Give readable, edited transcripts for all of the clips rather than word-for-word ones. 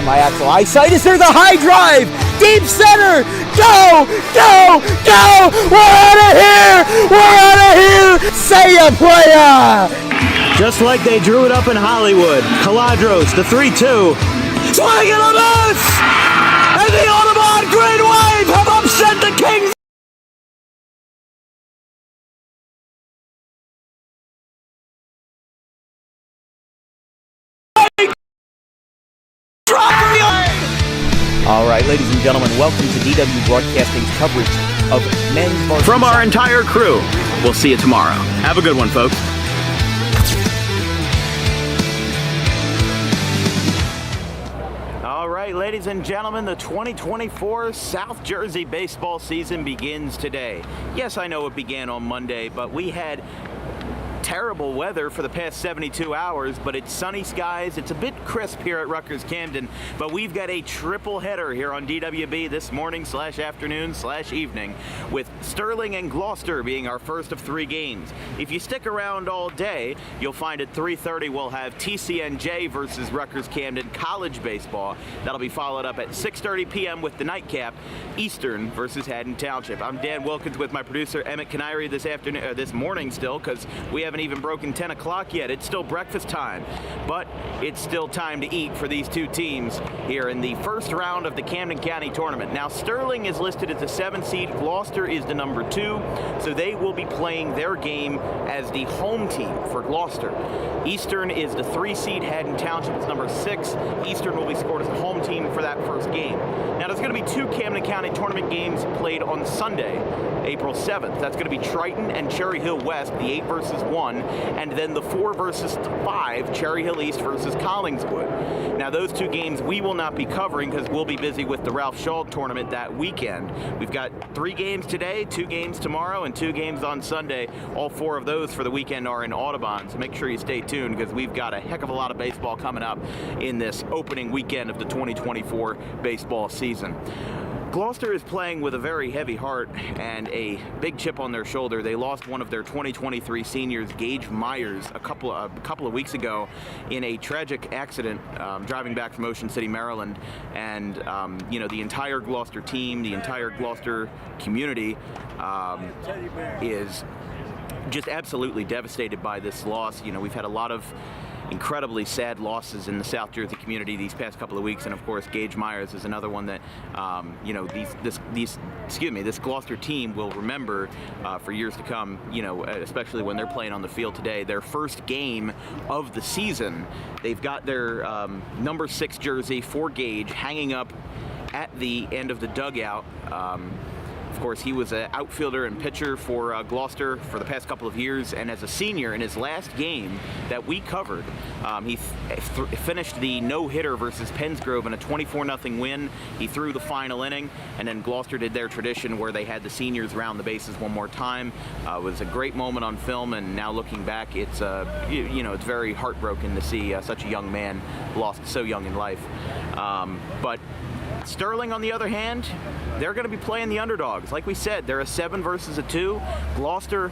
my actual eyesight. Is there the high drive? Deep center! Go! Go! Go! We're out of here! We're out of here! Say ya, playa! Just like they drew it up in Hollywood, Caladros, the 3-2, swing and a miss! And the Audubon Green Wave have upset the Kings! All right, ladies and gentlemen, welcome to DW Broadcasting's coverage of men's varsity. From our entire crew, we'll see you tomorrow. Have a good one, folks. All right, ladies and gentlemen, the 2024 South Jersey baseball season begins today. Yes, I know it began on Monday, but we had terrible weather for the past 72 hours, but it's sunny skies. It's a bit crisp here at Rutgers Camden, but we've got a triple header here on DWB this morning / afternoon / evening, with Sterling and Gloucester being our first of 3 games. If you stick around all day, you'll find at 3:30 we'll have TCNJ versus Rutgers Camden College baseball. That'll be followed up at 6:30 p.m. with the nightcap, Eastern versus Haddon Township. I'm Dan Wilkins with my producer Emmett Canary this morning still, because we haven't even broken 10 o'clock yet. It's still breakfast time, but it's still time to eat for these two teams here in the first round of the Camden County Tournament. Now, Sterling is listed as the 7th seed. Gloucester is the number 2, so they will be playing their game as the home team for Gloucester. Eastern is the 3 seed. Haddon Township is number 6. Eastern will be scored as the home team for that first game. Now, there's going to be 2 Camden County Tournament games played on Sunday, April 7th. That's going to be Triton and Cherry Hill West, the 8 versus 1, and then the 4 versus 5, Cherry Hill East versus Collingswood. Now, those 2 games we will not be covering because we'll be busy with the Ralph Shaw tournament that weekend. We've got 3 games today, 2 games tomorrow, and 2 games on Sunday. All 4 of those for the weekend are in Audubon, so make sure you stay tuned because we've got a heck of a lot of baseball coming up in this opening weekend of the 2024 baseball season. Gloucester is playing with a very heavy heart and a big chip on their shoulder. They lost one of their 2023 seniors, Gage Myers, a couple of weeks ago in a tragic accident driving back from Ocean City, Maryland. And the entire Gloucester team, the entire Gloucester community is just absolutely devastated by this loss. We've had a lot of incredibly sad losses in the South Jersey community these past couple of weeks, and of course Gage Myers is another one that this Gloucester team will remember for years to come, especially when they're playing on the field today. Their first game of the season, they've got their number 6 jersey for Gage hanging up at the end of the dugout. Of course, he was an outfielder and pitcher for Gloucester for the past couple of years, and as a senior in his last game that we covered, he finished the no-hitter versus Pensgrove in a 24-0 win. He threw the final inning, and then Gloucester did their tradition where they had the seniors round the bases one more time. It was a great moment on film, and now looking back, it's it's very heartbroken to see such a young man lost so young in life. But Sterling, on the other hand, they're going to be playing the underdogs. Like we said, they're a 7 versus a 2. Gloucester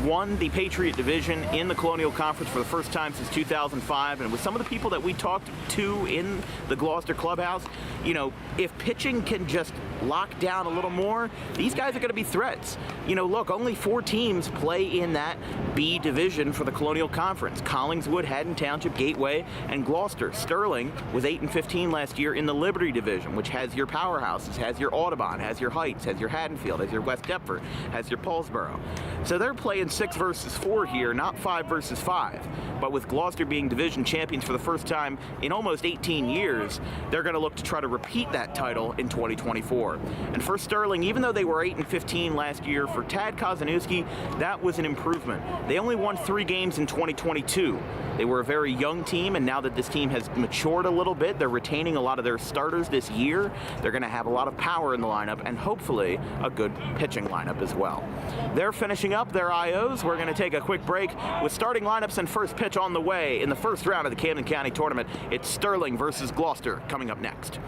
won the Patriot Division in the Colonial Conference for the first time since 2005. And with some of the people that we talked to in the Gloucester clubhouse, if pitching can just lock down a little more, these guys are going to be threats. Look, only 4 teams play in that B division for the Colonial Conference: Collingswood, Haddon Township, Gateway, and Gloucester. Sterling was 8-15 last year in the Liberty Division, which has your powerhouses, has your Audubon, has your Heights, has your Haddonfield, has your West Deptford, has your Paulsboro. So they're playing 6 versus 4 here, not 5 versus 5. But with Gloucester being division champions for the first time in almost 18 years, they're going to look to try to repeat that title in 2024. And for Sterling, even though they were 8-15 last year, for Tad Kozanowski, that was an improvement. They only won 3 games in 2022. They were a very young team, and now that this team has matured a little bit, they're retaining a lot of their starters this year. They're going to have a lot of power in the lineup, and hopefully a good pitching lineup as well. They're finishing up their IOs. We're going to take a quick break with starting lineups and first pitch on the way in the first round of the Camden County Tournament. It's Sterling versus Gloucester coming up next.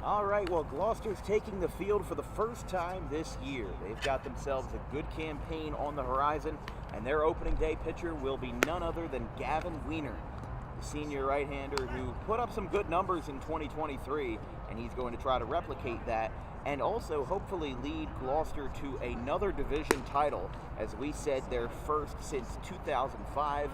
All right, well, Gloucester's taking the field for the first time this year. They've got themselves a good campaign on the horizon, and their opening day pitcher will be none other than Gavin Weiner, the senior right-hander who put up some good numbers in 2023, and he's going to try to replicate that and also hopefully lead Gloucester to another division title. As we said, their first since 2005.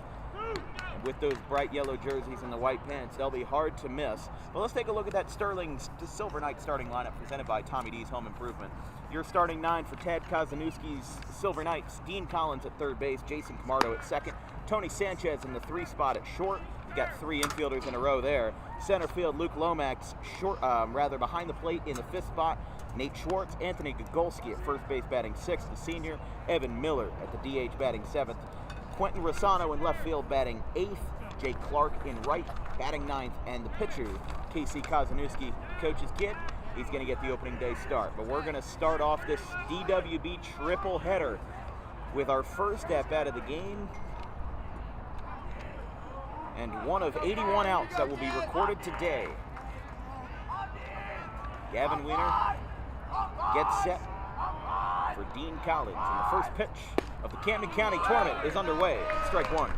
And with those bright yellow jerseys and the white pants, they'll be hard to miss. But let's take a look at that Sterling Silver Knight starting lineup presented by Tommy D's Home Improvement. Your starting 9 for Tad Kozanowski's Silver Knights: Dean Collins at third base, Jason Camardo at second, Tony Sanchez in the 3 spot at short. You got 3 infielders in a row there. Center field, Luke Lomax behind the plate in the 5th spot. Nate Schwartz, Anthony Gogolski at first base batting 6th, the senior. Evan Miller at the DH batting 7th. Quentin Rossano in left field batting 8th. Jake Clark in right batting 9th. And the pitcher, Casey Kozanowski, coach's kid, he's going to get the opening day start. But we're going to start off this DWB triple header with our first at-bat of the game. And one of 81 outs that will be recorded today. Gavin Weiner gets set for Dean Collins. And the first pitch of the Camden County Tournament is underway. Strike 1.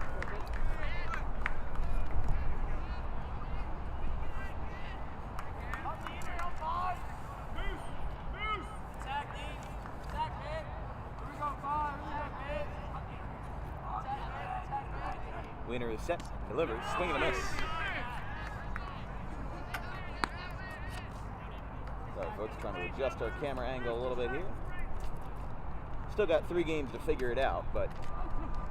Weiner is set, delivers, swing and a miss. Sorry folks, trying to adjust our camera angle a little bit here. Still got 3 games to figure it out, but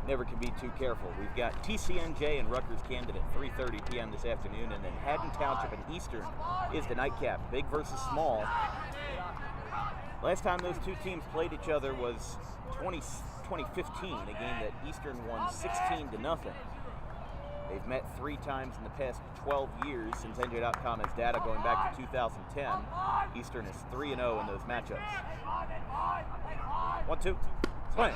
never can be too careful. We've got TCNJ and Rutgers Camden at 3:30 p.m. this afternoon, and then Haddon Township and Eastern is the nightcap. Big versus small. Last time those two teams played each other was 2015, a game that Eastern won 16-0. They've met 3 times in the past 12 years since NJ.com has data going back to 2010. Eastern is 3-0 in those matchups. 1-2. Swing.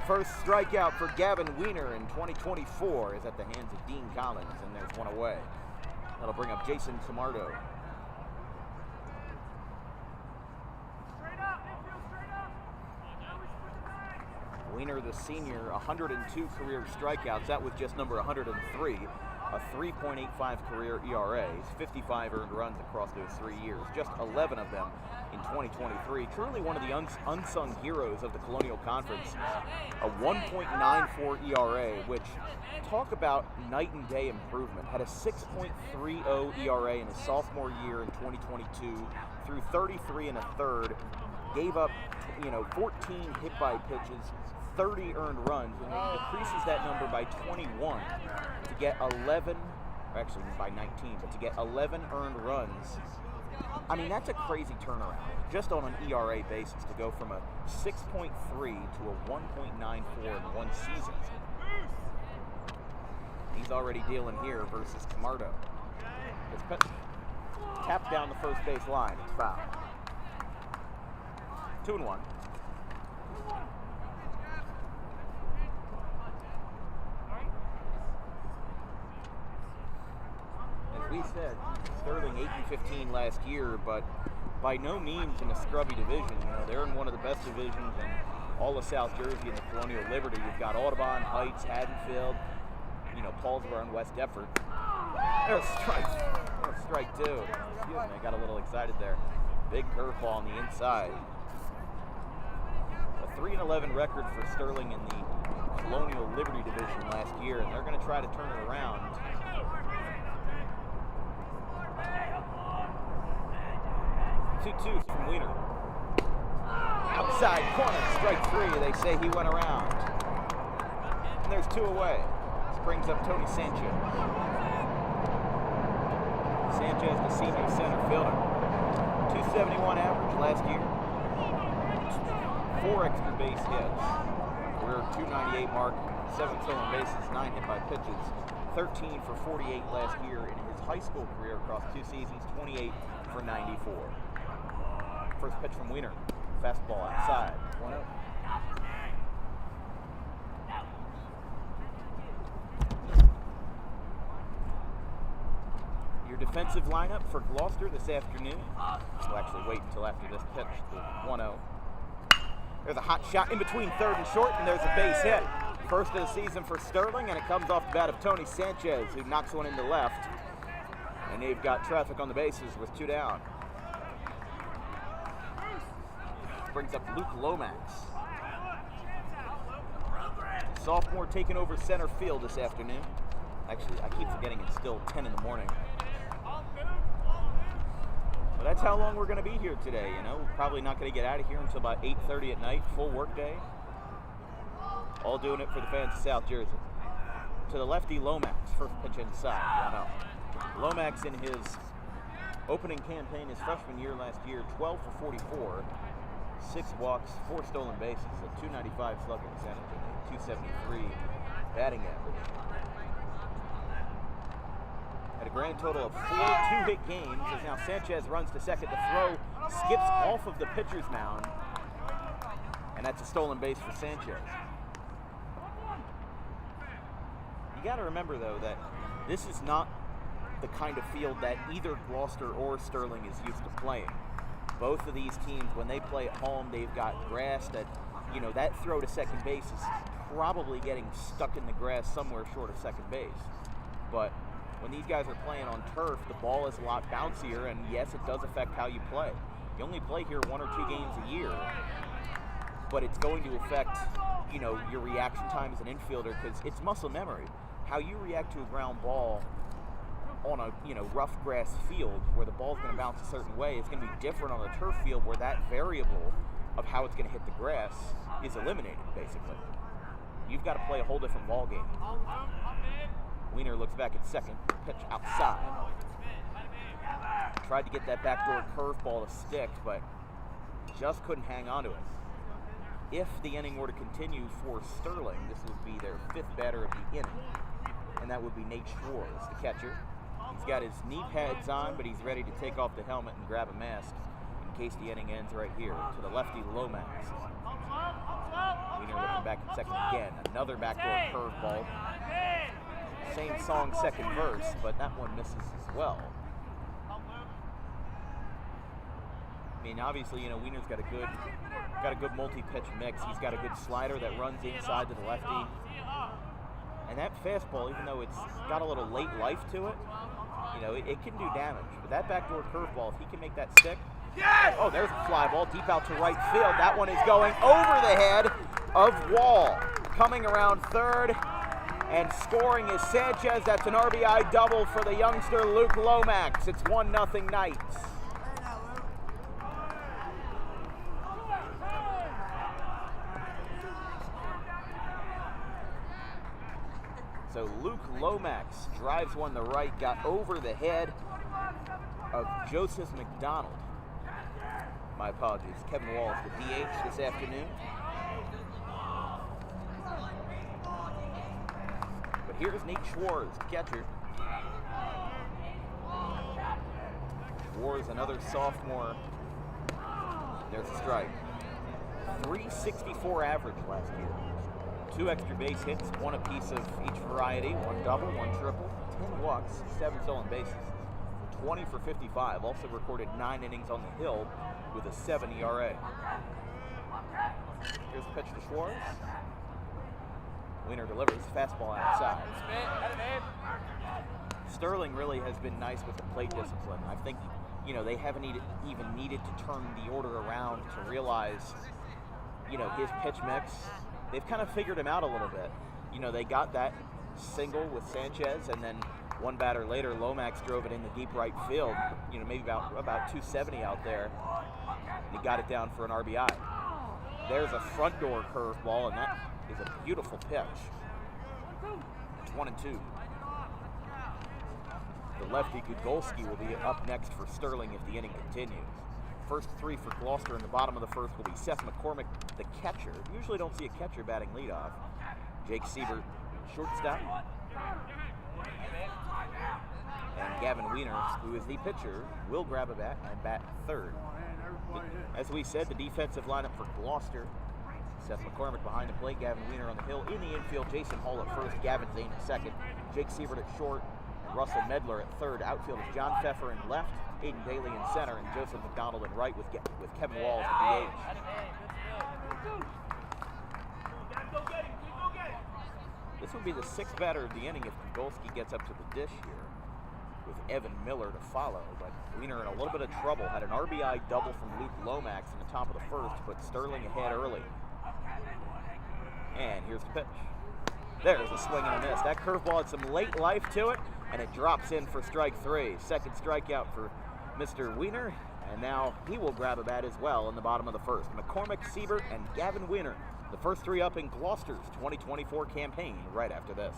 First strikeout for Gavin Weiner in 2024 is at the hands of Dean Collins, and there's one away. That'll bring up Jason Camardo. Weiner, the senior, 102 career strikeouts. That was just number 103. A 3.85 career ERA. 55 earned runs across those 3 years. Just 11 of them in 2023. Truly one of the unsung heroes of the Colonial Conference. A 1.94 ERA, which, talk about night and day improvement. Had a 6.30 ERA in his sophomore year in 2022. Threw 33 1/3. Gave up, 14 hit by pitches. 30 earned runs, and it increases that number by 21 to get 11, or actually by 19, but to get 11 earned runs. I mean, that's a crazy turnaround, just on an ERA basis, to go from a 6.3 to a 1.94 in one season. He's already dealing here versus Camardo. It's pitch. Tapped down the first base line. It's foul. 2-1. We said Sterling 8-15 last year, but by no means in a scrubby division. They're in one of the best divisions in all of South Jersey in the Colonial Liberty. You've got Audubon, Heights, Haddonfield, Paulsboro, and West Deptford. There's a strike. There's strike 2. Excuse me, I got a little excited there. Big curveball on the inside. A 3-11 record for Sterling in the Colonial Liberty division last year, and they're going to try to turn it around. 2-2 from Weiner. Outside corner, strike 3. They say he went around. And there's 2 away. This brings up Tony Sanchez. Sanchez, the senior center fielder. 271 average last year. 4 extra base hits. We're 298 mark, 7 stolen bases, 9 hit by pitches. 13 for 48 last year in his high school career across 2 seasons, 28 for 94. First pitch from Weiner. Fastball outside. 1-0. Your defensive lineup for Gloucester this afternoon. We'll actually wait until after this pitch, the 1-0. There's a hot shot in between third and short, and there's a base hit. First of the season for Sterling, and it comes off the bat of Tony Sanchez, who knocks one into left. And they've got traffic on the bases with 2 down. Brings up Luke Lomax. Sophomore taking over center field this afternoon. Actually, I keep forgetting it's still 10 in the morning. But that's how long we're going to be here today, you know. We're probably not going to get out of here until about 8:30 at night, full work day. All doing it for the fans of South Jersey. To the lefty, Lomax, first pitch inside, 1-0. Lomax in his opening campaign his freshman year last year, 12 for 44, 6 walks, 4 stolen bases, a 295 slugging percentage, and a 273 batting average. At a grand total of 4 two-hit games, as now Sanchez runs to second. The throw skips off of the pitcher's mound, and that's a stolen base for Sanchez. You got to remember, though, that this is not the kind of field that either Gloucester or Sterling is used to playing. Both of these teams, when they play at home, they've got grass that, you know, that throw to second base is probably getting stuck in the grass somewhere short of second base. But when these guys are playing on turf, the ball is a lot bouncier, and yes, it does affect how you play. You only play here 1 or 2 games a year, but it's going to affect, you know, your reaction time as an infielder, because it's muscle memory. How you react to a ground ball on a, you know, rough grass field where the ball's going to bounce a certain way is going to be different on a turf field where that variable of how it's going to hit the grass is eliminated, basically. You've got to play a whole different ball game. Wiener looks back at second, pitch outside. Tried to get that backdoor curveball to stick, but just couldn't hang on to it. If the inning were to continue for Sterling, this would be their 5th batter of the inning, and that would be Nate Schwartz, the catcher. He's got his knee pads on, but he's ready to take off the helmet and grab a mask in case the inning ends right here. To the lefty, Lomax. Wiener looking back at second again. Another backdoor curveball. Same song, second verse, but that one misses as well. I mean, obviously, you know, Wiener's got a good multi-pitch mix. He's got a good slider that runs inside to the lefty. And that fastball, even though it's got a little late life to it, you know, it can do damage. But that backdoor curveball, if he can make that stick. Yes! Oh, there's a fly ball deep out to right field. That one is going over the head of Wall. Coming around third and scoring is Sanchez. That's an RBI double for the youngster Luke Lomax. It's 1-0 Knights. So Luke Lomax drives one to right, got over the head of Joseph McDonald. My apologies. Kevin Wallace, the DH this afternoon. But here's Nate Schwartz, the catcher. Schwartz, another sophomore. There's a strike. 364 average last year. 2 extra base hits, 1 apiece of each variety, 1 double, 1 triple, 10 walks, 7 stolen bases, 20 for 55. Also recorded 9 innings on the hill with a 7 ERA. Here's the pitch to Schwartz. Wiener delivers, fastball outside. Sterling really has been nice with the plate discipline. I think, you know, they haven't even needed to turn the order around to realize, you know, his pitch mix. They've kind of figured him out a little bit. You know, they got that single with Sanchez, and then 1 batter later, Lomax drove it into deep right field. You know, maybe about 270 out there. And he got it down for an RBI. There's a front door curveball, and that is a beautiful pitch. It's 1-2. The lefty Gugolski will be up next for Sterling if the inning continues. First 3 for Gloucester in the bottom of the first will be Seth McCormick, the catcher. Usually don't see a catcher batting leadoff. Jake Siebert, shortstop. And Gavin Wiener, who is the pitcher, will grab a bat and bat third. As we said, the defensive lineup for Gloucester. Seth McCormick behind the plate, Gavin Wiener on the hill. In the infield, Jason Hall at first, Gavin Zane at second, Jake Siebert at short, Russell Medler at third. Outfield is John Pfeffer in left, Aiden Daly in center, and Joseph McDonald in right with Kevin Walls at DH. This will be the sixth batter of the inning if Gogolski gets up to the dish here, with Evan Miller to follow. But Weiner in a little bit of trouble. Had an RBI double from Luke Lomax in the top of the first, put Sterling ahead early. And here's the pitch. There's a swing and a miss. That curveball had some late life to it, and it drops in for strike three. Second strikeout for Mr. Weiner, and now he will grab a bat as well in the bottom of the first. McCormick, Siebert, and Gavin Weiner, the first three up in Gloucester's 2024 campaign right after this.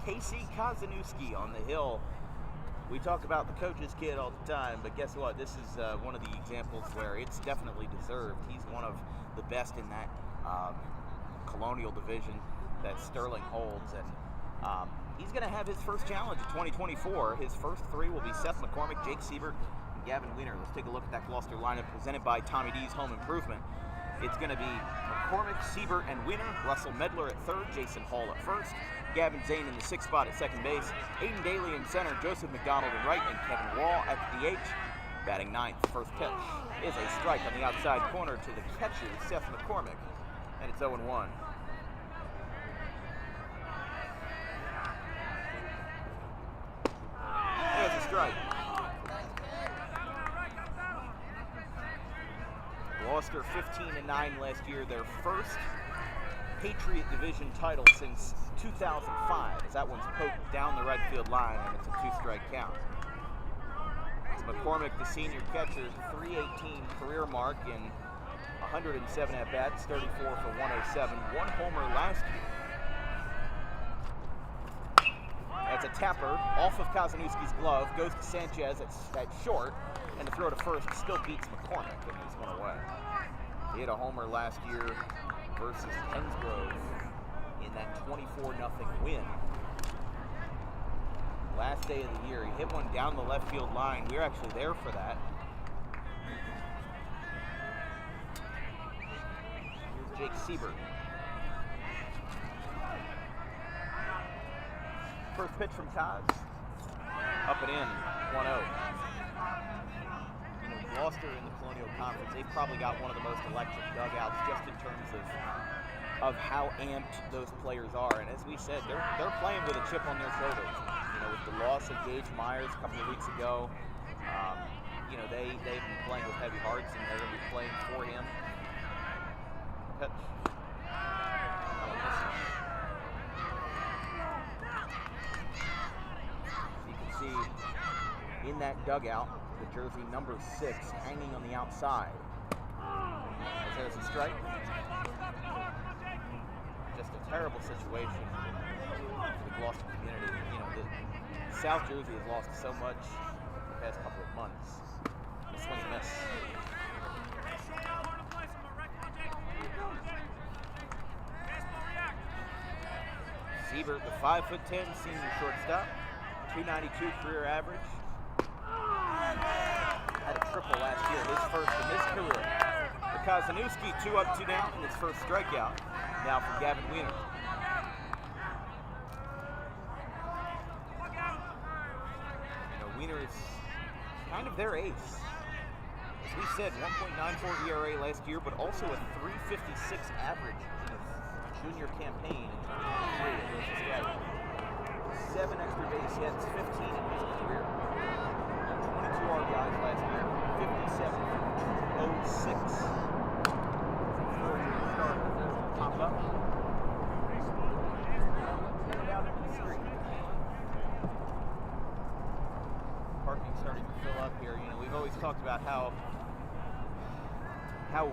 Casey Kazanowski on the hill. We talk about the coach's kid all the time, but guess what? This is one of the examples where it's definitely deserved. He's one of the best in that Colonial division that Sterling holds, and he's going to have his first challenge in 2024. His first three will be Seth McCormick, Jake Siebert, and Gavin Weiner. Let's take a look at that Gloucester lineup presented by Tommy D's Home Improvement. It's going to be McCormick, Siebert, and Weiner, Russell Medler at third, Jason Hall at first, Gavin Zane in the sixth spot at second base, Aiden Daly in center, Joseph McDonald in right, and Kevin Wall at the DH. Batting ninth, first pitch is a strike on the outside corner to the catcher, Seth McCormick, and it's 0-1. There's a strike. Gloucester 15-9 last year, their first Patriot Division title since 2005, as that one's poked down the right field line, and it's a two-strike count. McCormick, the senior catcher, 318 career mark in 107 at-bats, 34 for 107, one homer last year. That's a tapper off of Kazanowski's glove, goes to Sanchez at short, and the throw to first still beats McCormick, and he's one away. He hit a homer last year versus Pensgrove in that 24-0 win. Last day of the year, he hit one down the left field line. We were actually there for that. Here's Jake Siebert. First pitch from Kaz. Up and in, 1-0. Gloucester in the Colonial Conference, they've probably got one of the most electric dugouts just in terms of how amped those players are. And as we said, they're playing with a chip on their shoulders. You know, with the loss of Gage Myers a couple of weeks ago, you know, they've been playing with heavy hearts, and they're going to be playing for him. Pitch. in that dugout, the jersey number 6 hanging on the outside. As there's a strike. Just a terrible situation for the Gloucester community. You know, the South Jersey has lost so much the past couple of months. A swing and miss. Siebert, the 5'10" senior shortstop, 292 career average. Had a triple last year, his first in his career. For Kazanowski, 2 up, 2 down in his first strikeout. Now from Gavin Wiener. You know, Wiener is kind of their ace. As we said, 1.94 ERA last year, but also a 356 average in his junior campaign in 2023. 7 extra base hits, 15 in his career. 22 RBIs last year, 57.06. Pop up. Down the street. Parking starting to fill up here. You know, we've always talked about how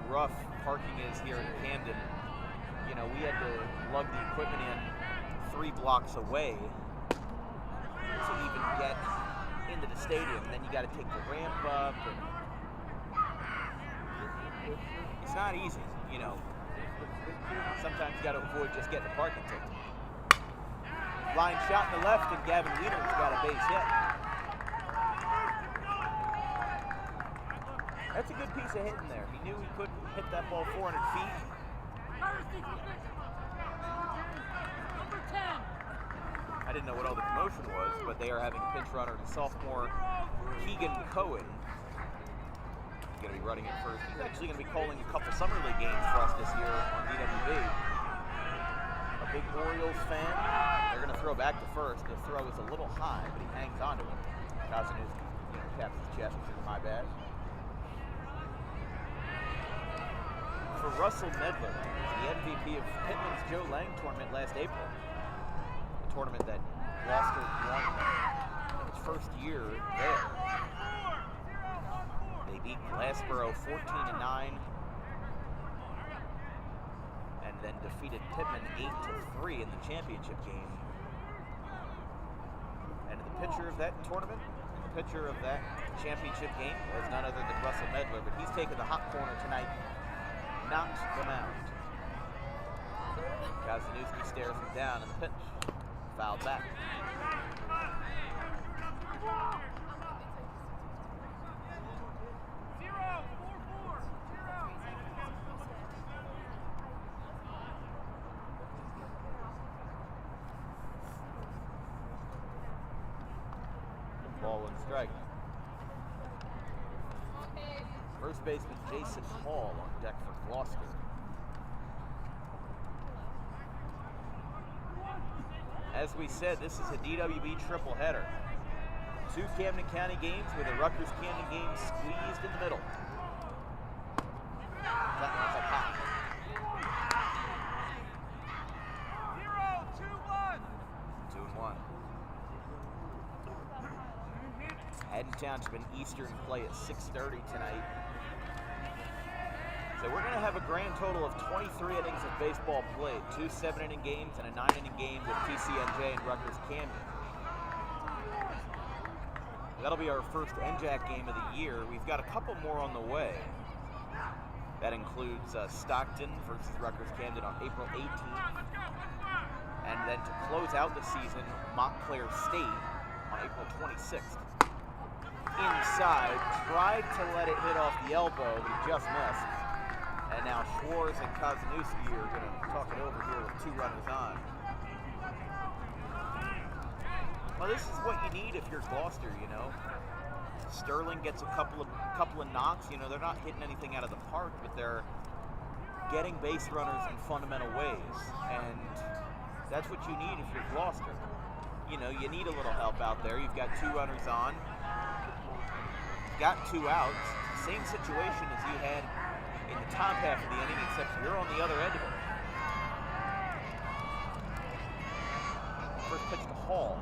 rough parking is here in Camden. You know, we had to lug the equipment in 3 blocks away to even get into the stadium. Then you got to take the ramp up. And it's not easy, you know. Sometimes you got to avoid just getting a parking ticket. Line shot in the left, and Gavin Wiener's got a base hit. That's a good piece of hitting there. He knew he couldn't hit that ball 400 feet. I didn't know what all the commotion was, but they are having a pinch runner, the sophomore Keegan Cohen. He's going to be running it first. He's actually going to be calling a couple Summer League games for us this year on DWB. A big Orioles fan. They're going to throw back to first. The throw is a little high, but he hangs onto it. Kazanowski, taps his chest and says, "My bad." For Russell Medler, the MVP of Pittman's Joe Lang tournament last April. A tournament that Gloucester won its first year there. They beat Glassboro 14-9 and then defeated Pittman 8-3 in the championship game. And the pitcher of that tournament, the pitcher of that championship game was none other than Russell Medler, but he's taken the hot corner tonight. Not the mound. Kazanowski stares him down in the pitch. Fouled back. Ball and strike. First baseman Jason Hall on deck for Gloucester. As we said, this is a DWB triple header. 2 Camden County games with a Rutgers Camden game squeezed in the middle. That one's up high. 2-1. Haddon Township and Eastern play at 6:30 tonight. So we're going to have a grand total of 23 innings of baseball played. 2 7-inning games and a 9-inning game with TCNJ and Rutgers Camden. That'll be our first NJAC game of the year. We've got a couple more on the way. That includes Stockton versus Rutgers Camden on April 18th. And then to close out the season, Montclair State on April 26th. Inside, tried to let it hit off the elbow, he just missed. And now Schwartz and Kazanowski are going to talk it over here with 2 runners on. Well, this is what you need if you're Gloucester, you know. Sterling gets a couple of knocks. You know, they're not hitting anything out of the park, but they're getting base runners in fundamental ways. And that's what you need if you're Gloucester. You know, you need a little help out there. You've got 2 runners on. Got 2 outs. Same situation as you had in the top half of the inning, except you're on the other end of it. First pitch to Hall.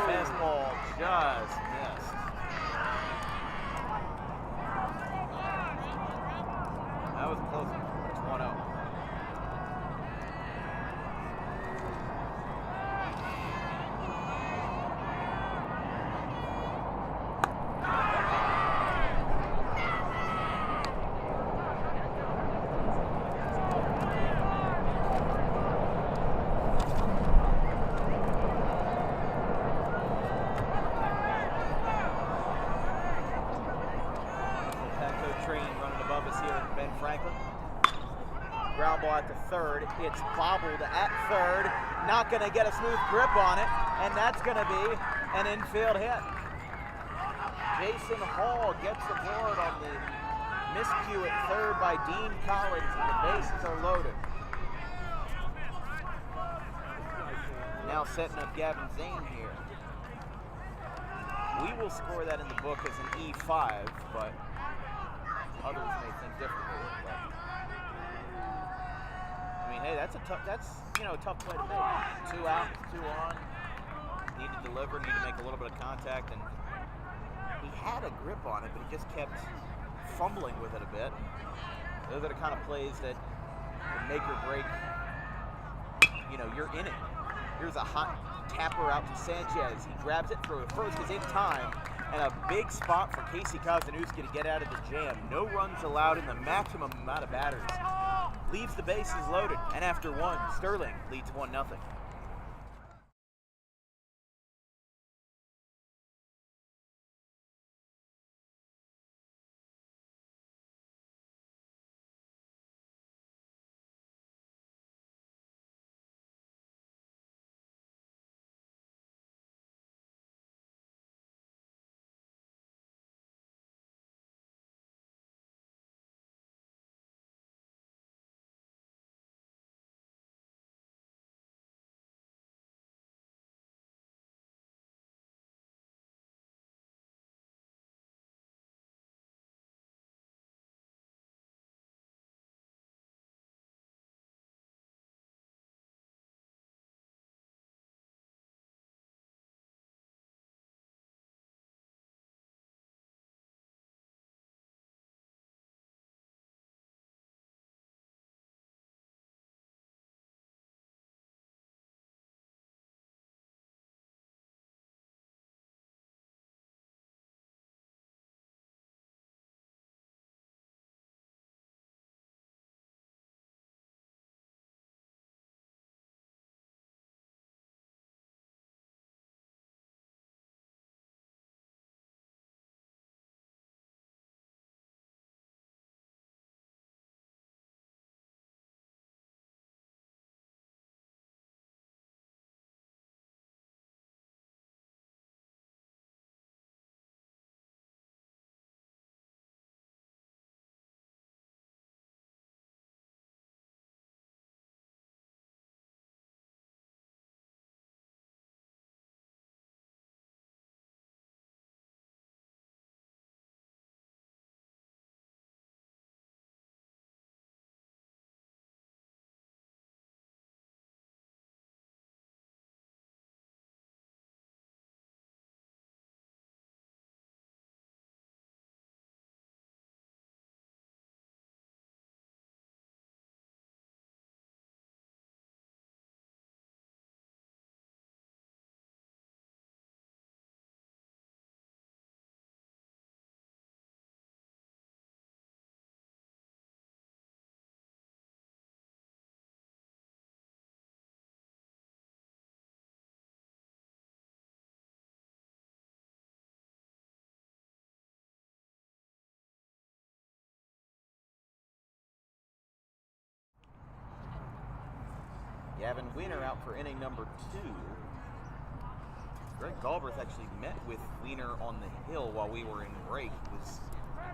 Fastball just Ground ball at the third. It's bobbled at third. Not going to get a smooth grip on it, and that's going to be an infield hit. Jason Hall gets the board on the miscue at third by Dean Collins, and the bases are loaded. Now setting up Gavin Zane here. We will score that in the book as an E5, but others may think differently. But, I mean, hey, that's a tough play to make. 2 out, 2 on. Need to deliver, need to make a little bit of contact, and he had a grip on it, but he just kept fumbling with it a bit. Those are the kind of plays that can make or break, your inning. Here's a hot tapper out to Sanchez. He grabs it for first, is in time, and a big spot for Casey Kozinewski to get out of the jam. No runs allowed in the maximum amount of batters. Leaves the bases loaded, and after 1, Sterling leads 1-0. Gavin Wiener out for inning number 2. Greg Galbraith actually met with Wiener on the hill while we were in break. He was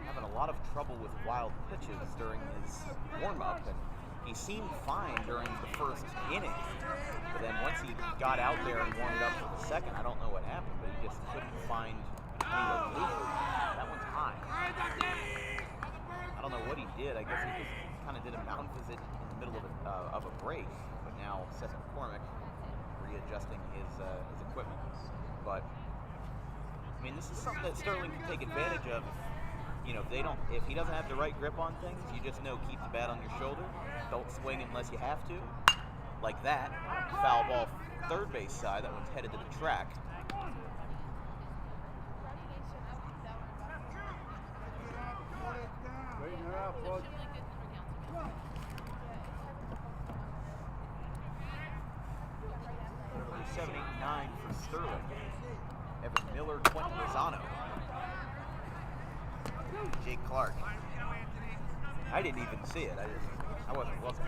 having a lot of trouble with wild pitches during his warm-up, and he seemed fine during the first inning. But then once he got out there and warmed up for the second, I don't know what happened, but he just couldn't find any location. That one's high. I don't know what he did. I guess he just kind of did a mound visit in the middle of a break. But now Seth McCormick readjusting his equipment. But I mean, this is something that Sterling can take advantage of. If he doesn't have the right grip on things, you just know keep the bat on your shoulder. Don't swing unless you have to. Like that. Foul ball third base side. That one's headed to the track. Number 7, 8, 9 for Sterling. Evan Miller, 20 Lozano. Jake Clark. I didn't even see it. I wasn't looking.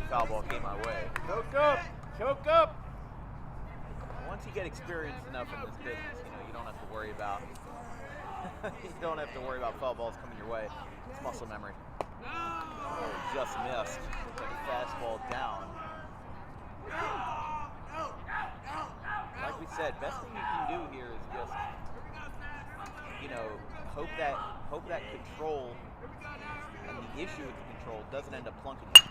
foul ball came my way. Choke up! Choke up! Once you get experienced enough in this business, you don't have to worry about foul balls coming your way. It's muscle memory. Oh, just missed. Took a fastball down. Like we said, best thing you can do here is just, hope that control and the issue with the control doesn't end up plunking you.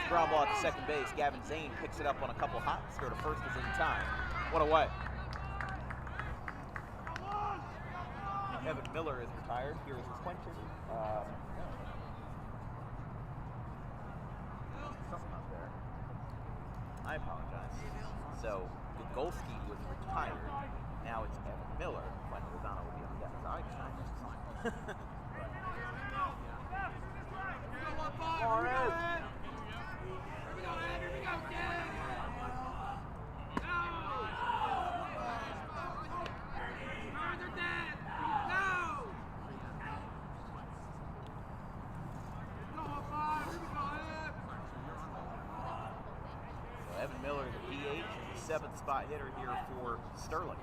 Ground ball at the second base. Gavin Zane picks it up on a couple hops. Throw to first is in time. What a way. Evan Miller is retired. Here is his quencher. Something up there. I apologize. So, Gogolski was retired. Now it's Evan Miller. When Lozano will be on deck. I Evan Miller, the PH, is the seventh spot hitter here for Sterling.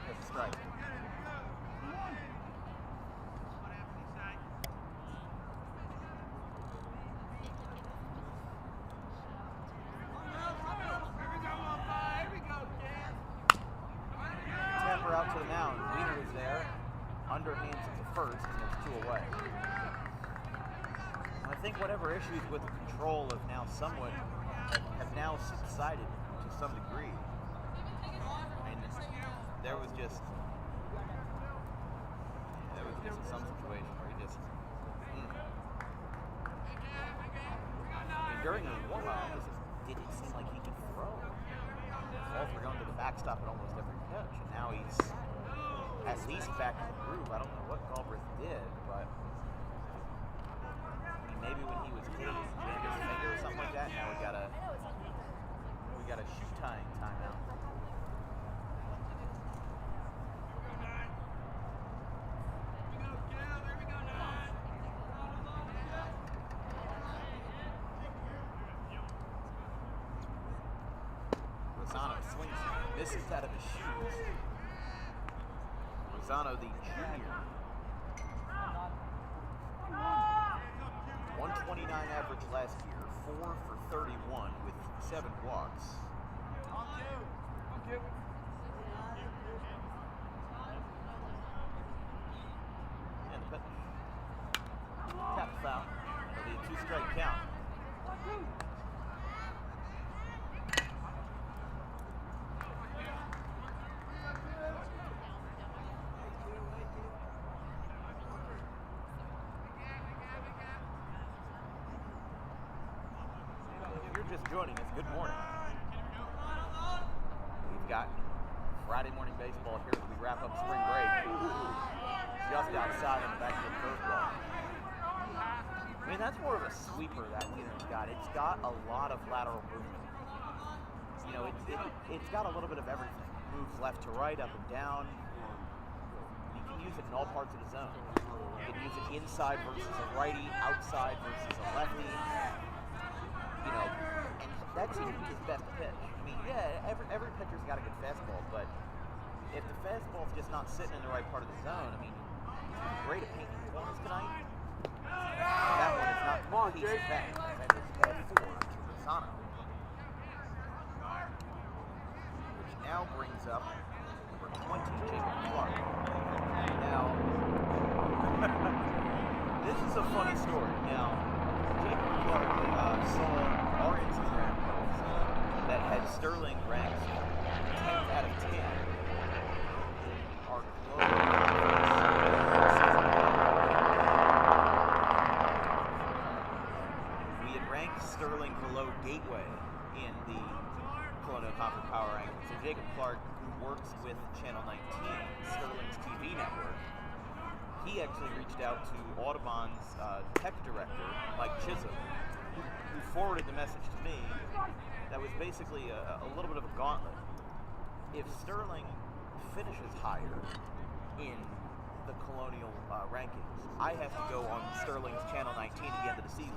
That's a strike. Tapper out to the mound. Wiener is there. Underhands at the first, and there's 2 away. I think whatever issues with the control have now subsided to some degree. And there was just some situation where he just during the warm-up, it didn't seem like he could throw. Balls were going to the backstop at almost every pitch, and now he's at least back in the groove. I don't know what Galbraith did, but maybe when he was a kid, he jammed his finger or something like that. Now we got a shoe tying timeout. Lozano swings, misses out of his shoes. Lozano, the junior. 129 average last year, 4 for 31 with 7 walks. And the pitch. Tap foul. It'll be a 2-strike count. Just joining us, good morning. We've got Friday morning baseball here as we wrap up spring break. Just outside on the back of the curveball. I mean, that's more of a sweeper that Wiener's got. It's got a lot of lateral movement. It's got a little bit of everything. Moves left to right, up and down. You can use it in all parts of the zone. You can use it inside versus a righty, outside versus a lefty. And that's his best pitch. I mean, yeah, every pitcher's got a good fastball, but if the fastball's just not sitting in the right part of the zone, I mean, he's great at painting corners tonight. That one is not. Come on, Jake. That is F4 to Lozano. Which now brings up number 20, Jacob Clark. Now, this is a funny story. Now, Jacob Clark saw our Instagram post that had Sterling ranked 10th out of 10 in our global we had ranked Sterling below Gateway in the Colonial Conference Power Rankings. So Jacob Clark, who works with Channel 19, Sterling's TV network, he actually reached out to Audubon's tech director, Mike Chisholm, who forwarded the message to me. That was basically a little bit of a gauntlet. If Sterling finishes higher in the Colonial rankings, I have to go on Sterling's Channel 19 at the end of the season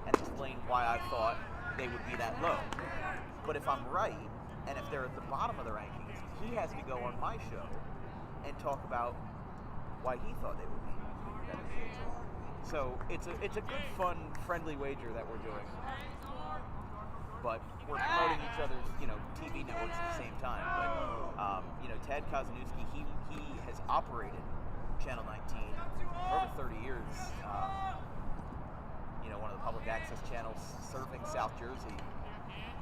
and explain explain why I thought they would be that low. But if I'm right, and if they're at the bottom of the rankings, he has to go on my show and talk about why he thought they would be better. So it's a good, fun, friendly wager that we're doing. But we're promoting each other's, TV networks at the same time. But Tad Kozanowski, he has operated Channel 19 for over 30 years. One of the public access channels serving South Jersey.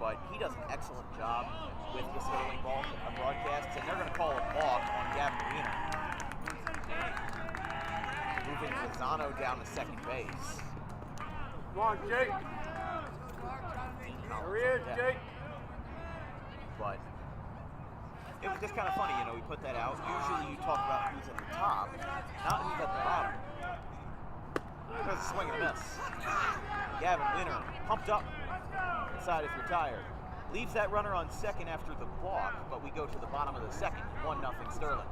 But he does an excellent job with the Sterling broadcasts, and they're going to call a balk on Gavin Wiener, moving Lozano down to second base. Come on, Jake. Here he is, Jake. But it was just kind of funny, we put that out. Usually you talk about who's at the top, not who's at the bottom. There's a swing and a miss. Gavin Wiener, pumped up, decided to retire. Leaves that runner on second after the balk, but we go to the bottom of the second, 1-0 Sterling.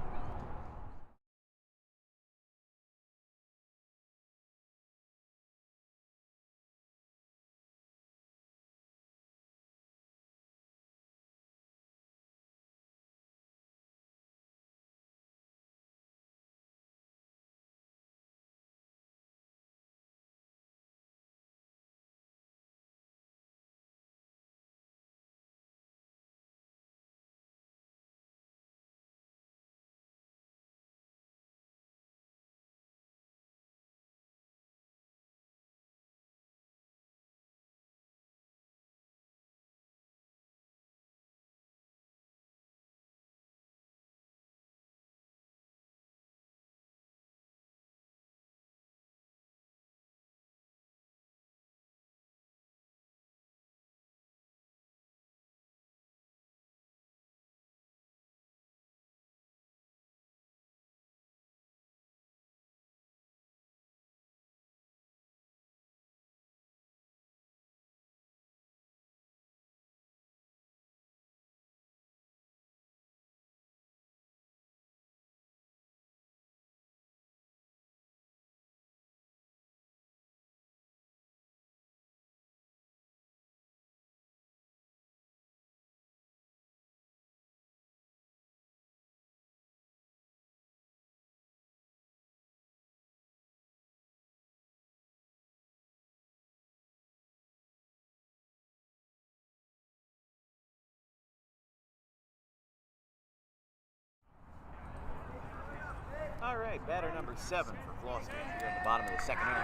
All right, batter number 7 for Gloucester here in the bottom of the second inning.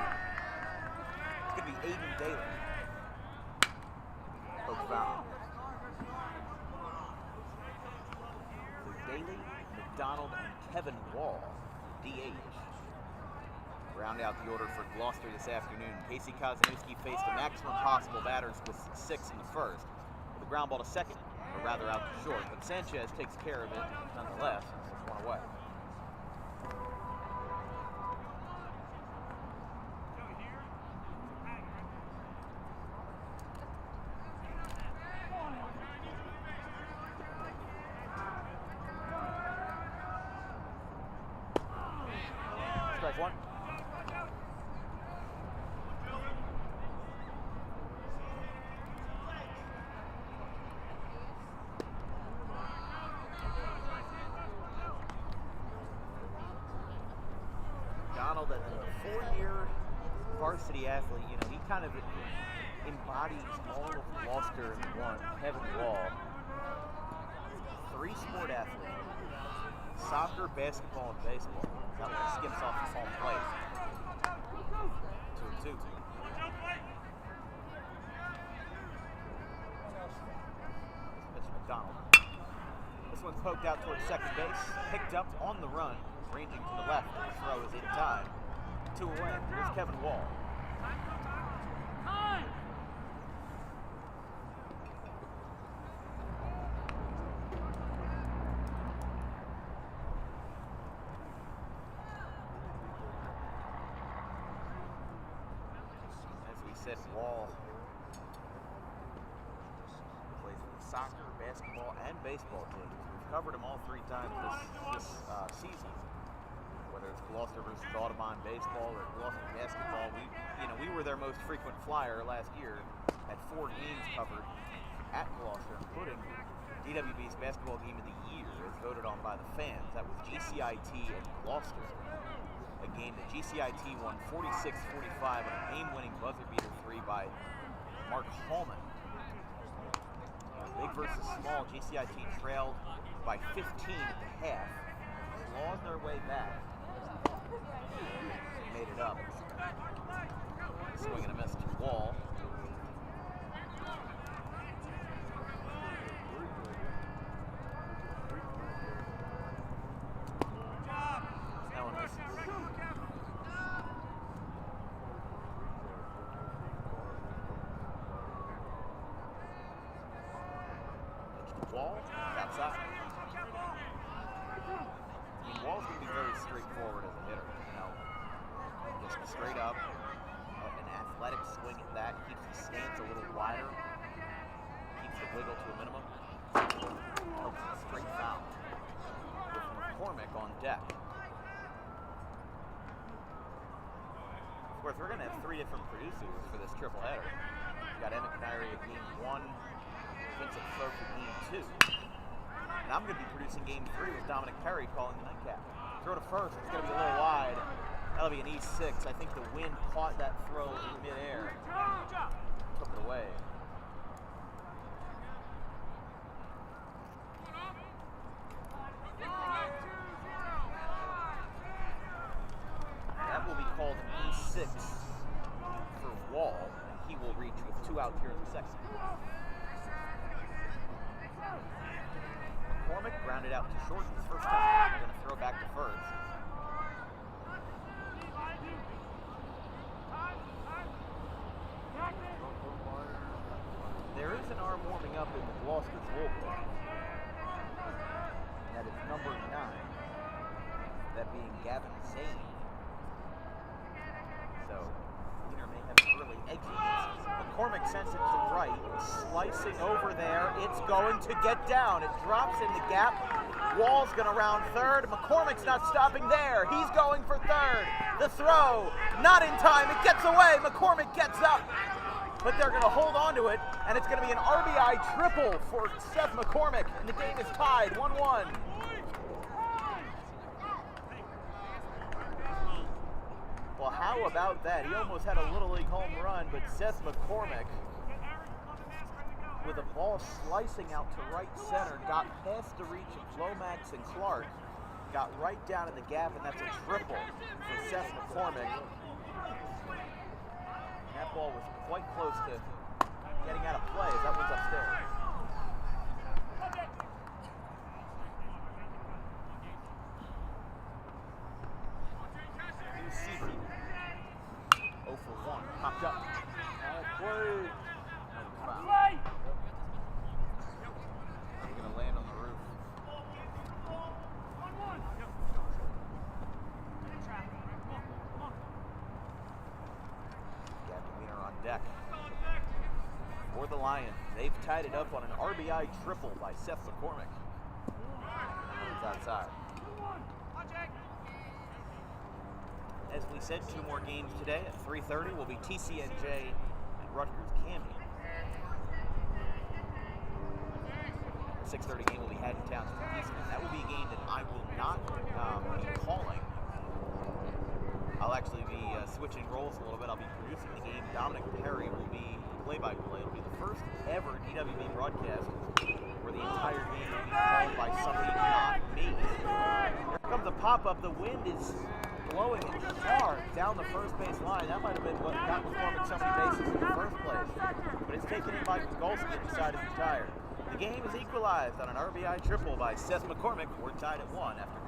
It's going to be Aiden Daly. Poke foul. For Daly, McDonald, and Kevin Wall, DH. Round out the order for Gloucester this afternoon. Casey Kozanowski faced the maximum possible batters with 6 in the first, with a ground ball to second, or rather out to short. But Sanchez takes care of it nonetheless, and puts one away. Strike one. Donald, a 4-year varsity athlete, he kind of embodies all of Gloucester in one. Kevin Wall, 3-sport athlete, soccer, basketball, and baseball. That one skips off his home plate. 2-2. Pitch to McDonald. This one's poked out towards second base, picked up on the run, ranging to the left. The throw is in time. 2 away. Here's Kevin Wall. Said Wall plays for the soccer, basketball, and baseball teams. We've covered him all 3 times this season. What whether it's Gloucester versus Audubon baseball or Gloucester basketball. We were their most frequent flyer last year. Had 4 games covered at Gloucester, including DWB's basketball game of the year, as voted on by the fans. That was GCIT and Gloucester, a game that GCIT won 46-45 on a game-winning buzzer beater 3 by Mark Hallman. Big versus small, GCIT trailed by 15 at the half. Clawed their way back. Made it up. Swing and a miss to Wall. That one misses. Wall, outside. Wall's going to be very straightforward as a hitter. Just straight up, an athletic swing at that, keeps the stance a little wider, keeps the wiggle to a minimum, helps a straight foul with McCormick on deck. Of course, we're going to have 3 different producers for this triple header. We've got Emmett Kyrie at game 1, Vincent Folk at game 2. And I'm going to be producing game 3 with Dominic Perry calling the nightcap. Throw to first, it's going to be a little wide. That'll be an E6. I think the wind caught that throw in midair. Took it away. That will be called an E6 for Wall, and he will reach with 2 outs here in the second. McCormick grounded out to short his first time. We're going to throw back to first. There is an arm warming up in the Gloucester's bullpen. And that is number 9. That being Gavin Zane. So, Wiener may have an early exit. McCormick sends it to right, slicing over there. It's going to get down. It drops in the gap. Wall's going to round third. McCormick's not stopping there. He's going for third. The throw, not in time. It gets away. McCormick gets up. But they're going to hold on to it, and it's going to be an RBI triple for Seth McCormick, and the game is tied 1-1. Well, how about that? He almost had a Little League home run, but Seth McCormick, with a ball slicing out to right center, got past the reach of Lomax and Clark, got right down in the gap, and that's a triple for Seth McCormick. That ball was quite close to getting out of play as that one's upstairs. New Seaton. 0 for 1. Popped up. Play. He's going to land on the roof. Deck for the Lions. They've tied it up on an RBI triple by Seth McCormick. Moves outside. As we said, 2 more games today at 3:30 will be TCNJ and Rutgers Camden. The 6:30 game will be Haddon Eastman. That will be a game that I will not be calling. I'll actually be switching roles a little bit. I'll be producing the game. Dominic Perry will be play-by-play. It'll be the first ever DWB broadcast where the entire game will be called by somebody not me. Here comes a pop-up. The wind is blowing it hard down the first base line. That might have been what got McCormick so many bases in the first place. But it's taken in by Golsky at the side of the tire. The game is equalized on an RBI triple by Seth McCormick. We're tied at 1 after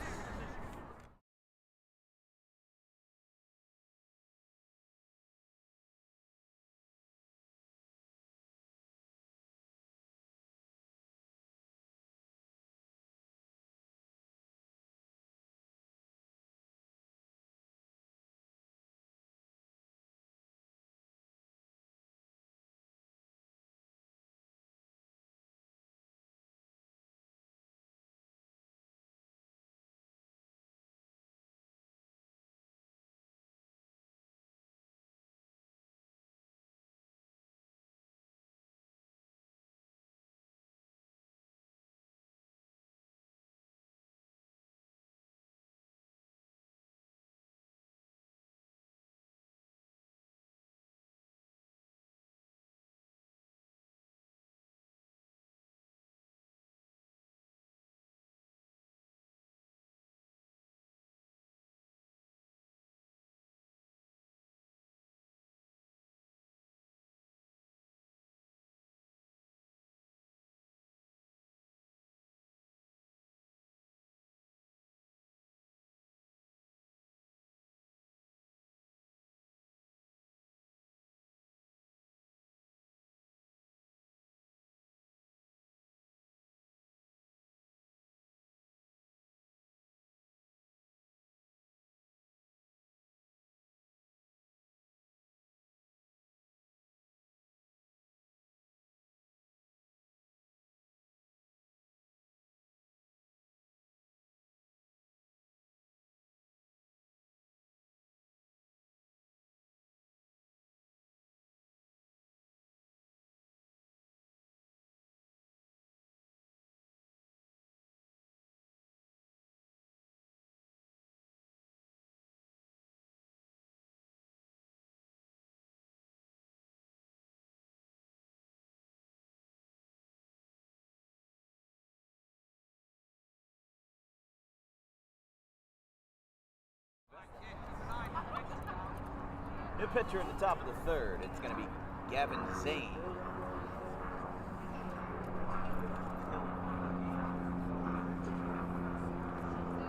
New pitcher in the top of the third. It's going to be Gavin Zane.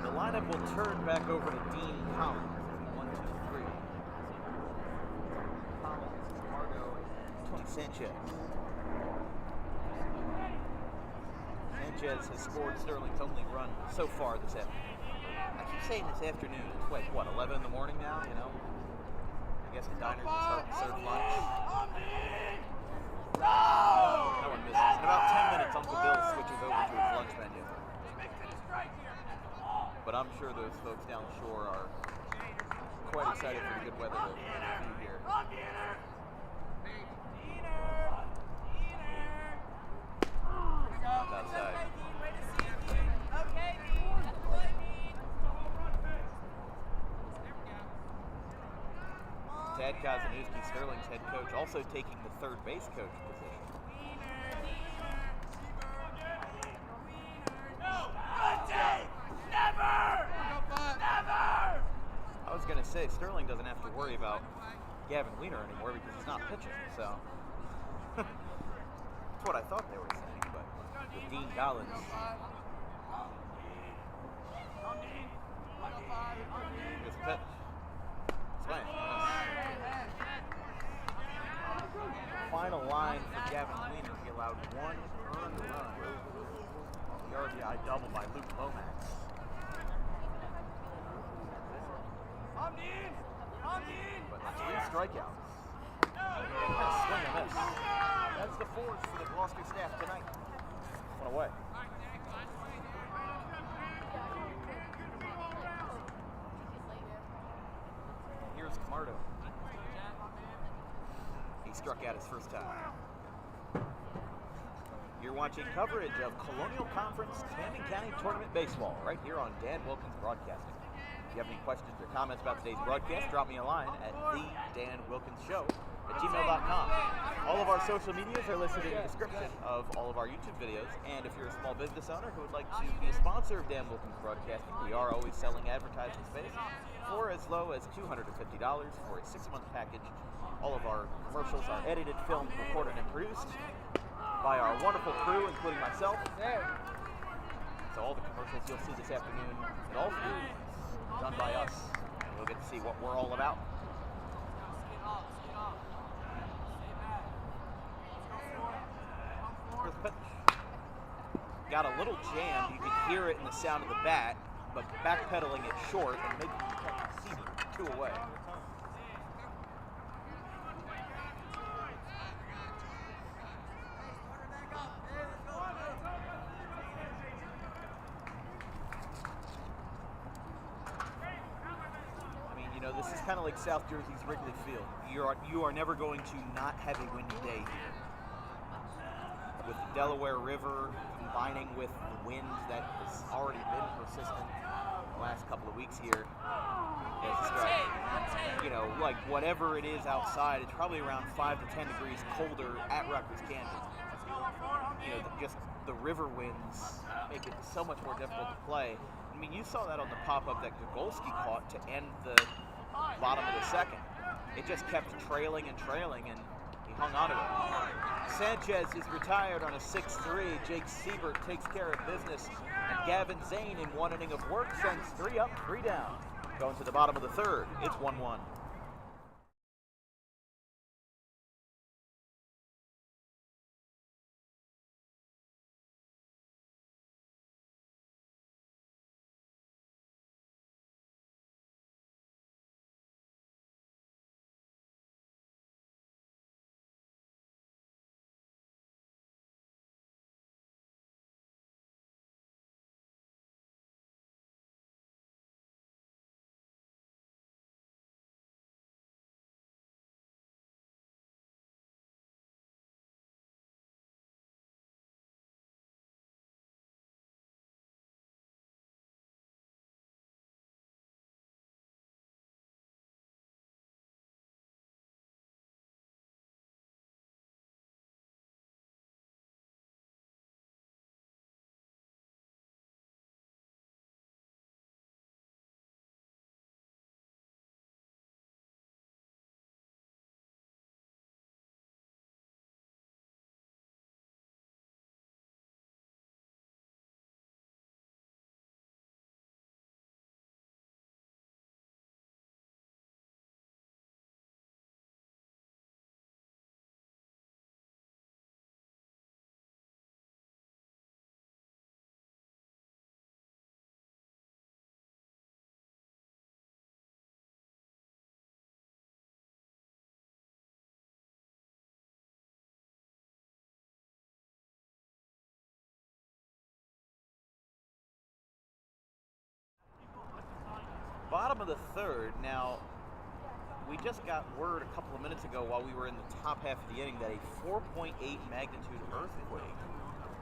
The lineup will turn back over to Dean Collins. 1, 2, 3. Collins, Margo, Tony Sanchez. Sanchez has scored Sterling's only run so far this afternoon. I keep saying this afternoon. It's like, what, 11 in the morning now, you know? I guess the diners are starting to serve lunch. No one misses. In about 10 minutes, Uncle Bill switches over to his lunch menu. But I'm sure those folks down the shore are quite excited for the good weather to be here. Outside. Tad Kazanowski, Sterling's head coach, also taking the third base coach position. I was going to say, Sterling doesn't have to worry about Gavin Wiener anymore because he's not pitching, so that's what I thought they were saying, but with Dean Collins. This pitch. Swing. Final line for Gavin Wiener. He allowed one earned run. The RBI double by Luke Lomax. But 3 strikeouts. Swing and miss. That's the fourth for the Gloucester staff tonight. One away. Here's Camardo. He struck out his first time. You're watching coverage of Colonial Conference Camden County Tournament Baseball right here on Dan Wilkins Broadcasting. If you have any questions or comments about today's broadcast, drop me a line at thedanwilkinsShow@gmail.com. All of our social medias are listed in the description of all of our YouTube videos, and if you're a small business owner who would like to be a sponsor of Dan Wilkins Broadcasting, we are always selling advertising space for as low as $250 for a 6-month package. All of our commercials are edited, filmed, recorded, and produced by our wonderful crew, including myself. So all the commercials you'll see this afternoon at all three done by us. We'll get to see what we're all about. Here's the pitch. Got a little jammed. You could hear it in the sound of the bat, but backpedaling it short and making the catch receiver 2 away. This is kind of like South Jersey's Wrigley Field. You are never going to not have a windy day here. With the Delaware River combining with the wind that has already been persistent the last couple of weeks here, like whatever it is outside, it's probably around 5 to 10 degrees colder at Rutgers, Camden. Just the river winds make it so much more difficult to play. I mean, you saw that on the pop-up that Gogolski caught to end the bottom of the second. It just kept trailing, and he hung on to it. Sanchez is retired on a 6-3. Jake Siebert takes care of business, and Gavin Zane, in 1 inning of work, sends 3 up, 3 down. Going to the bottom of the third, it's 1-1. Bottom of the third. Now, we just got word a couple of minutes ago while we were in the top half of the inning that a 4.8 magnitude earthquake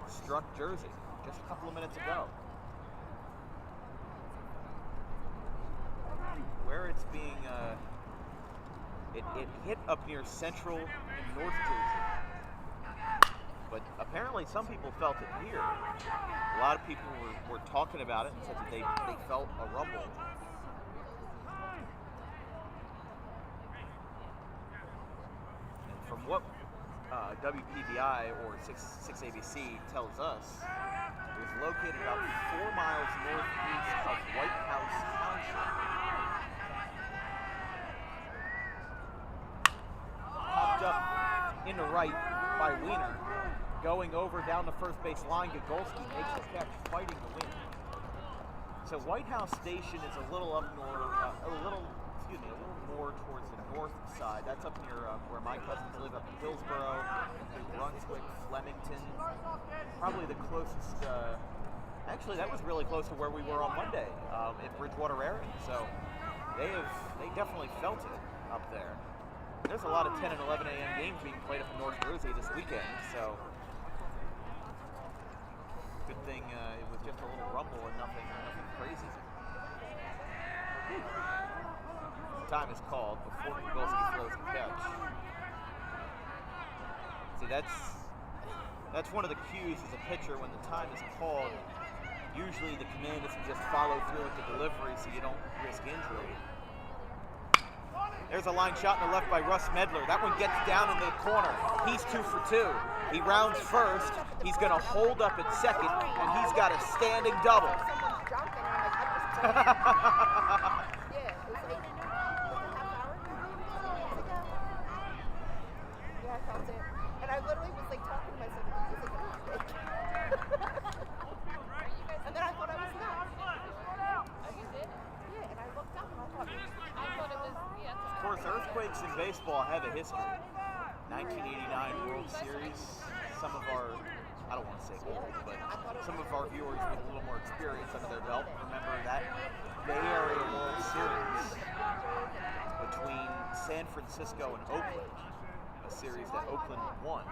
struck Jersey just a couple of minutes ago. Where it's being, it hit up near Central and North Jersey. But apparently some people felt it here. A lot of people were talking about it and said that they felt a rumble. And from what WPVI or 6ABC tells us, it was located about 4 miles northeast of White House Township. Popped up in the right by Wiener. Going over down the first base line, Gogolski makes the catch, fighting the win. So White House Station is a little up north, a little more towards the north side. That's up near where my cousins live, up in Hillsborough, New Brunswick, Flemington. Probably the closest. Actually, that was really close to where we were on Monday in Bridgewater area. So they definitely felt it up there. There's a lot of 10 and 11 a.m. games being played up in North Jersey this weekend. So. Good thing it was just a little rumble and nothing crazy. Time is called before Gogolski throws the catch. See, that's one of the cues as a pitcher when the time is called. Usually the command is to just follow through with the delivery so you don't risk injury. There's a line shot in the left by Russ Medler. That one gets down into the corner. He's 2 for 2. He rounds first. He's going to hold up at second, and he's got a standing double. And I literally was like talking to myself, and then I thought I was nuts. Oh, you did? Yeah, and I looked up and I thought it was, Of course, earthquakes in baseball have a history. 1989 World Series. Some of our, I don't want to say old, but some of our viewers with a little more experience under their belt remember that Bay Area World Series between San Francisco and Oakland, a series that Oakland won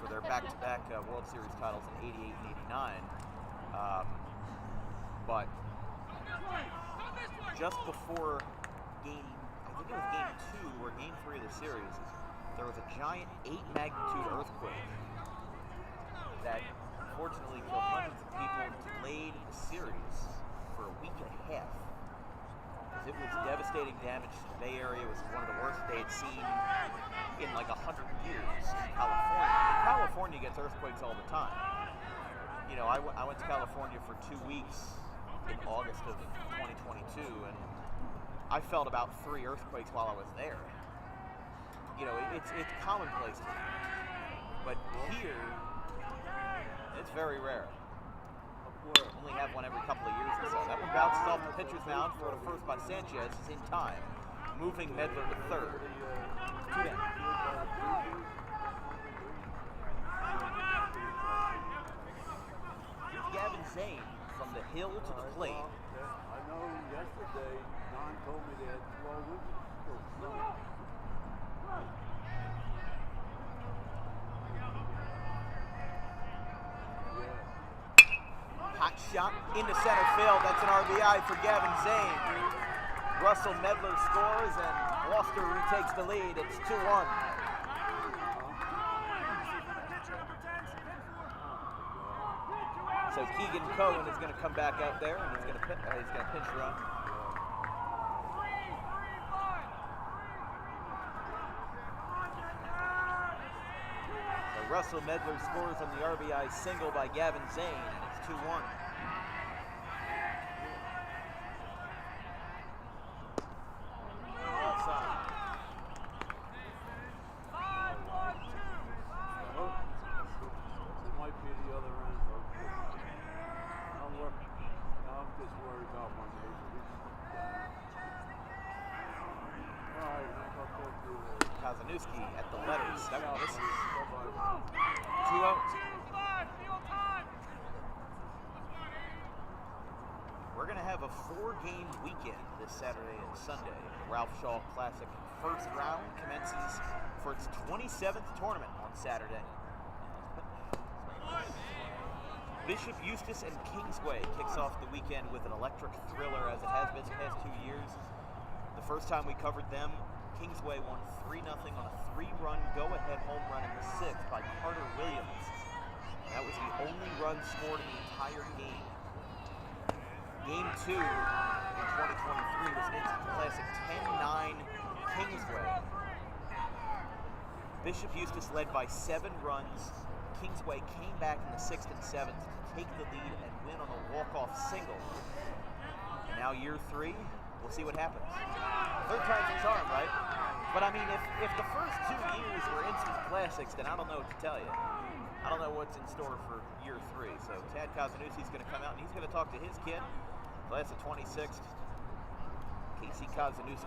for their back-to-back World Series titles in 88 and 89. But just before game, I think it was game 2 or game 3 of the series, there was a giant 8 magnitude earthquake that unfortunately killed hundreds of people and delayed the series for a week and a half. Because it was devastating damage to the Bay Area. It was one of the worst they had seen in like 100 years in California. And California gets earthquakes all the time. You know, I went to California for 2 weeks in August of 2022, and I felt about 3 earthquakes while I was there. You know, it's commonplace to me. But here, it's very rare. Only have one every couple of years or so. That one bounces off the pitcher's mound for the first by Sanchez is in time, moving Medler to third. 2 down. Here's Gavin Zane from the hill to the plate. I know yesterday Don told me they had 12 inches. Hot shot into center field. That's an RBI for Gavin Zane. Russell Medler scores and Gloucester retakes the lead. It's 2-1. So Keegan Cohen is going to come back out there and he's going to pinch run. So Russell Medler scores on the RBI single by Gavin Zane, and it's 2-1. At the letters. That one misses. 2-0. We're going to have a 4-game weekend this Saturday and Sunday. Ralph Shaw Classic first round commences for its 27th tournament on Saturday. Bishop Eustace and Kingsway kicks off the weekend with an electric thriller, as it has been the past 2 years. The first time we covered them, Kingsway won 3-0 on a 3-run go-ahead home run in the 6th by Carter Williams. That was the only run scored in the entire game. Game 2 in 2023 was an instant classic 10-9 Kingsway. Bishop Eustace led by 7 runs. Kingsway came back in the 6th and 7th to take the lead and win on a walk-off single. And now year 3, we'll see what happens. Third time's a charm, right? But I mean, if the first 2 years were instant classics, then I don't know what to tell you. I don't know what's in store for year 3. So Tad Kozanussi's going to come out and he's going to talk to his kid, class of 26th, Casey Kozanussi.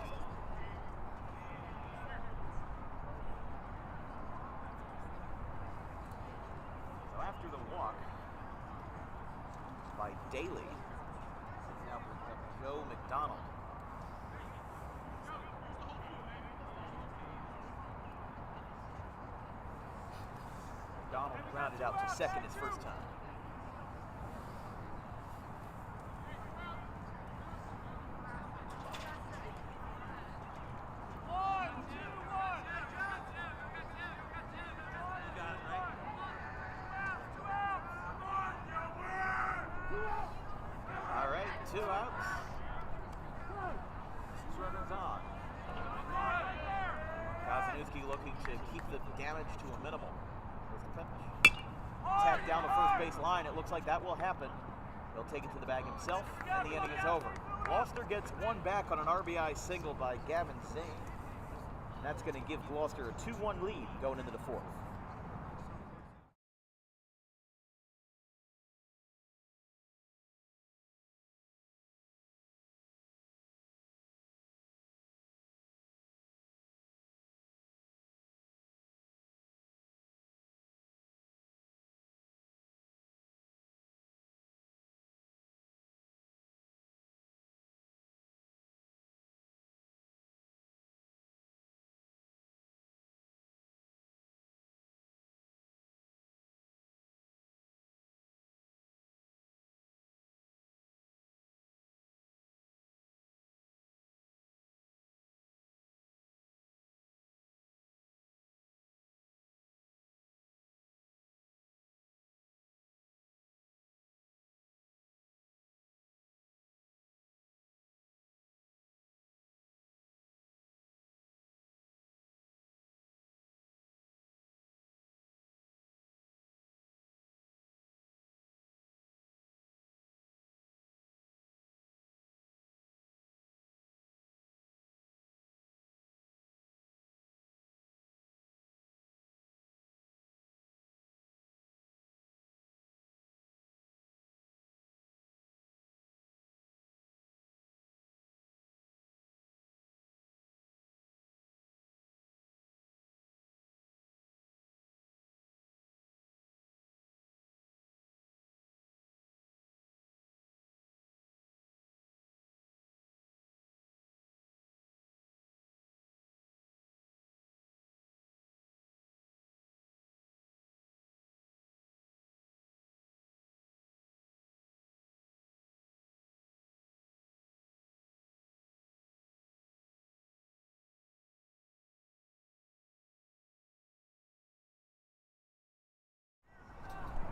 After the walk by Daly, now brings up Joe McDonald. McDonald grounded out to second his first time. Looking to keep the damage to a minimal. There's the finish. Tap down the first base line. It looks like that will happen. He'll take it to the bag himself, and the inning is over. Gloucester gets one back on an RBI single by Gavin Zane. That's going to give Gloucester a 2-1 lead going into the 4th.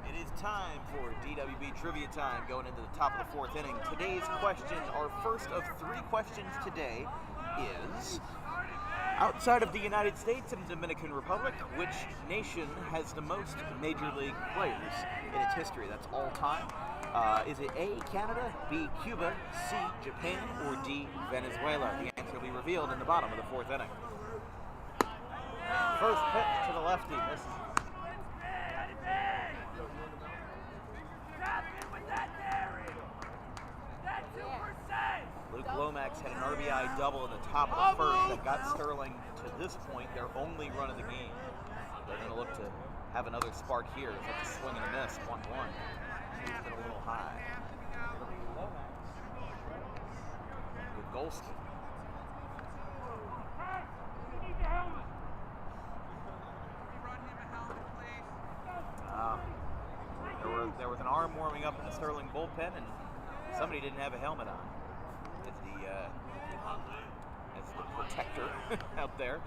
It is time for DWB Trivia Time going into the top of the 4th inning. Today's question, our first of 3 questions today, is outside of the United States and Dominican Republic, which nation has the most Major League players in its history? That's all time. Is it A, Canada, B, Cuba, C, Japan, or D, Venezuela? The answer will be revealed in the bottom of the 4th inning. First pitch to the lefty, misses. Luke Lomax had an RBI double in the top of the 1st that got Sterling to this point their only run of the game. They're going to look to have another spark here. It's like a swing and a miss, 1-1. He's been a little high. Golsky. There was an arm warming up in the Sterling bullpen, and somebody didn't have a helmet on. As the protector out there.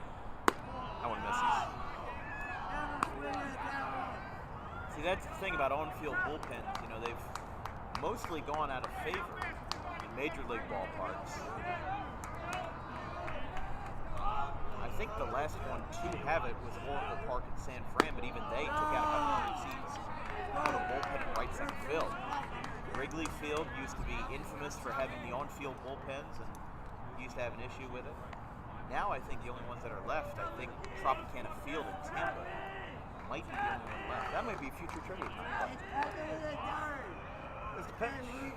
That one misses. See, that's the thing about on-field bullpens. You know, they've mostly gone out of favor in major league ballparks. I think the last one to have it was Oracle Park in San Fran, but even they took out a couple of seats. Put a bullpen in right center field. Wrigley Field used to be infamous for having the on-field bullpens, and used to have an issue with it. Now I think the only ones that are left, I think Tropicana Field in Tampa might be the only one left. That might be a future trade. There's the pitch.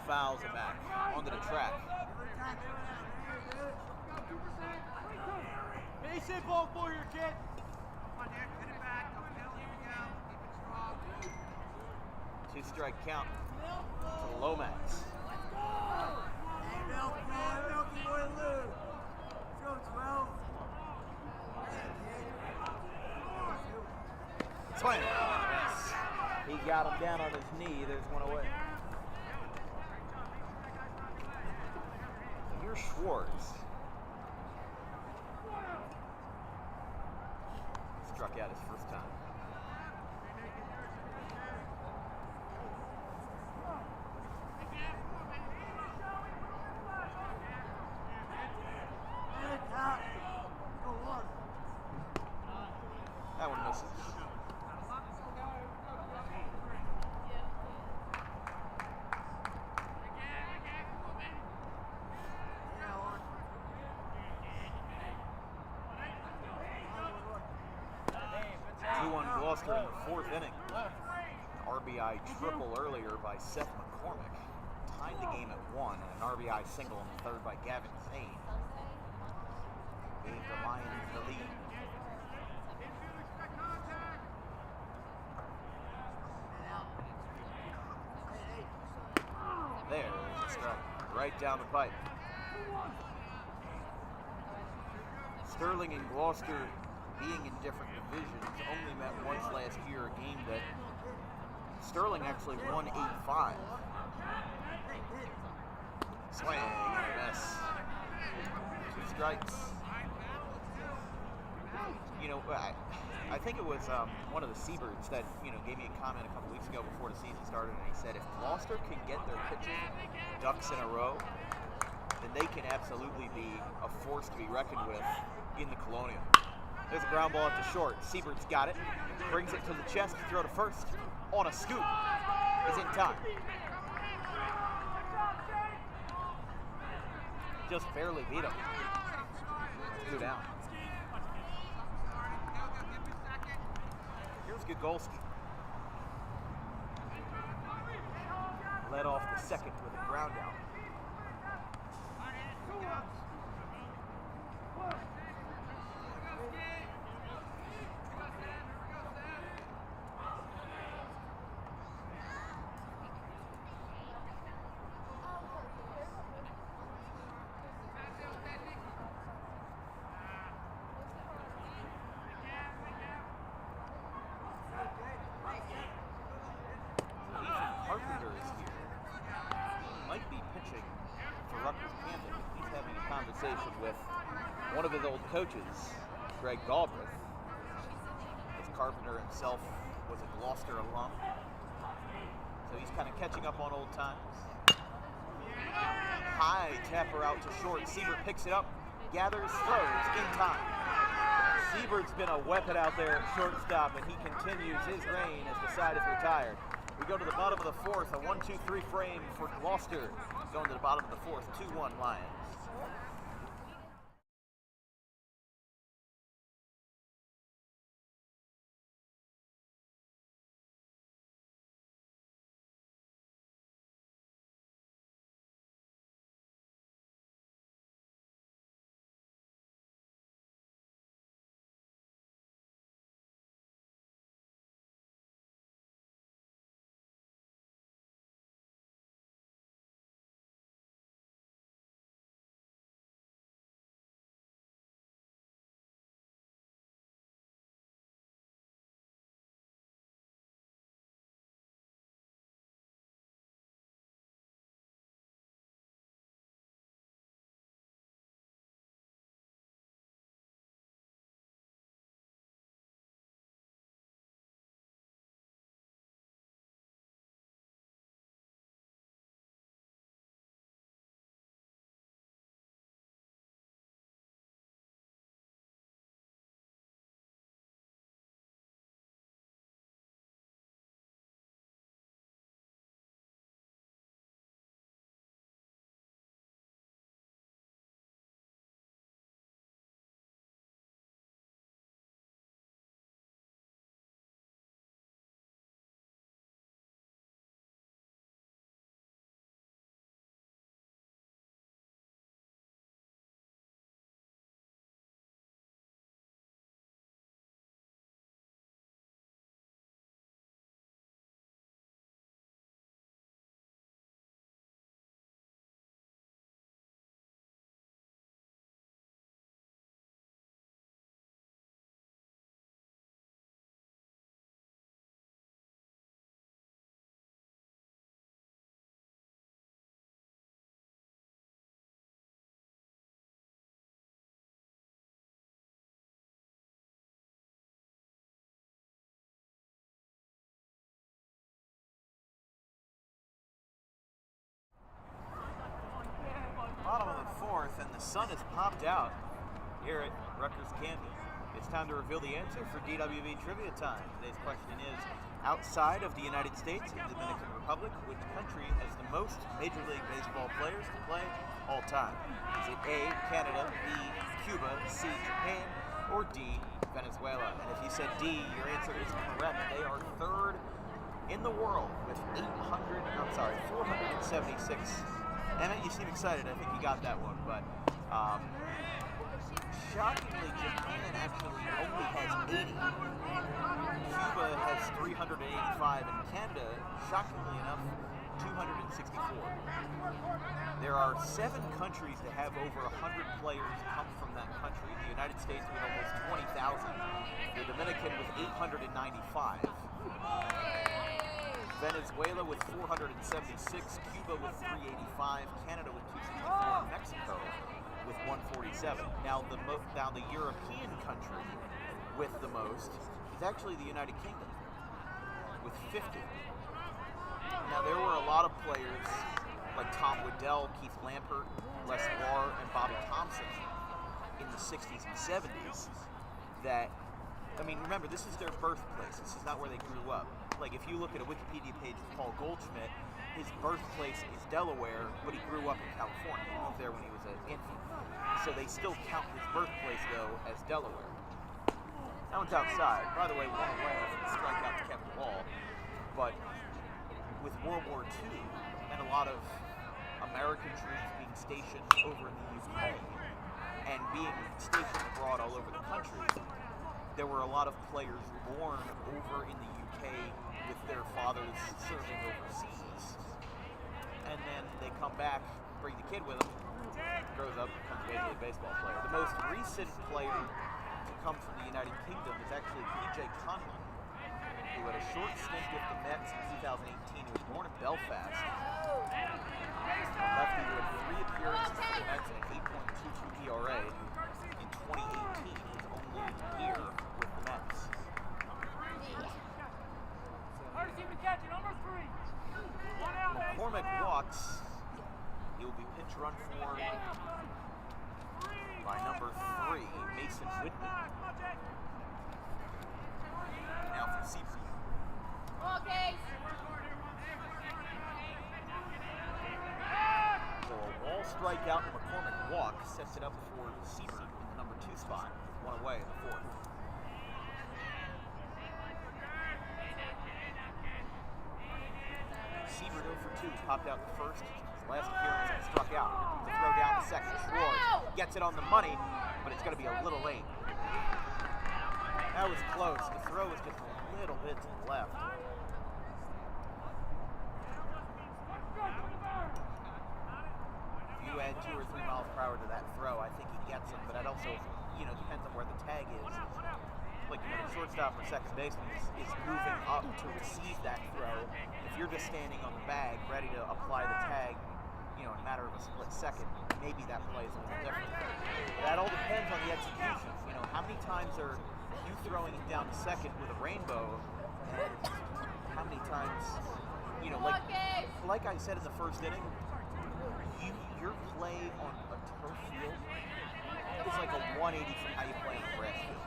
Fouls it back onto the track. Base hit ball for your kid. Two-strike count to Lomax. Swing. He got him down on his knee. There's one away. So here's Schwartz. Struck out his first time. That one misses. Gloucester in the fourth inning. An RBI triple earlier by Seth McCormick. Tied the game at 1, and an RBI single in the third by Gavin Zane. Gave the Lions the lead. There's a strike right down the pipe. Sterling and Gloucester, being in different divisions, only met once last year, a game that Sterling actually won 8-5. Swing and a miss. 2 strikes. You know, I think it was one of the Seabirds that, gave me a comment a couple weeks ago before the season started, and he said if Gloucester can get their pitching ducks in a row, then they can absolutely be a force to be reckoned with in the Colonial. There's a ground ball up to short. Seabird's got it. Brings it to the chest to throw to first. On a scoop. Is in time. Just barely beat him. 2 down. Here's Gogolski. Led off the second with a ground out. With one of his old coaches, Greg Galbraith. As Carpenter himself was a Gloucester alum, so he's kind of catching up on old times. High tapper out to short. Siebert picks it up, gathers, throws in time. Siebert's been a weapon out there at shortstop, and he continues his reign as the side is retired. We go to the bottom of the fourth, a 1-2-3 frame for Gloucester. Going to the bottom of the fourth, 2-1 Lions. the sun has popped out here at Rutgers Camden. It's time to reveal the answer for DWB Trivia Time. Today's question is, outside of the United States and Dominican Republic, which country has the most Major League Baseball players to play all time? Is it A, Canada, B, Cuba, C, Japan, or D, Venezuela? And if you said D, your answer is correct. They are third in the world with 476. Emmett, you seem excited. I think you got that one, but shockingly, Japan actually only has 80. Cuba has 385, and Canada, shockingly enough, 264. There are 7 countries that have over 100 players come from that country. The United States with almost 20,000. The Dominican with 895. Venezuela with 476. Cuba with 385. Canada with 264. Mexico with 147. Now the European country with the most is actually the United Kingdom with 50. Now there were a lot of players like Tom Waddell, Keith Lampert, Les Barr, and Bobby Thompson in the 60s and 70s that, I mean, remember, this is their birthplace. This is not where they grew up. Like, if you look at a Wikipedia page of Paul Goldschmidt, his birthplace is Delaware, but he grew up in California. He moved there when he was an infant. So they still count his birthplace, though, as Delaware. That one's outside. By the way, one away from the strikeout to Kevin Wall. But with World War II and a lot of American troops being stationed over in the UK and being stationed abroad all over the country, there were a lot of players born over in the UK with their fathers serving overseas. And then they come back, bring the kid with them, grows up, becomes a Major League Baseball player. The most recent player to come from the United Kingdom is actually P.J. Conlon, who had a short stint with the Mets in 2018. He was born in Belfast. Lefty who had 3 appearances for the Mets and an 8.22 ERA. In 2018, he was only here with the Mets. McCormick walks. He will be pinch run for by number 3, Mason Whitman. Now for Seaver. Okay. So a Wall strikeout and McCormick walk sets it up for Seaver in the number 2 spot, with 1 away in the 4th. Seaver 0 for 2, popped out the first. His last appearance and struck out. The throw down the second. Schwartz gets it on the money, but it's going to be a little late. That was close. The throw was just a little bit to the left. If you add 2 or 3 miles per hour to that throw, I think he gets him, but that also, depends on where the tag is. Like, the shortstop or second baseman is moving up to receive that throw. If you're just standing on the bag, ready to apply the tag, in a matter of a split second, maybe that play is a little different. That all depends on the execution. How many times are you throwing it down to second with a rainbow, and how many times, like I said in the first inning, your play on a turf field is like a 180 from how you play on a grass field.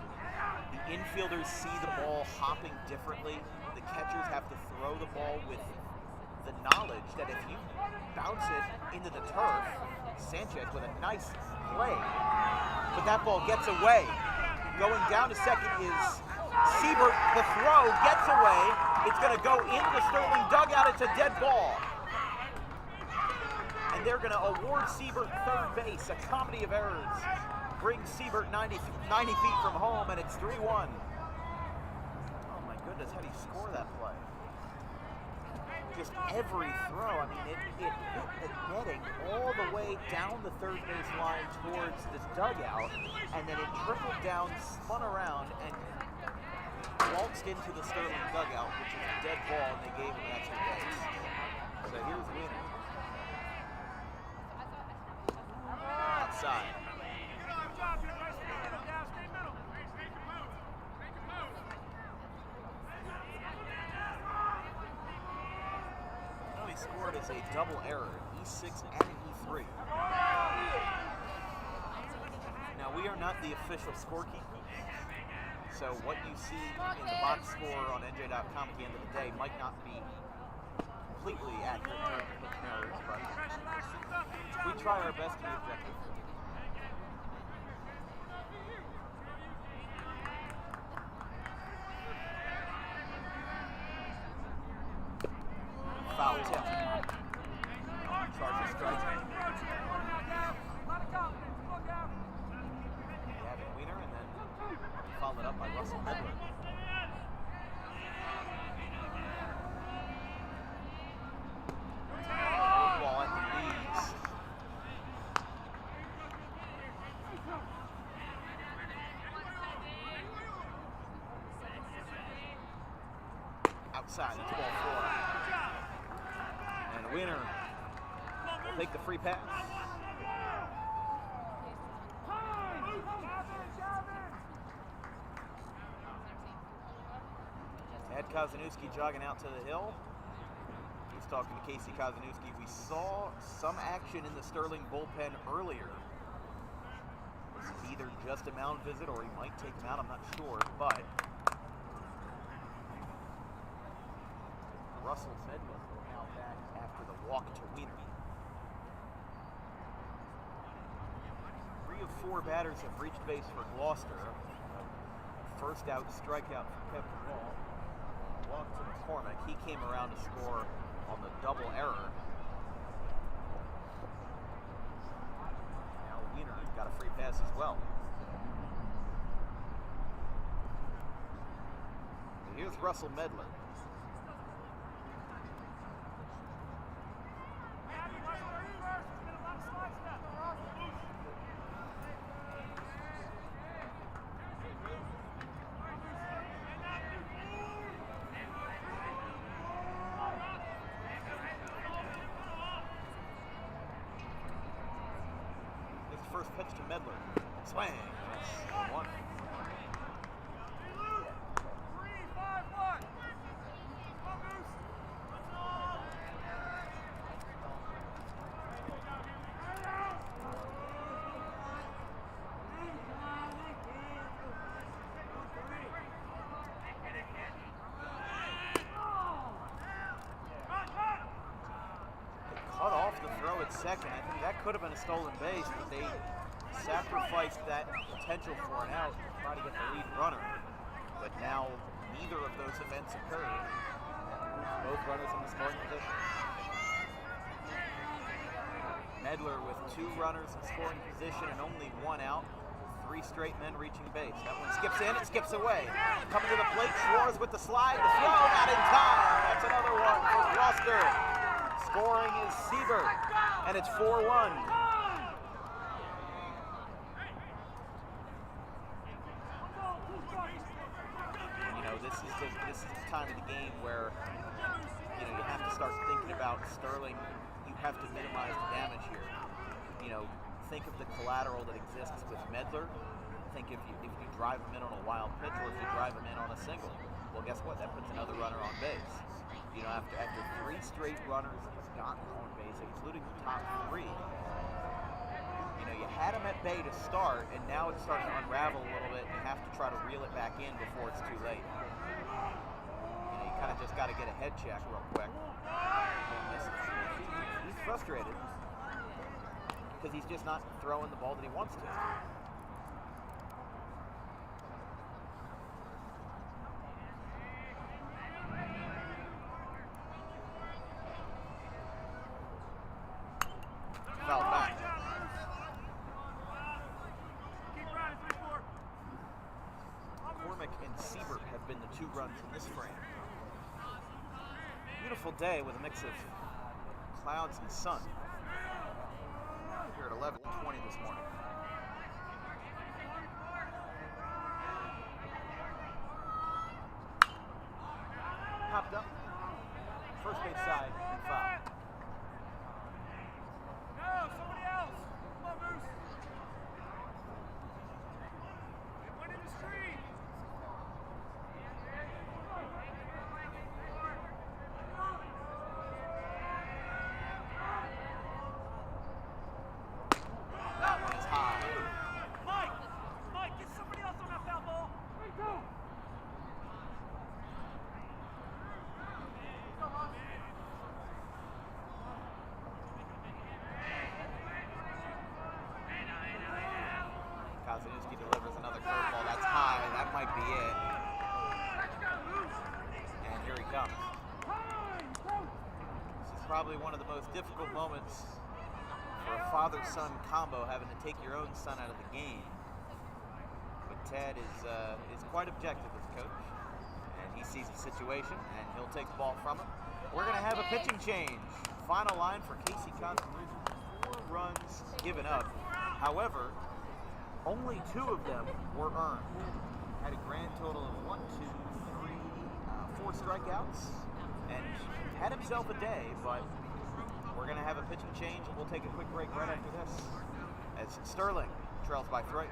The infielders see the ball hopping differently. The catchers have to throw the ball with the knowledge that if you bounce it into the turf, Sanchez with a nice play, but that ball gets away. Going down to second is Siebert. The throw gets away. It's going to go into the Sterling dugout. It's a dead ball. And they're going to award Siebert third base. A comedy of errors brings Siebert 90 feet from home, and it's 3-1. Oh my goodness, how do you score that play? Just every throw, I mean, it hit the netting all the way down the third base line towards this dugout, and then it trickled down, spun around, and waltzed into the Sterling dugout, which is a dead ball, and they gave him an extra base. So here's Wiener. Outside. He scored as a double error, E6 and an E3. Now, we are not the official scorekeepers, so what you see in the box score on NJ.com at the end of the day might not be completely accurate in terms of the scenarios, but we try our best to be objective. Foul tip. Charges strike. Gavin Wiener, and then followed up by Russell Medler. Ball at the knees. Outside, it's ball 4. And Wiener will take the free pass. Ed Kozanowski jogging out to the hill. He's talking to Casey Kozanowski. We saw some action in the Sterling bullpen earlier. This is either just a mound visit or he might take him out, I'm not sure, but Russell Medler now back after the walk to Wiener. 3 of 4 batters have reached base for Gloucester. First out strikeout for Kevin Wall. Walk to McCormick. He came around to score on the double error. Now Wiener got a free pass as well. And here's Russell Medler. First pitch to Medler. Swing. That's 1. Cut off the throw at second. I think that could have been a stolen base, but they sacrificed that potential for an out to try to get the lead runner. But now neither of those events occurred. Both runners in the scoring position. Medler with 2 runners in scoring position and only 1 out. 3 straight men reaching base. That one skips in, it skips away. Coming to the plate, Schwartz with the slide. The throw, not in time. That's another one for Gloucester. Scoring is Siebert, and it's 4-1. This is the time of the game where you have to start thinking about Sterling. You have to minimize the damage here. Think of the collateral that exists with Medler. Think if you drive him in on a wild pitch or if you drive him in on a single. Well, guess what? That puts another runner on base. After 3 straight runners have gotten on base, including the top 3. You had him at bay to start, and now it's starting to unravel a little bit, and you have to try to reel it back in before it's too late. You kind of just got to get a head check real quick. He's frustrated because he's just not throwing the ball that he wants to. Foul back. McCormick and Siebert have been the 2 runs in this frame. Beautiful day with a mix of clouds and sun. Here at 11:20 this morning. Popped up. First base side and foul. No, somebody else. Come on, Moose. Get one in the street. That one is high. Mike. probably one of the most difficult moments for a father-son combo, having to take your own son out of the game. But Ted is quite objective as coach, and he sees the situation, and he'll take the ball from him. We're going to have a pitching change. Final line for Casey Constitution, 4 runs given up. However, only 2 of them were earned. Had a grand total of 1, 2, 3, 4 strikeouts, and had himself a day, but we're going to have a pitching change. We'll take a quick break right after this as Sterling trails by 3.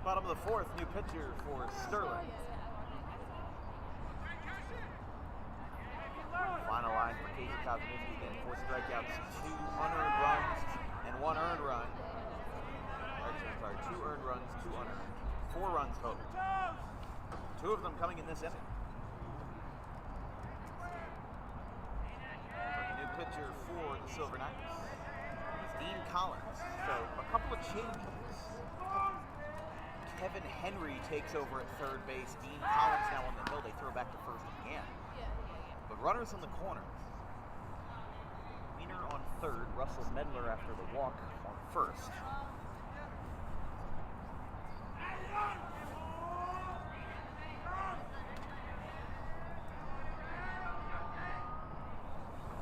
Bottom of the 4th, new pitcher for Sterling. Final line for Casey Kosminski, again, 4 strikeouts, 2 unearned runs, and 1 earned run. Actually, I'm sorry, 2 earned runs, 2 unearned. 4 runs total. 2 of them coming in this inning. But the new pitcher for the Silver Knights is Dean Collins. So a couple of changes. Kevin Henry takes over at 3rd base. Dean Collins now on the hill. They throw back to 1st again. But runners in the corners. Wiener on 3rd. Russell Medler after the walk on 1st.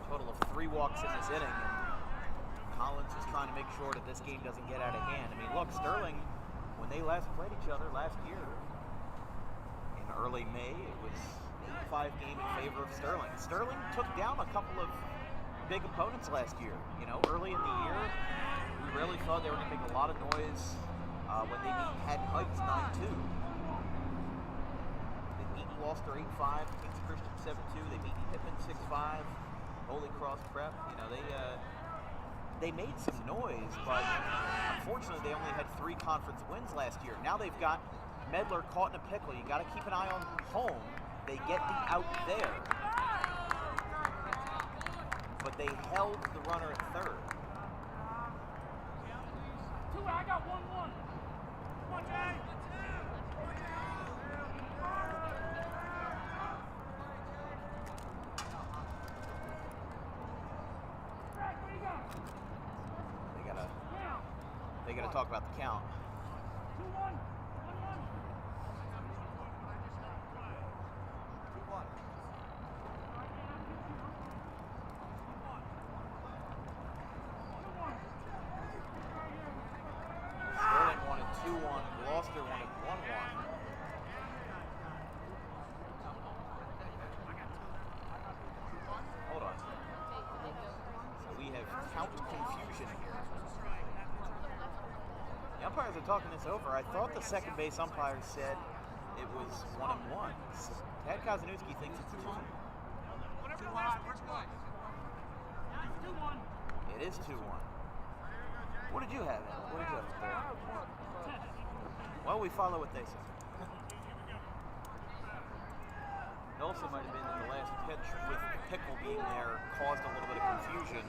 Total of 3 walks in this inning. And Collins is trying to make sure that this game doesn't get out of hand. I mean, look, Sterling, when they last played each other last year, in early May, it was 8-5 game in favor of Sterling. Sterling took down a couple of big opponents last year. You know, early in the year, we really thought they were going to make a lot of noise when they beat Haddon Heights 9-2. They beat Gloucester 8-5, Kings Christian 7-2. They beat Pippin 6-5, Holy Cross Prep. You know, they made some noise, but unfortunately they only had 3 conference wins last year. Now they've got Medler caught in a pickle. You got to keep an eye on home. They get the out there, but they held the runner at 3rd. I got 1-1. Come on, Jay. They gotta talk about the count. 2-1. 1-1. Sterling wanted 2-1, Gloucester wanted 1-1. action here. The umpires are talking this over. I thought the second base umpire said it was 1-1. Tad Kozanuski thinks it's 2. It is 2-1. What did you have? What did you have there? Well, we follow what they say. It also might have been that the last pitch with Pickle being there caused a little bit of confusion,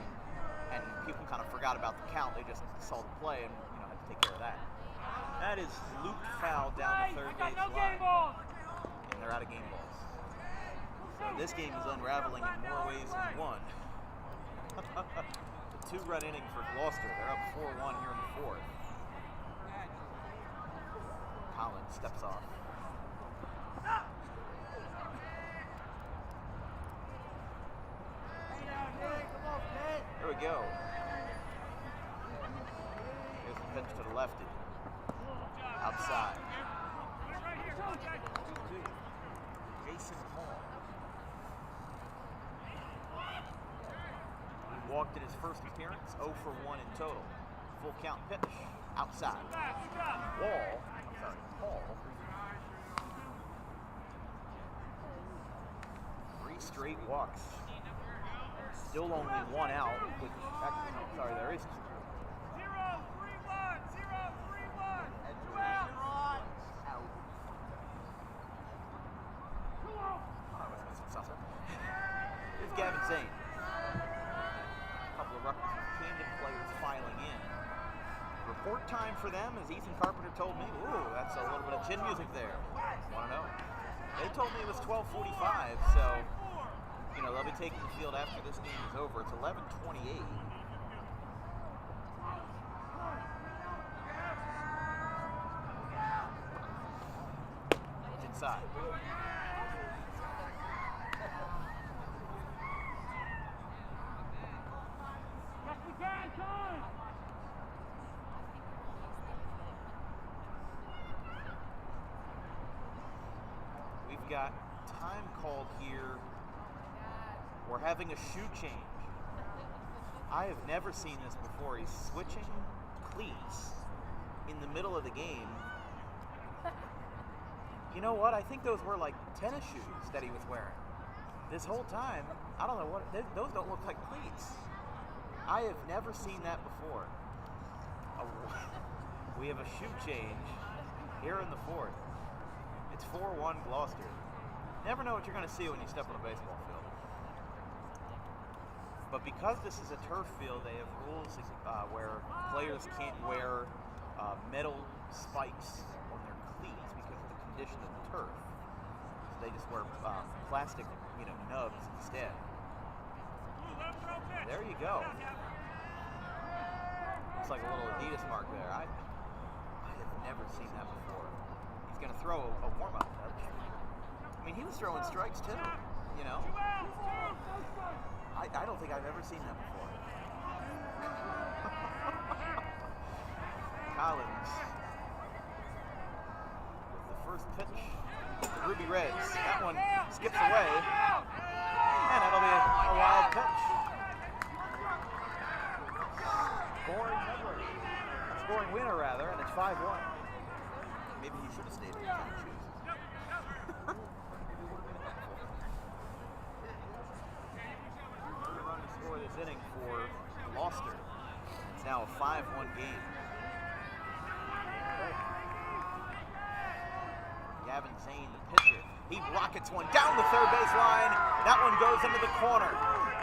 and people kind of forgot about the count. They just saw the play and had to take care of that. That is looped foul down the third base line, and they're out of game balls. So this game is unraveling in more ways than one. The 2-run inning for Gloucester. They're up 4-1 here in the 4th. Collins steps off. There we go. Here's the pitch to the lefty. Outside. Jason Hall. He walked in his first appearance, 0 for 1 in total. Full count pitch. Outside. Hall. 3 straight walks. Still only 1 out, which actually, no, sorry, there is 2. 0-3-1. 0-3-1. Out. Here's Gavin Zane. A couple of Camden players filing in. Report time for them, as Ethan Carpenter told me. Ooh, that's a little bit of chin music there. Want to know? They told me it was 12:45, so they'll be taking the field after this game is over. It's 11:28. It's inside. Yes, we can, time. We've got time called here. We're having a shoe change. I have never seen this before. He's switching cleats in the middle of the game. You know what? I think those were like tennis shoes that he was wearing. This whole time, I don't know what, those don't look like cleats. I have never seen that before. We have a shoe change here in the 4th. It's 4-1 Gloucester. Never know what you're going to see when you step on a baseball field. But because this is a turf field, they have rules where players can't wear metal spikes on their cleats because of the condition of the turf. So they just wear plastic, nubs instead. There you go. Looks like a little Adidas mark there. I have never seen that before. He's going to throw a warm-up touch. I mean, he was throwing strikes too, I don't think I've ever seen that before. Collins with the first pitch. The Ruby Reds. That one skips away. And that'll be a wild pitch. Scoring winner, rather, and it's 5-1. Maybe he should have stayed in tennis shoes. Score this inning for Gloucester. It's now a 5-1 game. Gavin Zane, the pitcher. He rockets one down the third base line. That one goes into the corner.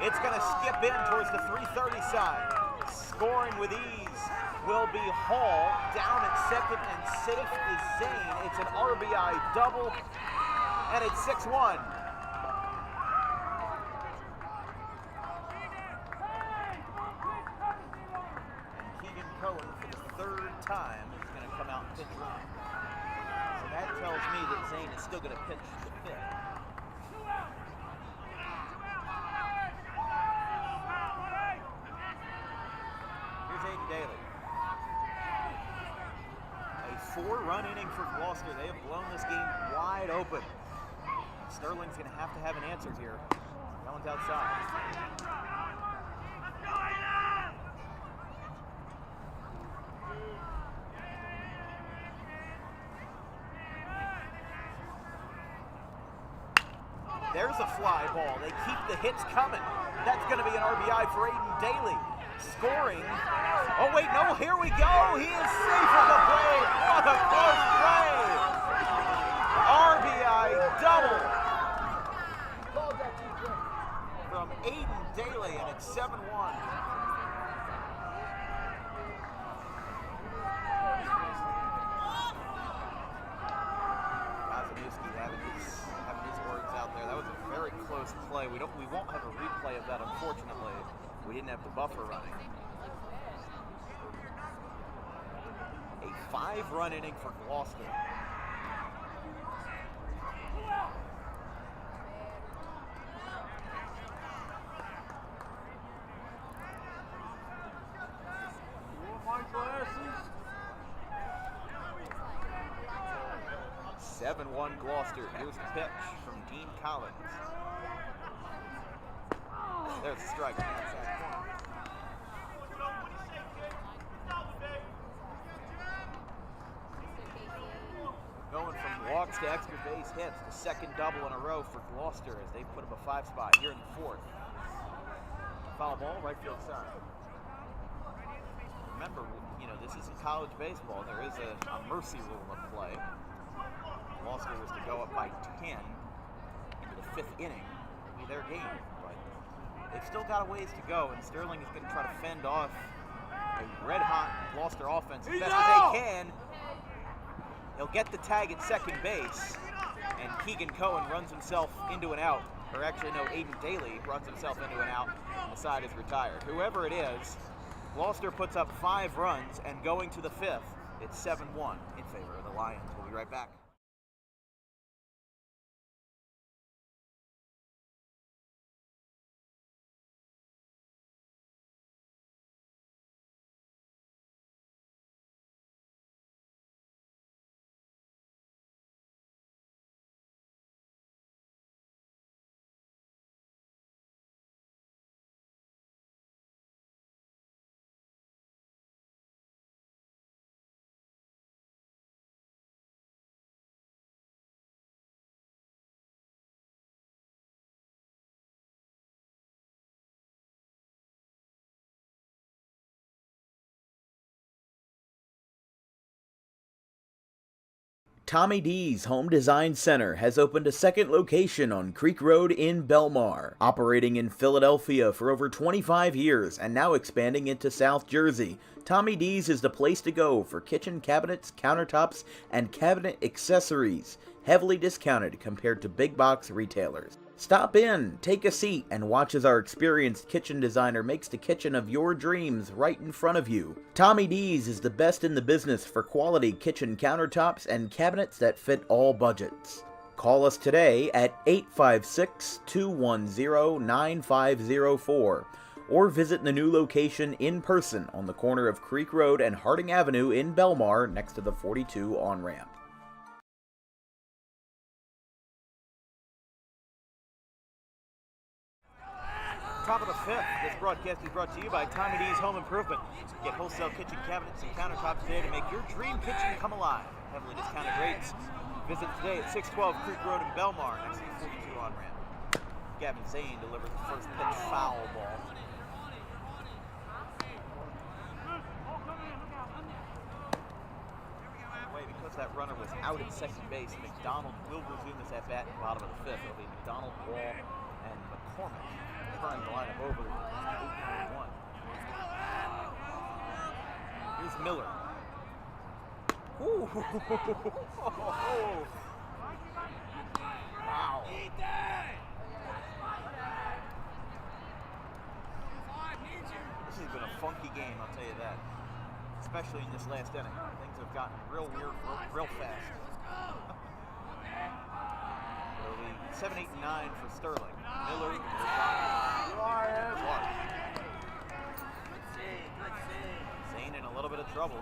It's going to skip in towards the 330 side. Scoring with ease will be Hall. Down at second and safe is Zane. It's an RBI double, and it's 6-1. Cohen for the 3rd time is going to come out and pitch right. So that tells me that Zane is still going to pitch the 5th. Here's Aiden Daly. A 4-run inning for Gloucester. They have blown this game wide open. Sterling's going to have an answer here. That one's outside. There's a fly ball. They keep the hits coming. That's going to be an RBI for Aiden Daly. Scoring. Oh, wait, no, here we go. He is safe at the plate. What a close play. RBI double from Aiden Daly, and it's 7-1. Having his words out there. That was a very close play. We won't have a replay of that, unfortunately. We didn't have the buffer running. A 5-run inning for Gloucester. My glasses. 7-1 Gloucester. Here's the pitch from Dean Collins. There's the strike. Going from walks to extra base hits, the second double in a row for Gloucester as they put up a 5 spot here in the 4th. Foul ball, right field side. Remember, this isn't college baseball. There is a mercy rule in play. Gloucester was to go up by 10 into the 5th inning. It'll be their game, but they've still got a ways to go, and Sterling is going to try to fend off a red-hot Gloucester offense as best as they can. He'll get the tag at second base, and Keegan Cohen runs himself into an out. Or actually, no, Aiden Daly runs himself into an out, and the side is retired. Whoever it is, Gloucester puts up 5 runs, and going to the 5th, it's 7-1 in favor of the Lions. We'll be right back. Tommy D's Home Design Center has opened a second location on Creek Road in Belmar, operating in Philadelphia for over 25 years and now expanding into South Jersey. Tommy D's is the place to go for kitchen cabinets, countertops, and cabinet accessories, heavily discounted compared to big box retailers. Stop in, take a seat, and watch as our experienced kitchen designer makes the kitchen of your dreams right in front of you. Tommy D's is the best in the business for quality kitchen countertops and cabinets that fit all budgets. Call us today at 856-210-9504 or visit the new location in person on the corner of Creek Road and Harding Avenue in Belmar next to the 42 on-ramp. Top of the 5th, this broadcast is brought to you by Tommy D's Home Improvement. Get wholesale kitchen cabinets and countertops today to make your dream kitchen come alive. Heavily discounted rates. Visit today at 612 Creek Road in Belmar, next to the 42 on-ramp. Gavin Zane delivers the first pitch foul ball. Because that runner was out at second base, McDonald will resume this at-bat in the bottom of the 5th. It'll be McDonald, Wall, and McCormick. Turn the lineup over to 8-1. Here's Miller. Ooh. Wow. This has been a funky game, I'll tell you that. Especially in this last inning. Things have gotten real weird real fast. It'll be 7, 8, and 9 for Sterling. Miller, Zane in a little bit of trouble.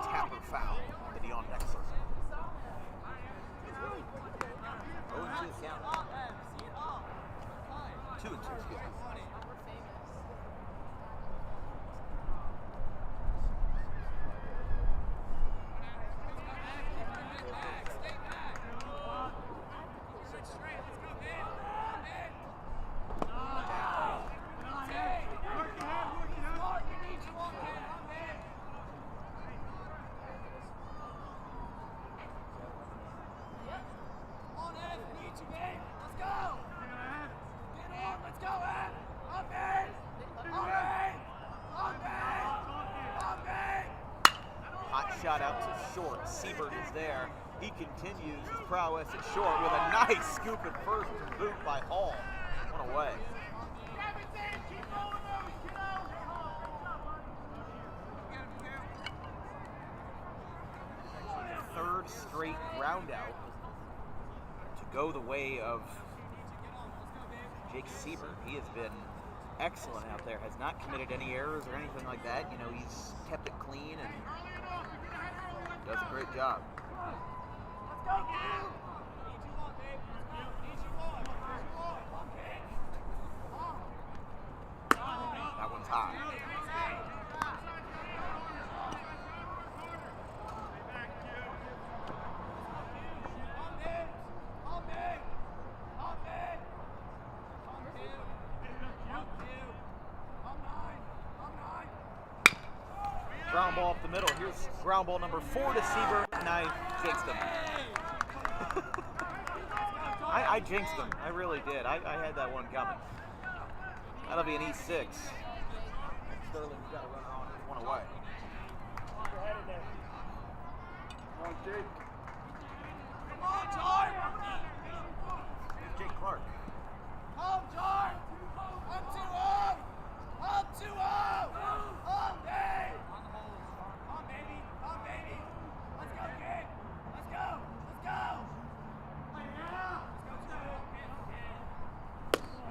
Tapper foul to the on-deck circle. 0-2 count. 2 and 2. Excuse me. Shot out to short. Siebert is there. He continues his prowess at short with a nice scoop at first and boot by Hall. One away. Third straight ground out to go the way of Jake Siebert. He has been excellent out there. Has not committed any errors or anything like that. You know, he's kept it clean and does a great job. That one's high. Ground ball up the middle. Here's ground ball number 4 to Siebert, and I jinxed him. I jinxed him. I really did. I had that one coming. That'll be an E6. Sterling's got to run on one away. Come on, Jake. Come on, Jar! Here's Jake Clark. Home, Jar! Up 2-0! Up 2-0! Home, baby! Come on, baby! Come on, baby! Let's go, kid! Let's go! Let's go!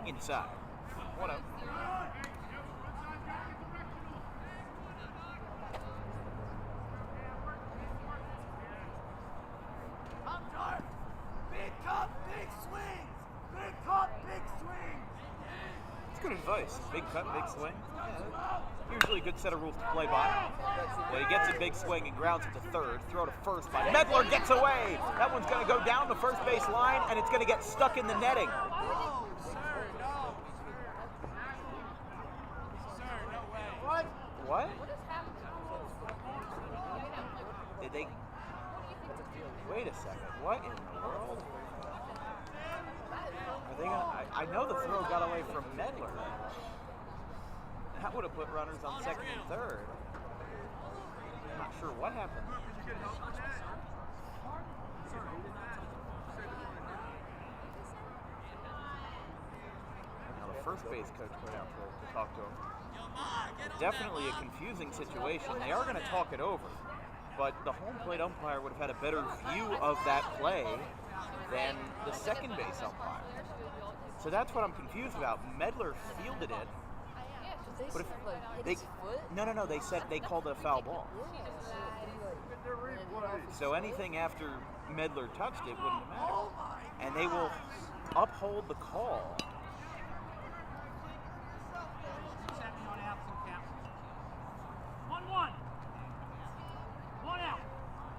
Inside. 1-0. Come, Jar! Big cup, big swings! Big cup, big swings! It's good advice. Big cut, big swing. Yeah, usually a good set of rules to play by. But he gets a big swing and grounds it to third. Throw to first by Medler, gets away. That one's going to go down the first base line, and it's going to get stuck in the netting. Oh, sir, no. Sir, no way. What? What? What is happening? Did they? Wait a second. What in the world? Are they gonna? I know the throw got away from Medler. That would have put runners on second and third. I'm not sure what happened. Now the first base coach went out to talk to him. Definitely a confusing situation. They are going to talk it over, but the home plate umpire would have had a better view of that play than the second base umpire. So that's what I'm confused about. Medler fielded it, but if they no, they said they called it a foul ball. So anything after Medler touched it wouldn't matter, and they will uphold the call. 1-1. 1 out.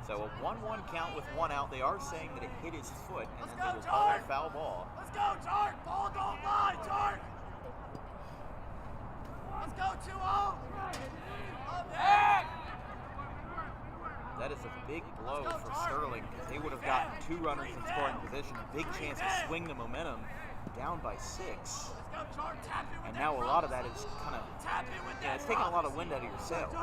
So a 1-1 count with 1 out. They are saying that it hit his foot, and Let's that they go, will call it a George. foul ball. Let's go, Jar! Ball don't lie, Jar! Let's go, 2-0! That is a big blow for Sterling, because they would have gotten 2 runners in scoring position. Big chance to swing the momentum down by 6. Let's go, Jar! Tap it with And now a lot of that is kind of, Tap it with it's taking a lot of wind out of your sails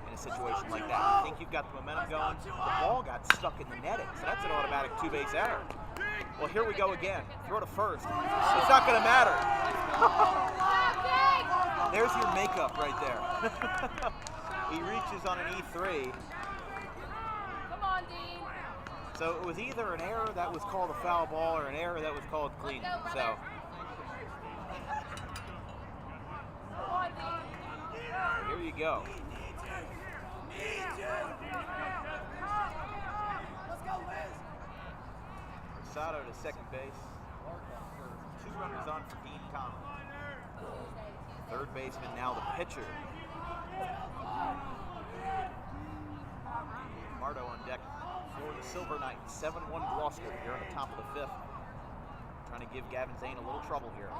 in a situation like that. You think you've got the momentum going, the ball got stuck in the netting, so that's an automatic 2-base error. Well, here we go again. Throw to first. It's not going to matter. There's your makeup right there. He reaches on an E3. Come on, Dean. So it was either an error that was called a foul ball or an error that was called clean. So Come on, Dean. here you go. Let's go, Liz! Rosado to second base. 2 runners on for Dean Collins. Third baseman, now the pitcher. Mardo on deck for the Silver Knights. 7-1 Gloucester here on the top of the 5th. Trying to give Gavin Zane a little trouble here.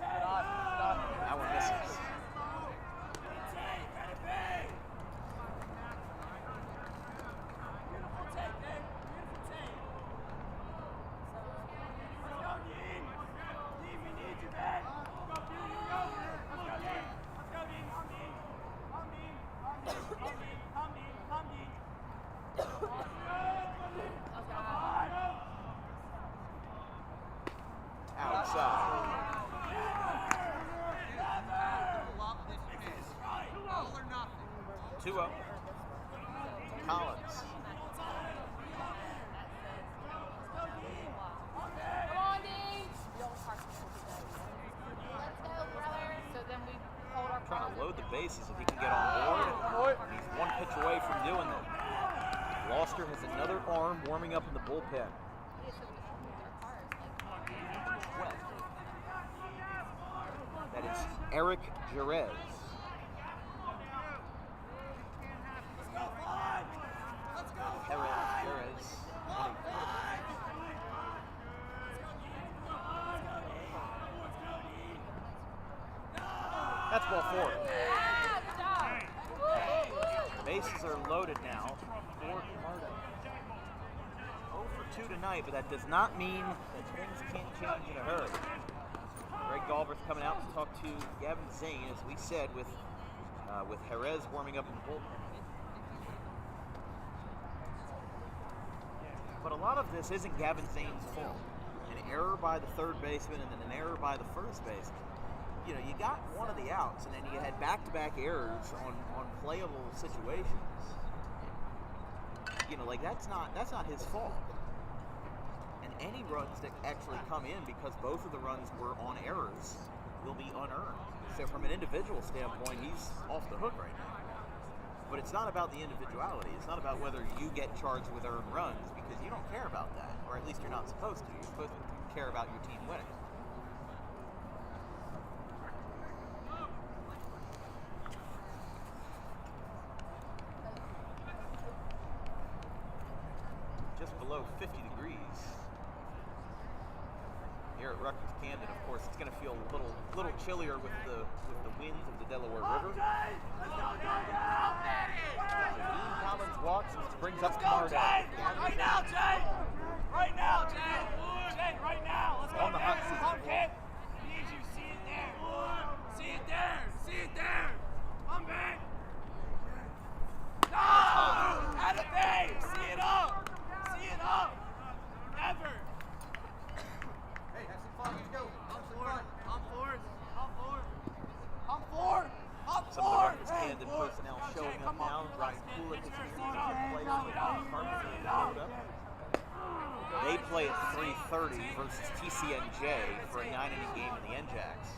That one misses. Outside. 2-0. Collins. Come on, Dean. Let's go, brother. So then we hold our Trying to load the bases if he can get on board. He's 1 pitch away from doing that. Gloucester has another arm warming up in the bullpen. That is Eric Jerez. Jerez. That's ball 4. Bases are loaded now for Mardo. 0 for 2 tonight, but that does not mean that things can't change in a hurry. Greg Galbraith coming out to talk to Gavin Zane, as we said, with Jerez warming up in the bullpen. But a lot of this isn't Gavin Zane's fault. An error by the third baseman and then an error by the first baseman. You know, you got one of the outs, and then you had back-to-back errors on playable situations. You know, like that's not his fault. And any runs that actually come in because both of the runs were on errors will be unearned. So from an individual standpoint, he's off the hook right now. But it's not about the individuality. It's not about whether you get charged with earned runs, because you don't care about that, or at least you're not supposed to. You're supposed to care about your team winning. Just below 50 degrees here at Rutgers Camden. Of course, it's going to feel a little chillier with the winds of the Delaware River. Dean Collins walks, which brings up Mardo. Right now, Jay! Right now, Jay! Jay, right now! Let's go, On the hot seat. Come, kid! Need you, see it there! See it there! See it there! Come back! No! Out of base! See it up! See it up! Never! Hey, have some fun. Let's go. I'm for it. I'm for it. I'm for it. I'm for it. I'm Some of the for it. Rutgers Camden personnel showing up now. Ryan Kulik is here. They play at 3:30 versus TCNJ for a 9-inning game in the NJACs.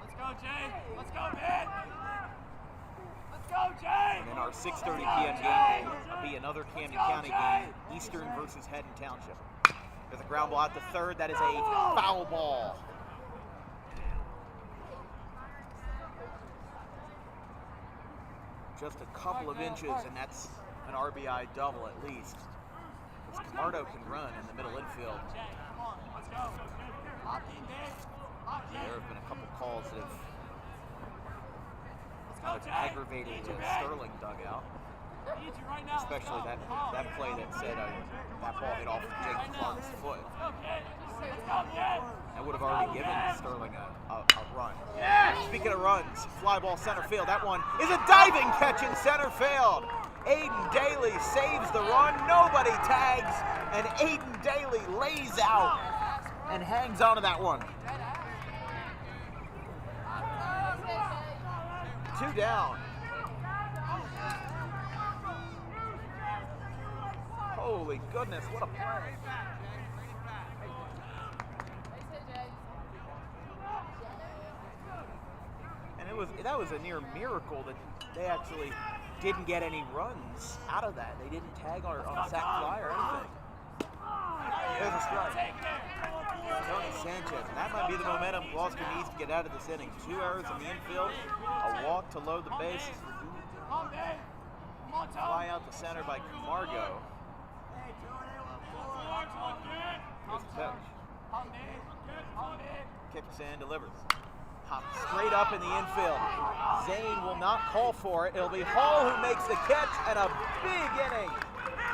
Let's go, Jay. Let's go, man. Let's go, Jay. And then our 6:30 p.m. game will be another Camden County game, Eastern versus Haddon Township. There's a ground ball out to third. That is a foul ball. Just a couple of inches, and that's an RBI double at least. Because Camardo can run in the middle infield. Jay, come on. Let's go. Opt in, Dave. Opt in. There have been a couple calls that have Let's kind go, of Jay. aggravated Need the you, man. Sterling dugout. Need you right now. Especially Let's that go. play that said that ball hit off of Jake Clark's foot. Let's go, Jay. Let's go, Jay. That would have already given Sterling a run. Yes. Speaking of runs, fly ball center field. That one is a diving catch in center field. Aiden Daly saves the run. Nobody tags, and Aiden Daly lays out and hangs on to that one. 2 down. Holy goodness, what a play. And that was a near miracle that they actually didn't get any runs out of that. They didn't tag on a sac fly or anything. There's a strike. Tony Sanchez, and that might be the momentum Gloucester needs to get out of this inning. 2 errors in the infield, a walk to load the bases for fly out the center by Camargo. Here's the pitch. Kicks in, delivers. Hops straight up in the infield. Zane will not call for it. It'll be Hall who makes the catch, and a big inning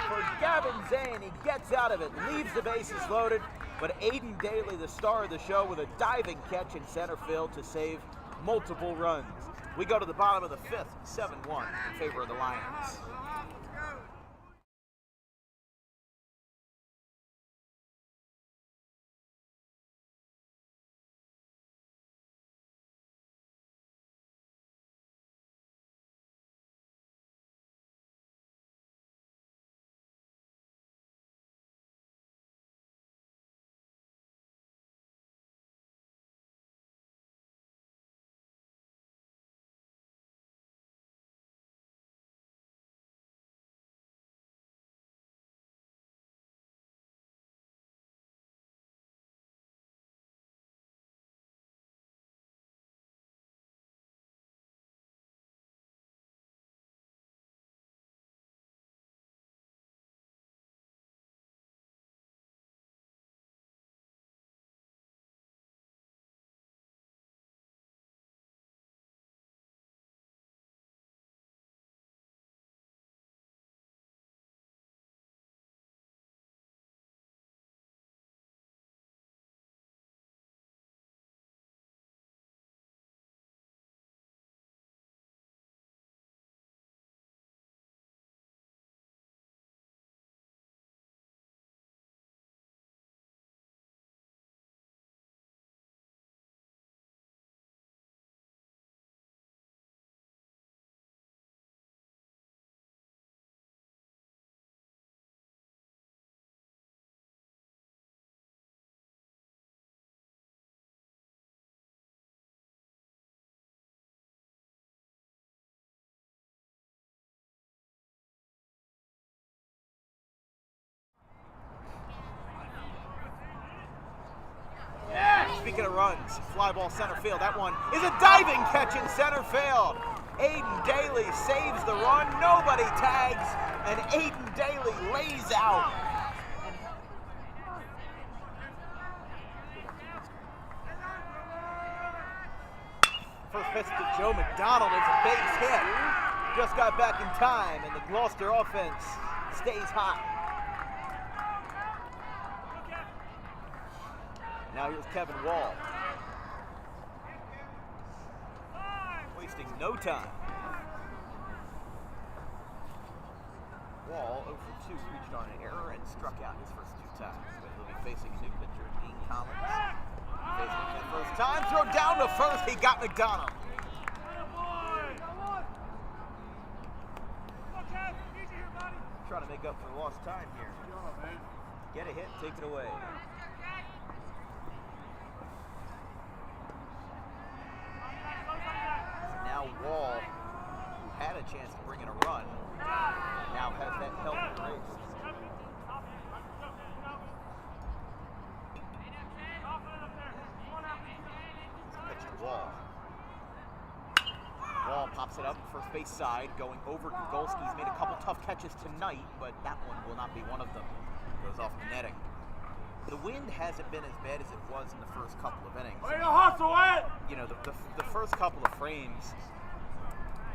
for Gavin Zane. He gets out of it, leaves the bases loaded, but Aiden Daly, the star of the show, with a diving catch in center field to save multiple runs. We go to the bottom of the 5th, 7-1 in favor of the Lions. Speaking of runs, fly ball center field. That one is a diving catch in center field. Aiden Daly saves the run. Nobody tags, and Aiden Daly lays out. First pitch to Joe McDonald is a base hit. Just got back in time, and the Gloucester offense stays hot. Now here's Kevin Wall. Wasting no time. Wall, 0 for 2, reached on an error and struck out his first 2 times. But he'll be facing a new pitcher, Dean Collins. Facing him the first time, throw down to first, he got McDonald. Trying to make up for lost time here. Get a hit, take it away. Now Wall, who had a chance to bring in a run, now has that help erased. Pitch to Wall. Wall pops it up first base side, going over Gogolski. He's made a couple tough catches tonight, but that one will not be one of them. Goes off the netting. The wind hasn't been as bad as it was in the first couple of innings. You know, the first couple of frames,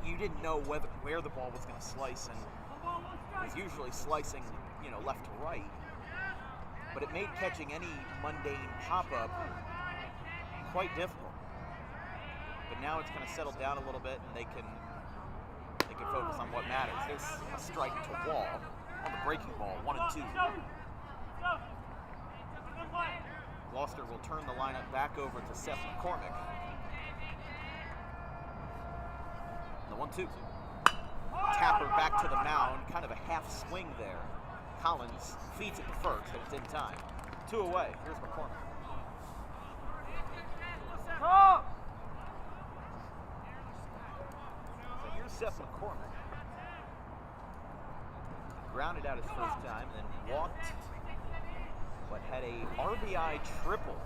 you didn't know where the ball was going to slice, and it was usually slicing, you know, left to right. But it made catching any mundane pop-up quite difficult. But now it's kind of settled down a little bit, and they can focus on what matters. There's a strike to Wall on the breaking ball, 1-2. Gloucester will turn the lineup back over to Seth McCormick. The 1-2. Tapper back to the mound, kind of a half swing there. Collins feeds it to first, and it's in time. 2 away. Here's McCormick. So here's Seth McCormick. grounded out his first time, then walked, but had a RBI triple.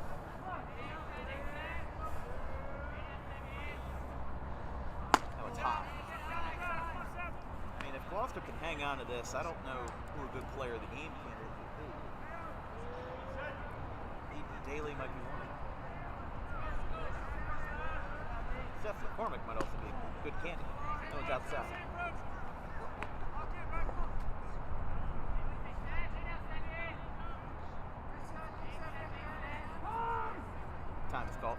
That was hot. I mean, if Gloucester can hang on to this, I don't know who a good player of the game candidate would be. Daly might be one. Seth McCormick might also be a good candidate. No one's out south. Time is called.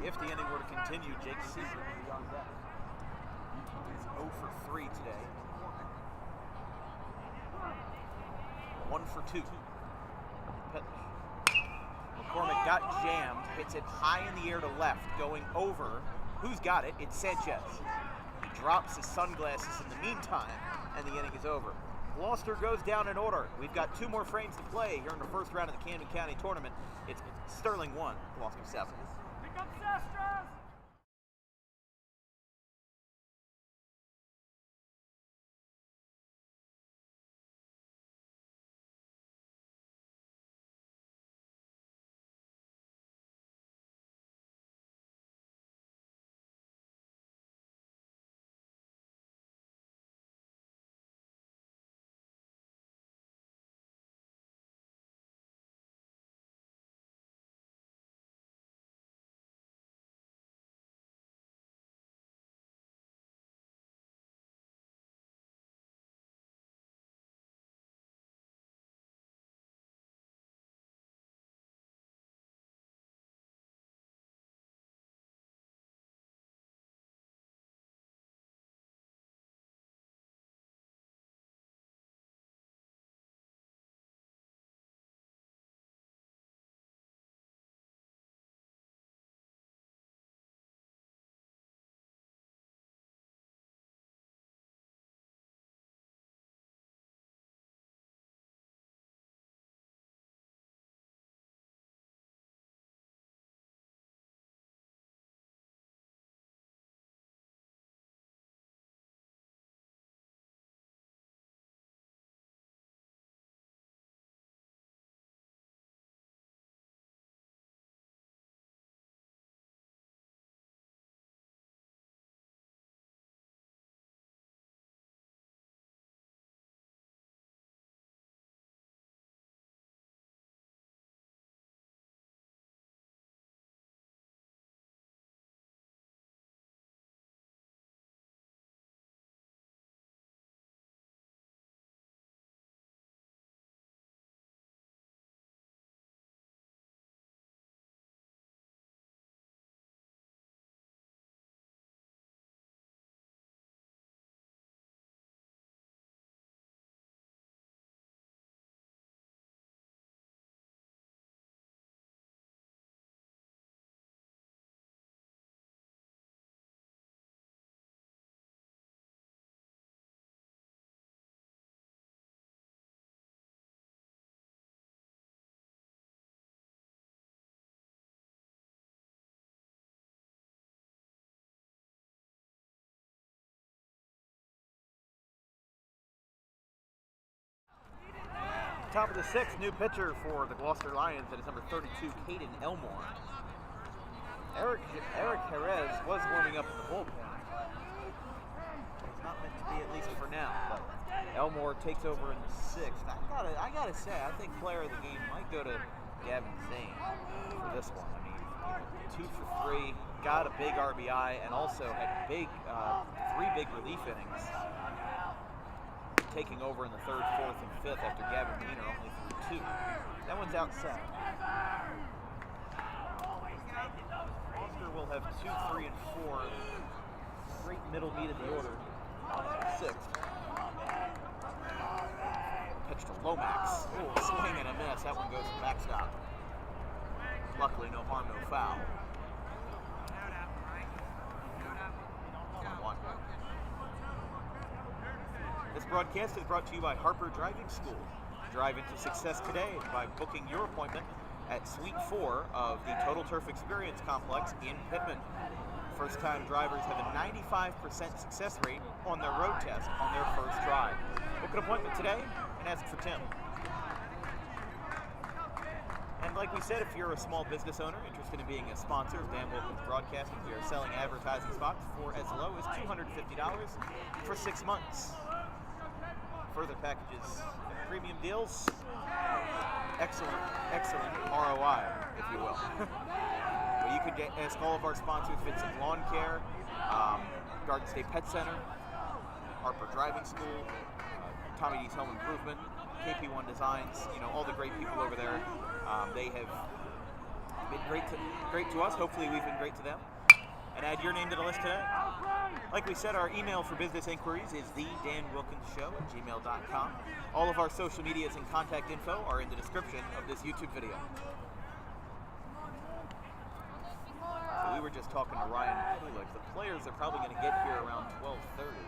If the inning were to continue, Jake Seaver would be on deck. He's 0 for 3 today. 1 for 2. Pitch. McCormick got jammed, hits it high in the air to left, going over. Who's got it? It's Sanchez. He drops his sunglasses in the meantime, and the inning is over. Gloucester goes down in order. We've got 2 more frames to play here in the first round of the Camden County Tournament. It's Sterling 1, Gloucester 7. Pick up Sestras! Top of the 6th, new pitcher for the Gloucester Lions. That is number 32, Caden Elmore. Eric Jerez was warming up in the bullpen. It's not meant to be, at least for now. But Elmore takes over in the 6th. I gotta say, I think player of the game might go to Gavin Zane for this one. I mean, 2 for 3, got a big RBI, and also had 3 big relief innings, taking over in the 3rd, 4th, and 5th after Gavin Wiener only threw 2. That one's outside. Gloucester will have 2, 3, and 4. Great middle meat in the order. 6th. Pitch to Lomax. Oh, swing and a miss. That one goes to backstop. Luckily, no harm, no foul. 1-1. This broadcast is brought to you by Harper Driving School. Drive into success today by booking your appointment at Suite 4 of the Total Turf Experience Complex in Pittman. First-time drivers have a 95% success rate on their road test on their first drive. Book an appointment today and ask for Tim. And like we said, if you're a small business owner interested in being a sponsor of Dan Wilkins Broadcasting, we are selling advertising spots for as low as $250 for 6 months. Further packages and premium deals, excellent ROI, if you will. Well, you can ask all of our sponsors, Vincent Lawn Care, Garden State Pet Center, Harper Driving School, Tommy D's Home Improvement, KP1 Designs, all the great people over there. They have been great to us. Hopefully we've been great to them. And add your name to the list today. Like we said, our email for business inquiries is thedanwilkinsshow@gmail.com. All of our social medias and contact info are in the description of this YouTube video. So we were just talking to Ryan Kulik. The players are probably going to get here around 12:30.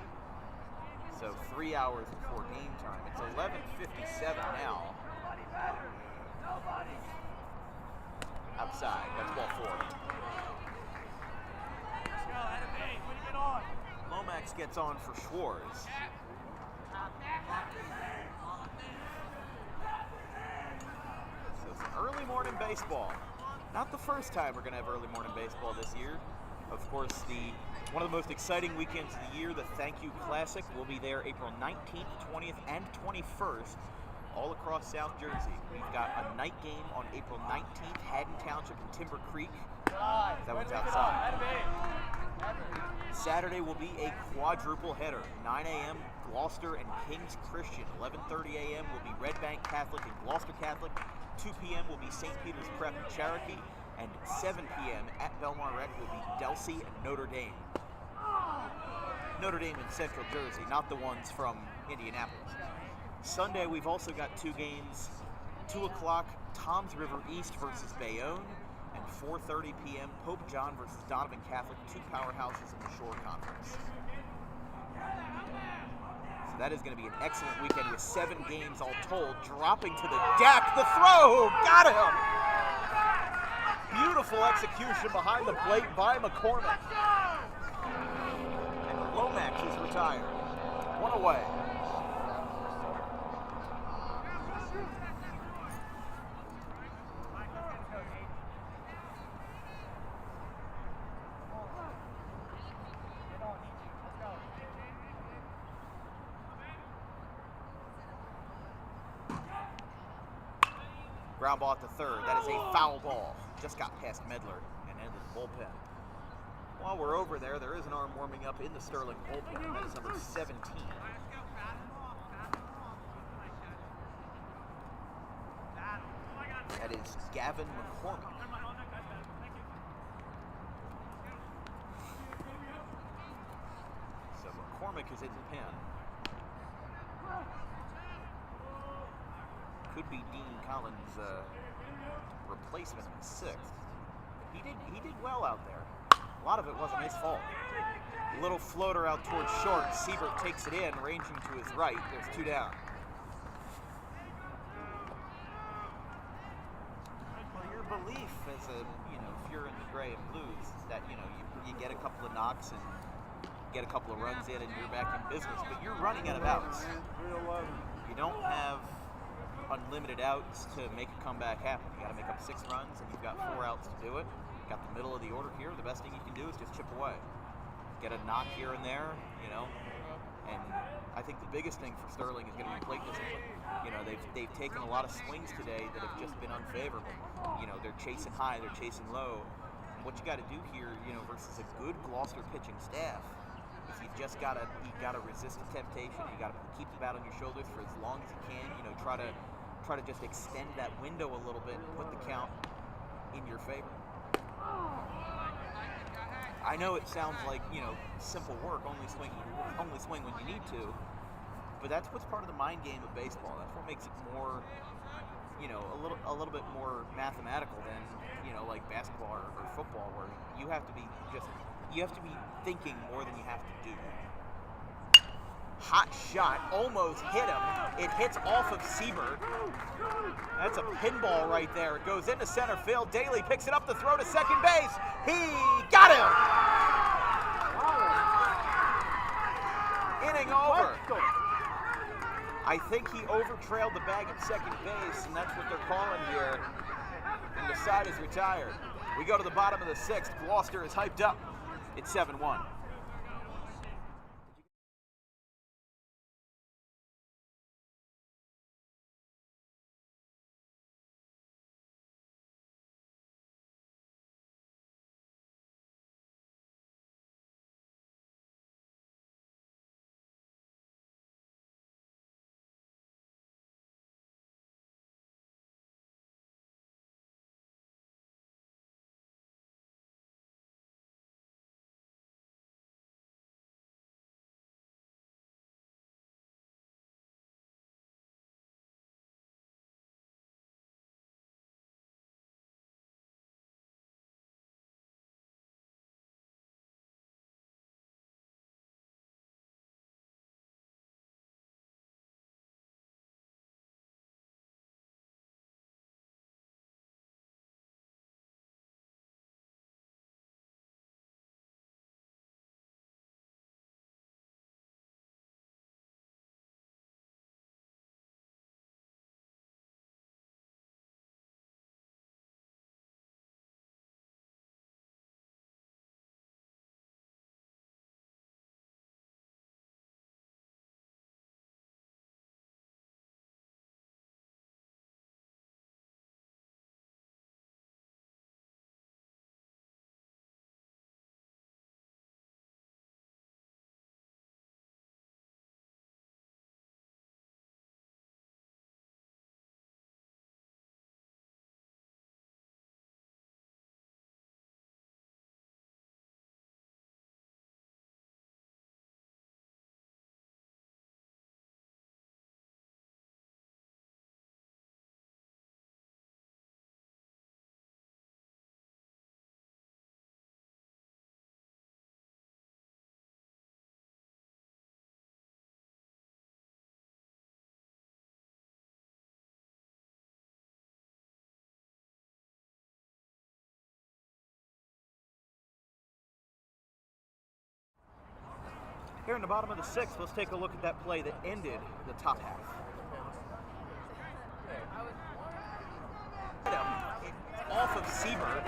So 3 hours before game time. It's 11:57 now. Outside, that's ball 4. Lomax gets on for Schwartz. So some early morning baseball. Not the first time we're going to have early morning baseball this year. Of course, one of the most exciting weekends of the year, the Thank You Classic, will be there April 19th, 20th, and 21st, all across South Jersey. We've got a night game on April 19th, Haddon Township and Timber Creek. That one's outside. Saturday will be a quadruple header. 9 a.m. Gloucester and King's Christian. 11:30 a.m. will be Red Bank Catholic and Gloucester Catholic. 2 p.m. will be St. Peter's Prep and Cherokee. And 7 p.m. at Belmar Rec will be Delsey and Notre Dame. Notre Dame in Central Jersey, not the ones from Indianapolis. Sunday, we've also got 2 games. 2 o'clock, Toms River East versus Bayonne. And 4:30 p.m., Pope John versus Donovan Catholic, 2 powerhouses in the Shore Conference. So that is going to be an excellent weekend with 7 games all told. Dropping to the deck, the throw, got him! Beautiful execution behind the plate by McCormick. And Lomax is retired. 1 away. Ground ball at the third. That is a foul ball. Just got past Medler and ended the bullpen. While we're over there, there is an arm warming up in the Sterling bullpen. That is number 17. That is Gavin McCormick. So McCormick is in the pen. Could be Dean Collins' replacement in the 6th. He did well out there. A lot of it wasn't his fault. A little floater out towards short. Siebert takes it in, ranging to his right. There's 2 down. Well, your belief as if you're in the gray and blues, is that you get a couple of knocks and get a couple of runs in and you're back in business. But you're running out of outs. You don't have unlimited outs to make a comeback happen. You got to make up 6 runs, and you've got 4 outs to do it. Got the middle of the order here. The best thing you can do is just chip away, get a knock here and there, And I think the biggest thing for Sterling is going to be plate discipline. They've taken a lot of swings today that have just been unfavorable. They're chasing high, they're chasing low. What you got to do here, versus a good Gloucester pitching staff, is you gotta resist the temptation. You got to keep the bat on your shoulders for as long as you can. Try to just extend that window a little bit and put the count in your favor. I know it sounds like simple work, only swing when you need to, but that's what's part of the mind game of baseball. That's what makes it more, a little bit more mathematical than like basketball or football, where you have to be thinking more than you have to do. Hot shot, almost hit him. It hits off of Siebert. That's a pinball right there. It goes into center field. Daly picks it up to throw to second base. He got him! Inning over. I think he overtrailed the bag at second base, and that's what they're calling here. And the side is retired. We go to the bottom of the sixth. Gloucester is hyped up. It's 7-1. Here in the bottom of the sixth, let's take a look at that play that ended the top half. Off of Siebert.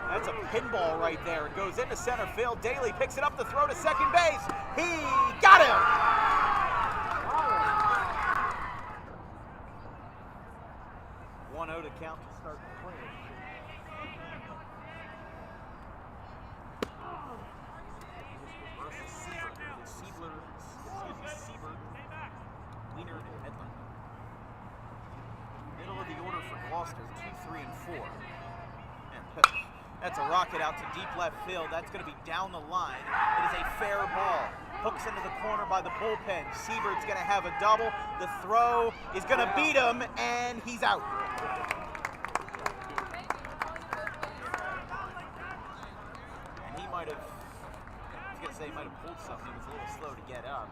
That's a pinball right there. It goes into center field. Daly picks it up to throw to second base. He got him! 1-0 to count to start the play. Siebert, Wiener, and Midland. Middle of the order for Gloucester, 2, 3, and 4. And that's a rocket out to deep left field. That's going to be down the line. It is a fair ball. Hooks into the corner by the bullpen. Siebert's going to have a double. The throw is going to beat him, and he's out. And he might have, I was going to say he might have pulled something. He was a little slow to get up.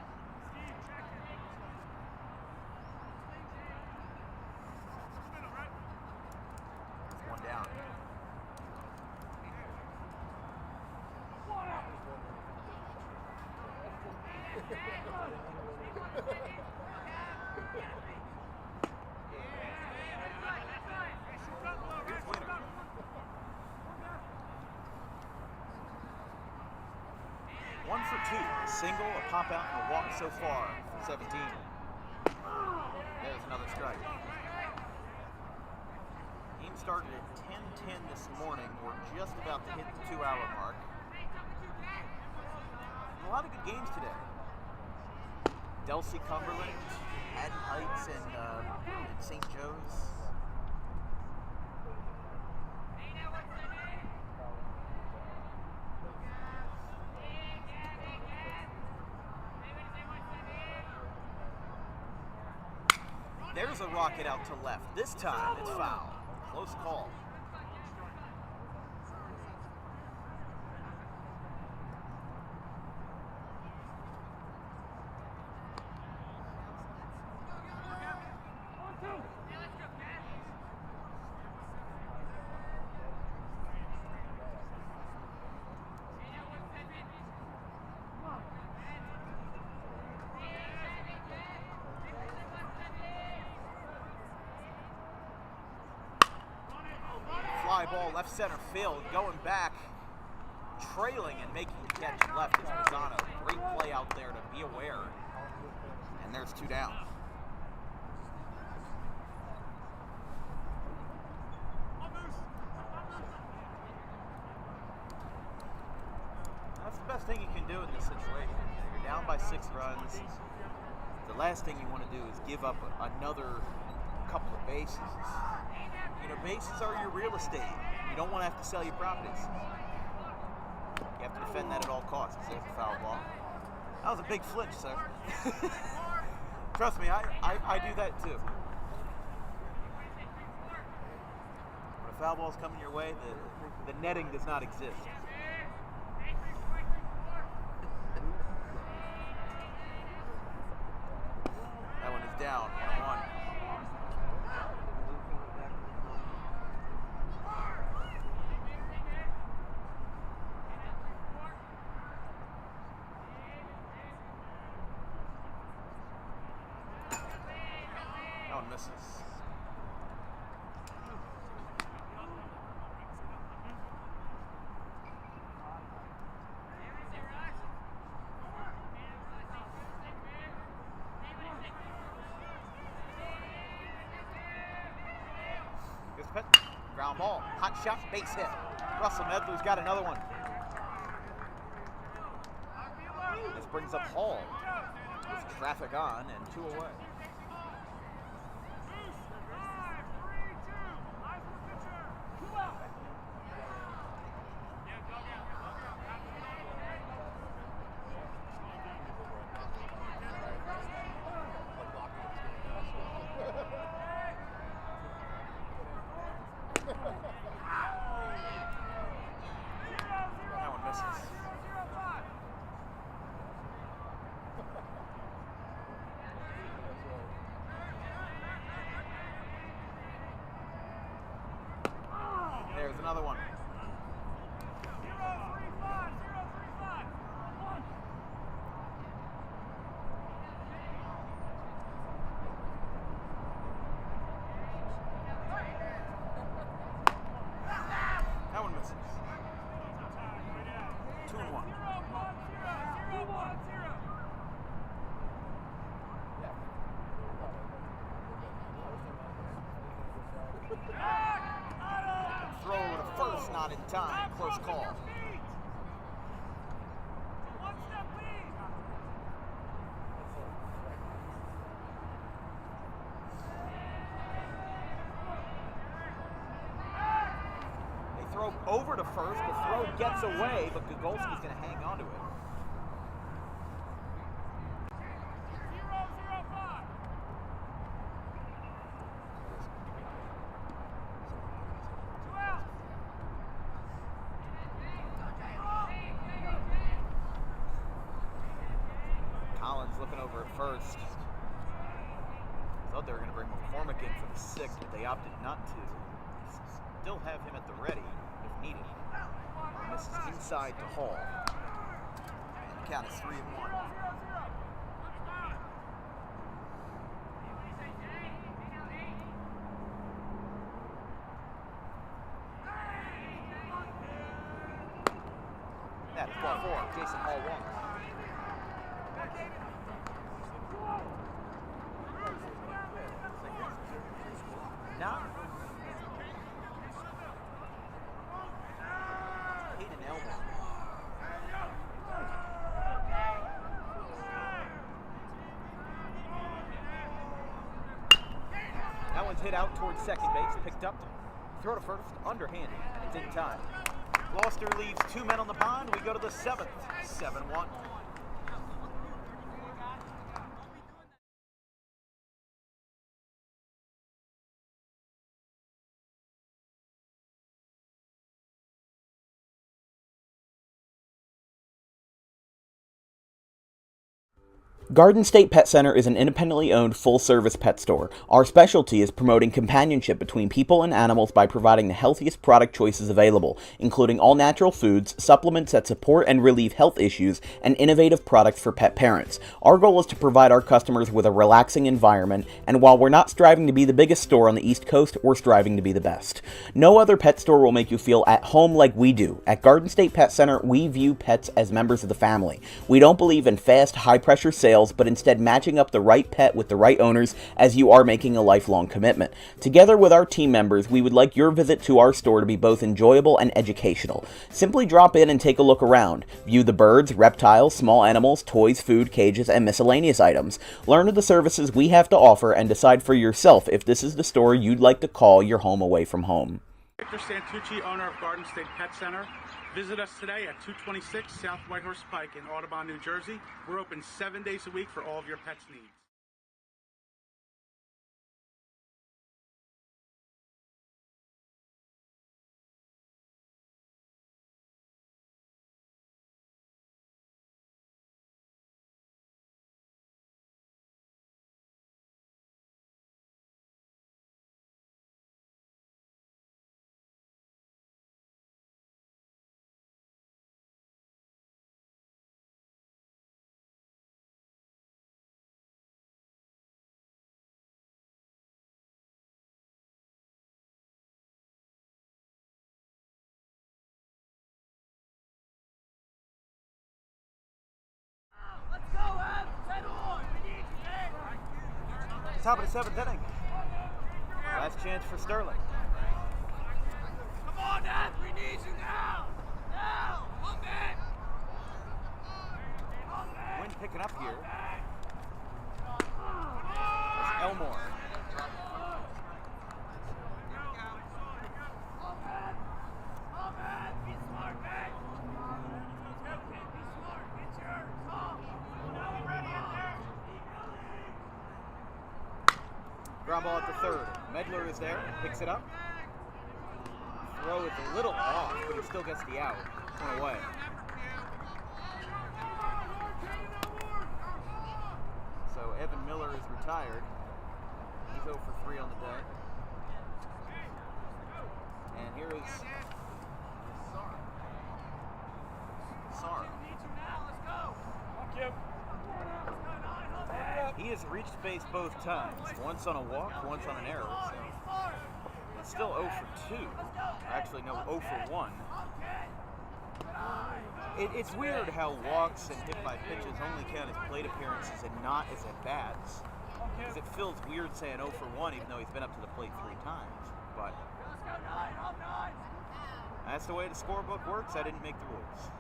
One down. One for two, a single, a pop out, and a walk so far for 17. There's another strike. Game started at 10:10 this morning. We're just about to hit the 2-hour mark. A lot of good games today. Delsey, Cumberland, Haddon Heights, and St. Joe's. There's a rocket out to left. This time it's foul. Close call. ball left center field, going back, trailing and making the catch left is Mazzano. Great play out there to be aware. And there's 2 down. That's the best thing you can do in this situation. You're down by 6 runs. The last thing you want to do is give up another couple of bases. You know, bases are your real estate. You don't want to have to sell your properties. You have to defend that at all costs. There's a foul ball. That was a big flinch, sir. Trust me, I do that too. When a foul ball's coming your way, the netting does not exist. That one is down, 1-1. That one misses. Ground ball, hot shot, base hit. Russell Medler's got another one. This brings up Hall with traffic on and 2 away. That one misses. There's another one. That one misses. 2-1. Throw to first, not in time. Close call. They throw over to first. The throw gets away, but Gogolski's going to hang on to it. Collins looking over at first. Thought they were going to bring McCormick in for the 6th, but they opted not to. Still have him at the ready if needed. And this is inside to Hall. And the count is 3-1. That is ball 4. Jason Hall 1. Now, Hayden Elmo. That one's hit out towards second base, picked up. Throw to first, underhanded, and it's in time. Gloucester leaves 2 men on the pond. We go to the 7th, 7-1. Garden State Pet Center is an independently owned full-service pet store. Our specialty is promoting companionship between people and animals by providing the healthiest product choices available, including all-natural foods, supplements that support and relieve health issues, and innovative products for pet parents. Our goal is to provide our customers with a relaxing environment, and while we're not striving to be the biggest store on the East Coast, we're striving to be the best. No other pet store will make you feel at home like we do. At Garden State Pet Center, we view pets as members of the family. We don't believe in fast, high-pressure sales, but instead matching up the right pet with the right owners, as you are making a lifelong commitment. Together with our team members, we would like your visit to our store to be both enjoyable and educational. Simply drop in and take a look around. View the birds, reptiles, small animals, toys, food, cages, and miscellaneous items. Learn of the services we have to offer and decide for yourself if this is the store you'd like to call your home away from home. Victor Santucci, owner of Garden State Pet Center. Visit us today at 226 South Whitehorse Pike in Audubon, New Jersey. We're open 7 days a week for all of your pets' needs. Top of the 7th inning. Last chance for Sterling. Come on, Ed, we need you now! Now! Come in! Wind picking up here. That's Elmore. Be smart, man! Be smart, get yours! Ground ball at the 3rd. Medler is there, picks it up. Throw is a little off, but he still gets the out. One away. So Evan Miller is retired. He's 0 for 3 on the day. And here is Sar. He has reached base both times, once on a walk, once on an error, so it's still 0 for 2. Actually, no, 0 for 1. It's weird how walks and hit by pitches only count as plate appearances and not as at-bats. Because it feels weird saying 0 for 1 even though he's been up to the plate 3 times. But that's the way the scorebook works. I didn't make the rules.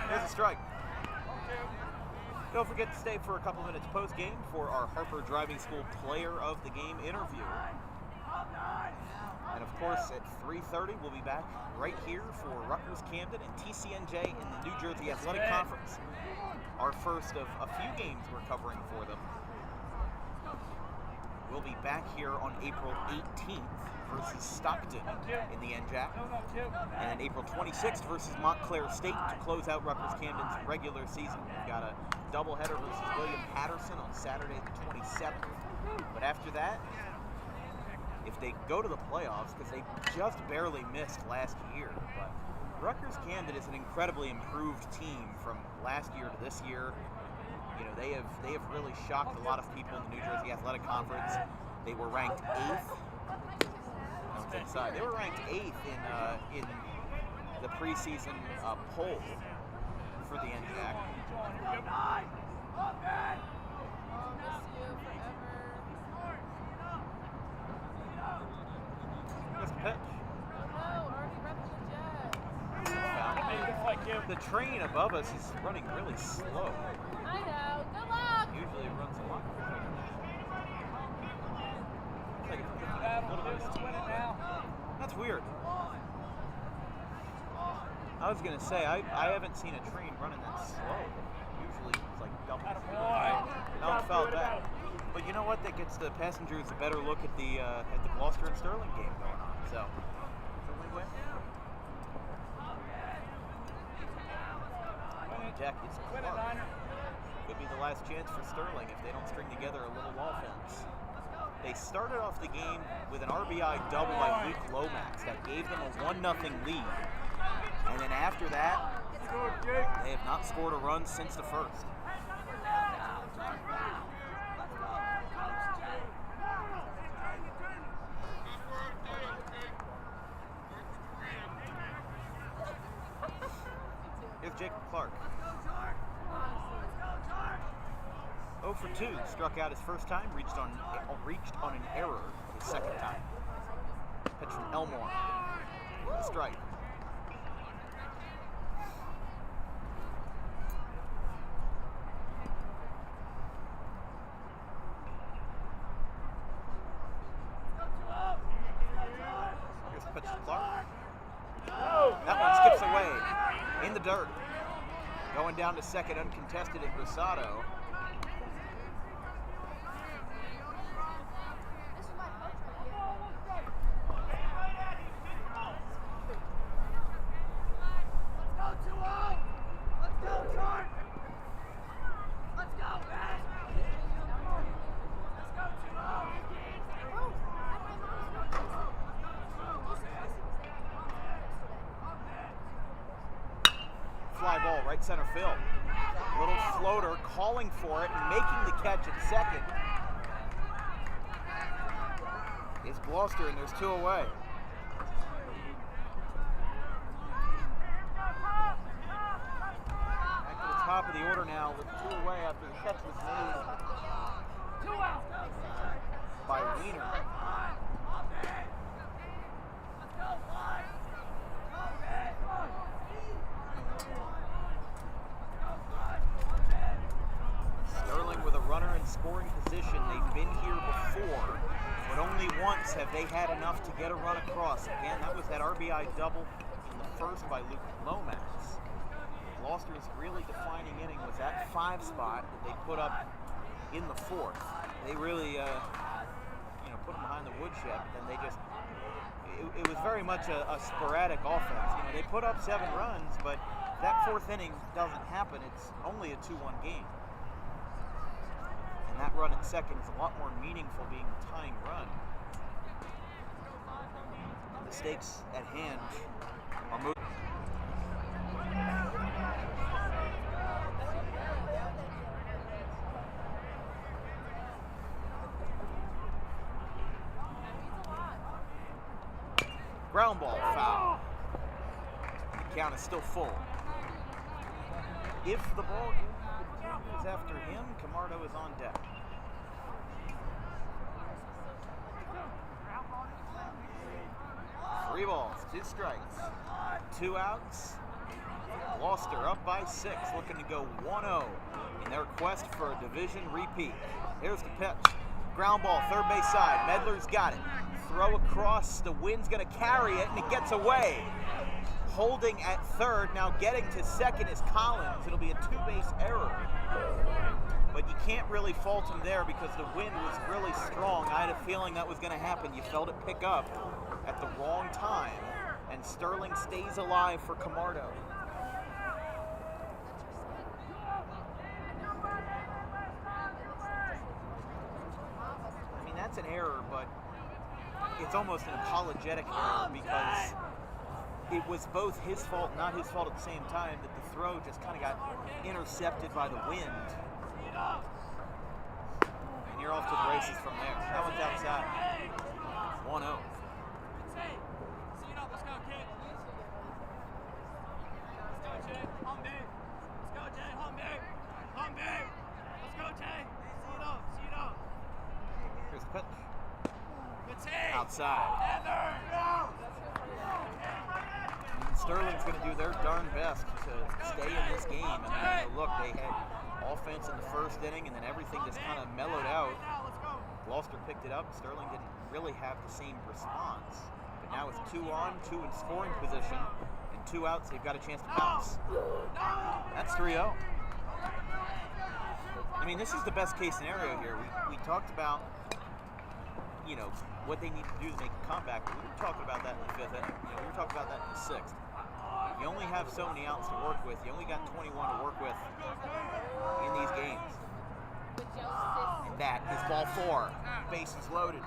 There's a strike. Don't forget to stay for a couple minutes post-game for our Harper Driving School Player of the Game interview. And of course, at 3:30, we'll be back right here for Rutgers Camden and TCNJ in the New Jersey Athletic Conference. Our first of a few games we're covering for them. We'll be back here on April 18th versus Stockton in the NJAC, and April 26th versus Montclair State to close out Rutgers Camden's regular season. We've got a doubleheader versus William Patterson on Saturday the 27th. But after that, if they go to the playoffs, because they just barely missed last year, but Rutgers Camden is an incredibly improved team from last year to this year. You know, they have really shocked a lot of people in the New Jersey Athletic Conference. They were ranked 8th. Inside. They were ranked 8th in the preseason poll for the NJAC. Just pitch. The train above us is running really slow. I know. Good luck. Usually it runs a lot quicker. Like a little bit of steam. That's weird. I was gonna say I haven't seen a train running that slow. Usually it's like double. No, it felt bad. But you know what? That gets the passengers a better look at the Gloucester and Sterling game going on. So it's a win-win. Jack is close. Could be the last chance for Sterling if they don't string together a little offense. They started off the game with an RBI double by Luke Lomax that gave them a 1-0 lead. And then after that, they have not scored a run since the first. Here's Jacob Clark. 0 for 2, struck out his first time, reached on an error his second time. Pitch from Elmore. A strike. Here's the pitch to Clark. That one skips away in the dirt. Going down to second uncontested at Rosado. Fly ball, right center field. Little floater, calling for it and making the catch at second is Gloucester, and there's 2 away. Back to the top of the order now with 2 away after the catch was made by Wiener. Sterling with a runner in scoring position. They've been here before, but only once have they had enough to get a run across. Again, that was that RBI double in the first by Luke Lomax. Gloucester's really defining inning was that 5 spot that they put up in the 4th. They really, put them behind the woodshed, and they just, it was very much a sporadic offense. They put up 7 runs, but that 4th inning doesn't happen. It's only a 2-1 game. And that run at second is a lot more meaningful, being a tying run. The stakes at hand are moving. Ground ball foul. The count is still full. If the ball continues after him, Camardo is on deck. Three balls, 2 strikes, 2 outs. Gloucester up by 6, looking to go 1-0 in their quest for a division repeat. Here's the pitch. Ground ball, third base side. Medler's got it. Throw across, the wind's going to carry it, and it gets away. Holding at third, now getting to second is Collins. It'll be a 2-base error. But you can't really fault him there because the wind was really strong. I had a feeling that was going to happen. You felt it pick up at the wrong time, and Sterling stays alive for Camardo. I mean, that's an error, but it's almost an apologetic error because it was both his fault and not his fault at the same time that the throw just kind of got intercepted by the wind. And you're off to the races from there. That one's outside. 1-0. Here's the pitch. Outside. Sterling's going to do their darn best to stay in this game. And look, they had offense in the first inning, and then everything just kind of mellowed out. Gloucester picked it up. Sterling didn't really have the same response. But now with 2 on, 2 in scoring position, and 2 outs, they've got a chance to bounce. That's 3-0. I mean, this is the best case scenario here. We talked about, what they need to do to make a comeback. But we were talking about that in the 5th inning. We were talking about that in the 6th. If You only have so many outs to work with. You only got 21 to work with in these games. And that is ball 4. Bases loaded.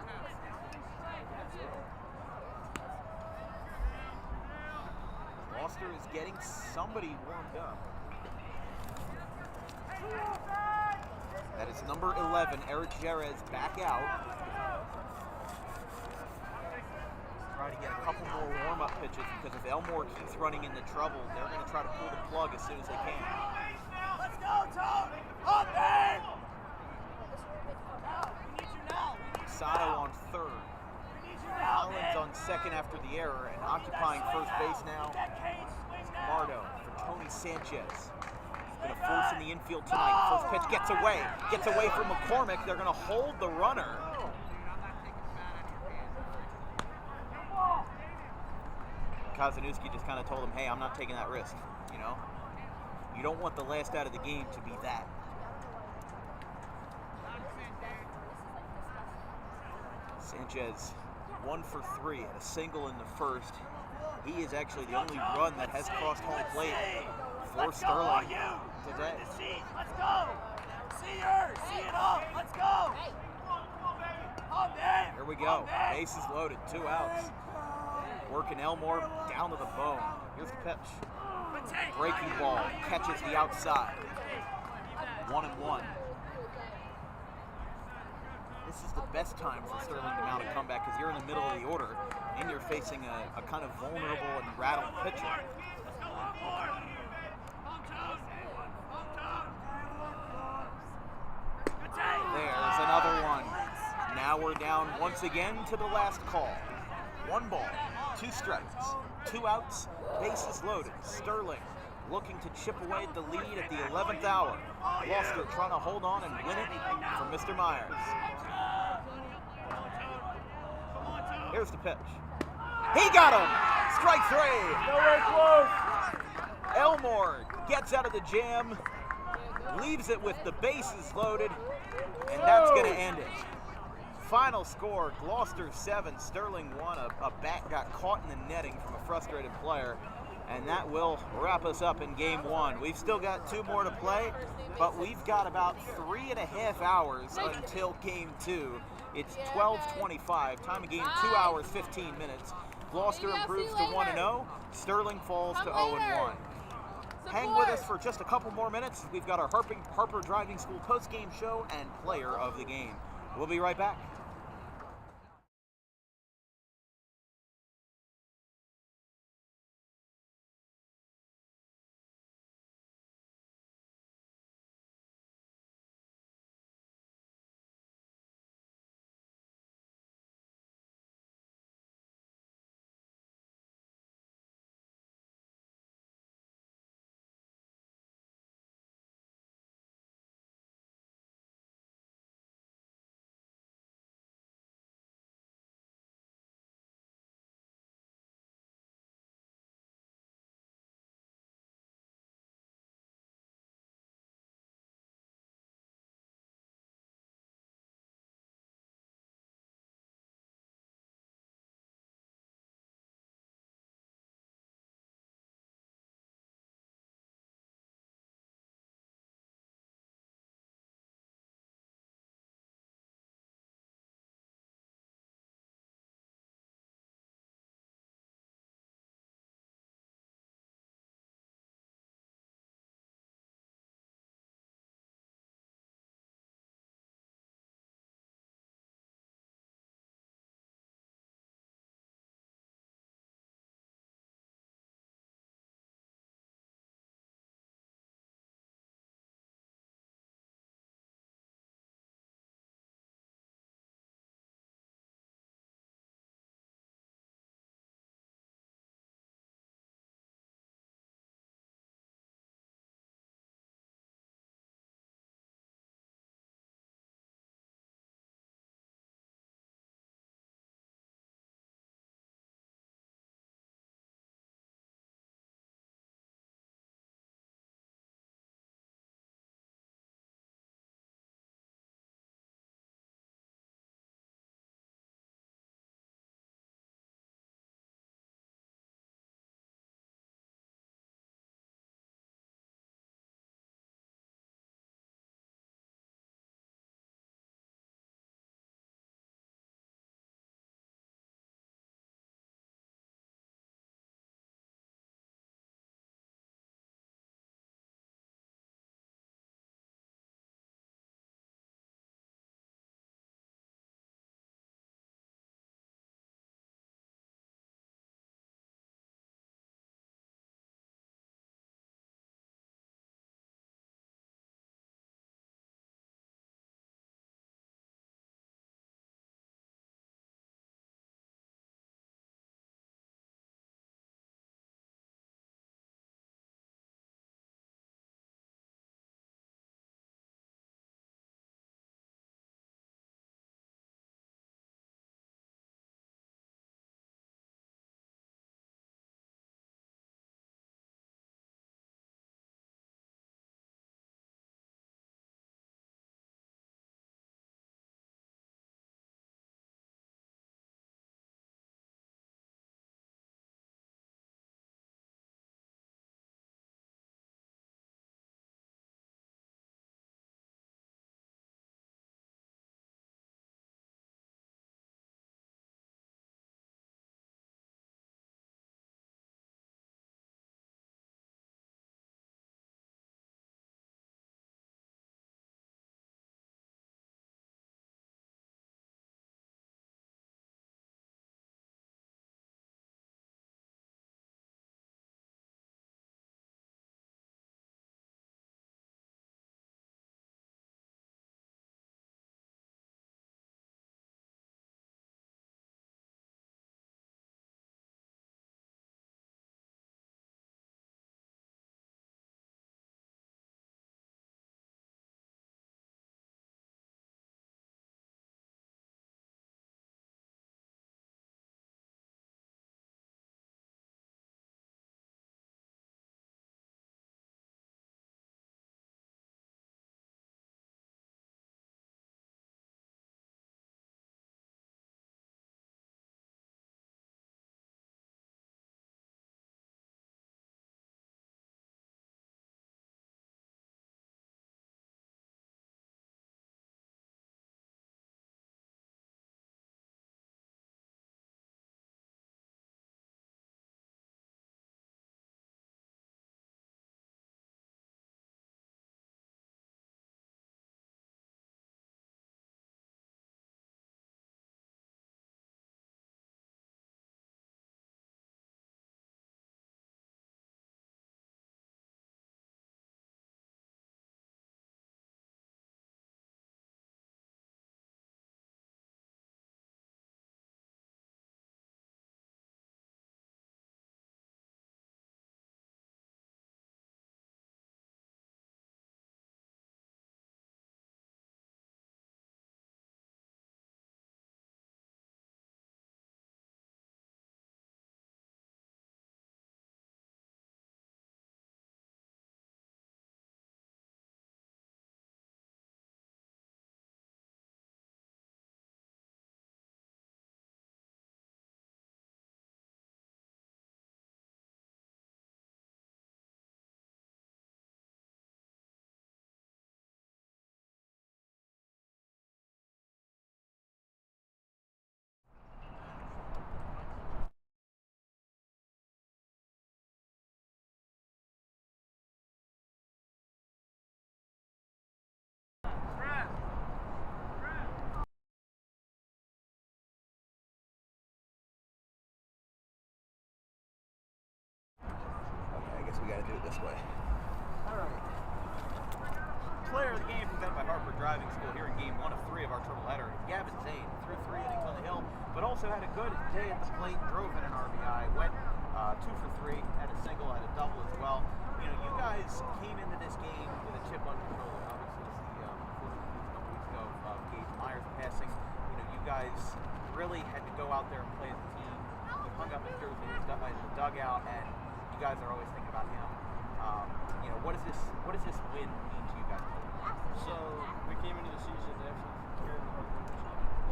Gloucester is getting somebody warmed up. That is number 11, Eric Jerez, back out. Try to get a couple more warm-up pitches, because if Elmore keeps running into trouble, they're going to try to pull the plug as soon as they can. Let's go, Tom! Up there! We need you now! Sato on third. We need you now, Collins on second after the error, and occupying first base now is Camardo for Tony Sanchez. Going to force in the infield tonight. First pitch gets away from McCormick. They're going to hold the runner. Kazanowski just kind of told him, hey, I'm not taking that risk, you know? You don't want the last out of the game to be that. Sanchez 1 for 3 at a single in the first. He is actually the only run that has crossed home plate for Sterling today. Let's go! See her! See it all! Let's go! Here we go. Bases loaded, 2 outs. Working Elmore down to the bone. Here's the pitch. Breaking ball catches the outside. 1-1. This is the best time for Sterling to mount a comeback, because you're in the middle of the order and you're facing a kind of vulnerable and rattled pitcher. There's another one. Now we're down once again to the last call. 1 ball, 2 strikes, 2 outs, bases loaded. Sterling looking to chip away at the lead at the 11th hour. Gloucester trying to hold on and win it from Mr. Myers. Here's the pitch. He got him! Strike 3! Nowhere close! Elmore gets out of the jam, leaves it with the bases loaded, and that's going to end it. Final score, Gloucester 7, Sterling 1. A bat got caught in the netting from a frustrated player, and that will wrap us up in game 1. We've still got 2 more to play, but we've got about 3.5 hours until game 2. It's 12:25, time of game 2 hours, 15 minutes. Gloucester improves to 1-0, Sterling falls to 0-1. Hang with us for just a couple more minutes. We've got our Harper Driving School post-game show and player of the game. We'll be right back. we got to do it this way. All right. Player of the game presented by Harper Driving School here in game 1 of 3 of our triple header. Gavin Zane threw 3 innings on the hill, but also had a good day at the plate, drove in an RBI, went 2 for 3, had a single, had a double as well. You know, you guys came into this game with a chip on your shoulder. Obviously, this is the unfortunate news a couple weeks ago of Gage Myers passing. You know, you guys really had to go out there and play as a team. You hung up his jersey in the dugout, and you guys are always thinking about him. You know, what does this win mean to you guys? So we came into the season after carrying hard work,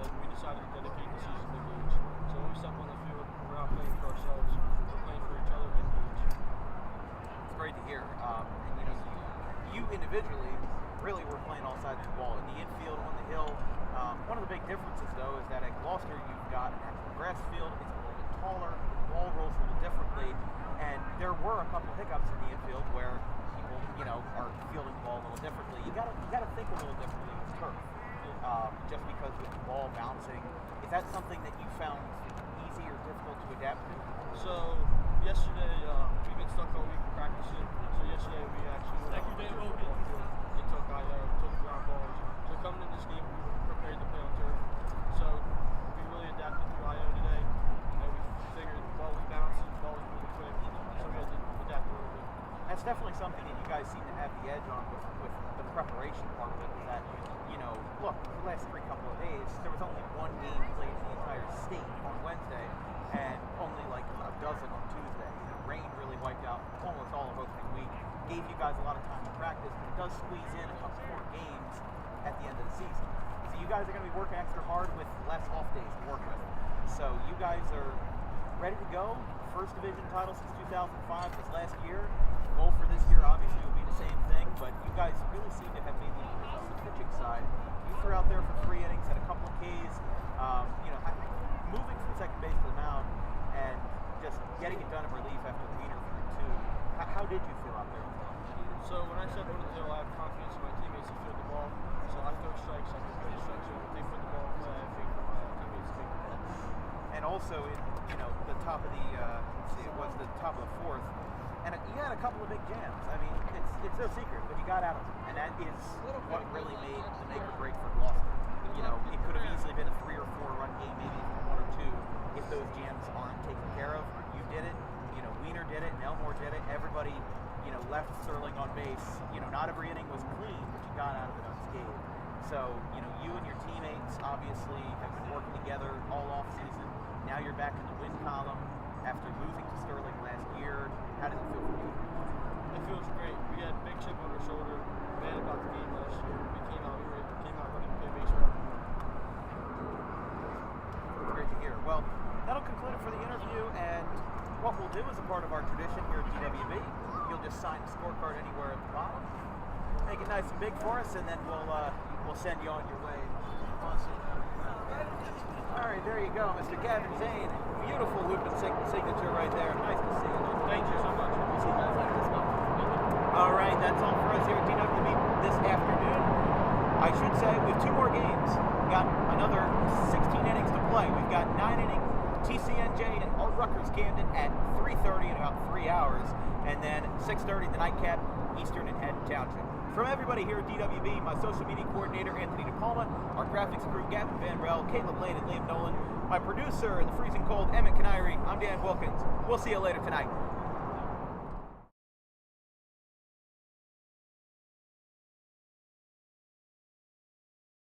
and we decided to dedicate the season to Gage. So when we step on the field, we're not playing for ourselves, we're playing for each other and Gage. It's great to hear. And you know, you individually really were playing all sides of the ball, in the infield, on the hill. One of the big differences, though, is that at Gloucester you've got an actual grass field. It's a little bit taller, the ball rolls a little differently, and there were a couple hiccups in the infield where people, you know, are fielding the ball a little differently. You gotta think a little differently with turf, just because with the ball bouncing. Is that something that you found easy or difficult to adapt to? So yesterday we've been stuck all week practicing. So yesterday we actually went out to Dan Wilkins and took ground balls. So coming in this game we were prepared to play on turf. So we really adapted to IO today. You know, we figured the ball was bouncing, the ball was moving quick, so we had to adapt a little bit. That's definitely something that you guys seem to have the edge on with the preparation part of it. Is that, you know, look, the last couple of days, there was only one game played in the entire state on Wednesday, and only like a dozen on Tuesday. You know, rain really wiped out almost all of opening week. Gave you guys a lot of time to practice, but it does squeeze in a couple more games at the end of the season. So you guys are going to be working extra hard with less off days to work with. So you guys are ready to go. First division title since 2005 this last year. Goal for this year obviously will be the same thing, but you guys really seem to have made the improvements on the pitching side. You threw out there for 3 innings, had a couple of Ks. You know, moving from second base to the mound and just getting it done in relief after the heater through 2. How did you feel out there? So when I step on the hill, I have confidence in my teammates to field the ball. So I throw strikes, I can throw the strikes. So if they put the ball in play, I have faith in my teammates to take the ball. And also in, you know, the top of the it was the top of the 4th, and you had a couple of big jams. I mean, it's no secret, but you got out of them, and that is what really made the make or break for Gloucester. You know, it could have easily been a 3 or 4 run game, maybe even 1 or 2, if those jams aren't taken care of. You did it. You know, Wiener did it. Elmore did it. Everybody, you know, left Sterling on base. You know, not every inning was clean, but you got out of it unscathed. So, you know, you and your teammates obviously have been working together all off season. Now you're back in the win column after losing to Sterling last year. How does it feel for you? It feels great. We had a big chip on our shoulder. Mad about the game last year. We came out ready to play baseball. Great to hear. Well, that'll conclude it for the interview, and what we'll do as a part of our tradition here at DWB, you'll just sign the scorecard anywhere at the bottom, make it nice and big for us, and then we'll send you on your way. All right, there you go, Mr. Gavin Zane. Beautiful Lupin signature right there. Nice to see you. Thank you so much. We'll see you guys later this month. All right, that's all for us here at DWB this afternoon. I should say we have 2 more games. We've got another 16 innings to play. We've got 9-inning TCNJ and Rutgers Camden at 3:30 in about 3 hours, and then 6:30 the nightcap Eastern and Haddon Township. From everybody here at DWB, my social media coordinator Anthony DePalma, our graphics crew Gavin Van Rel, Caleb Lane, and Liam Nolan, my producer in the freezing cold Emmett Canary, I'm Dan Wilkins. We'll see you later tonight.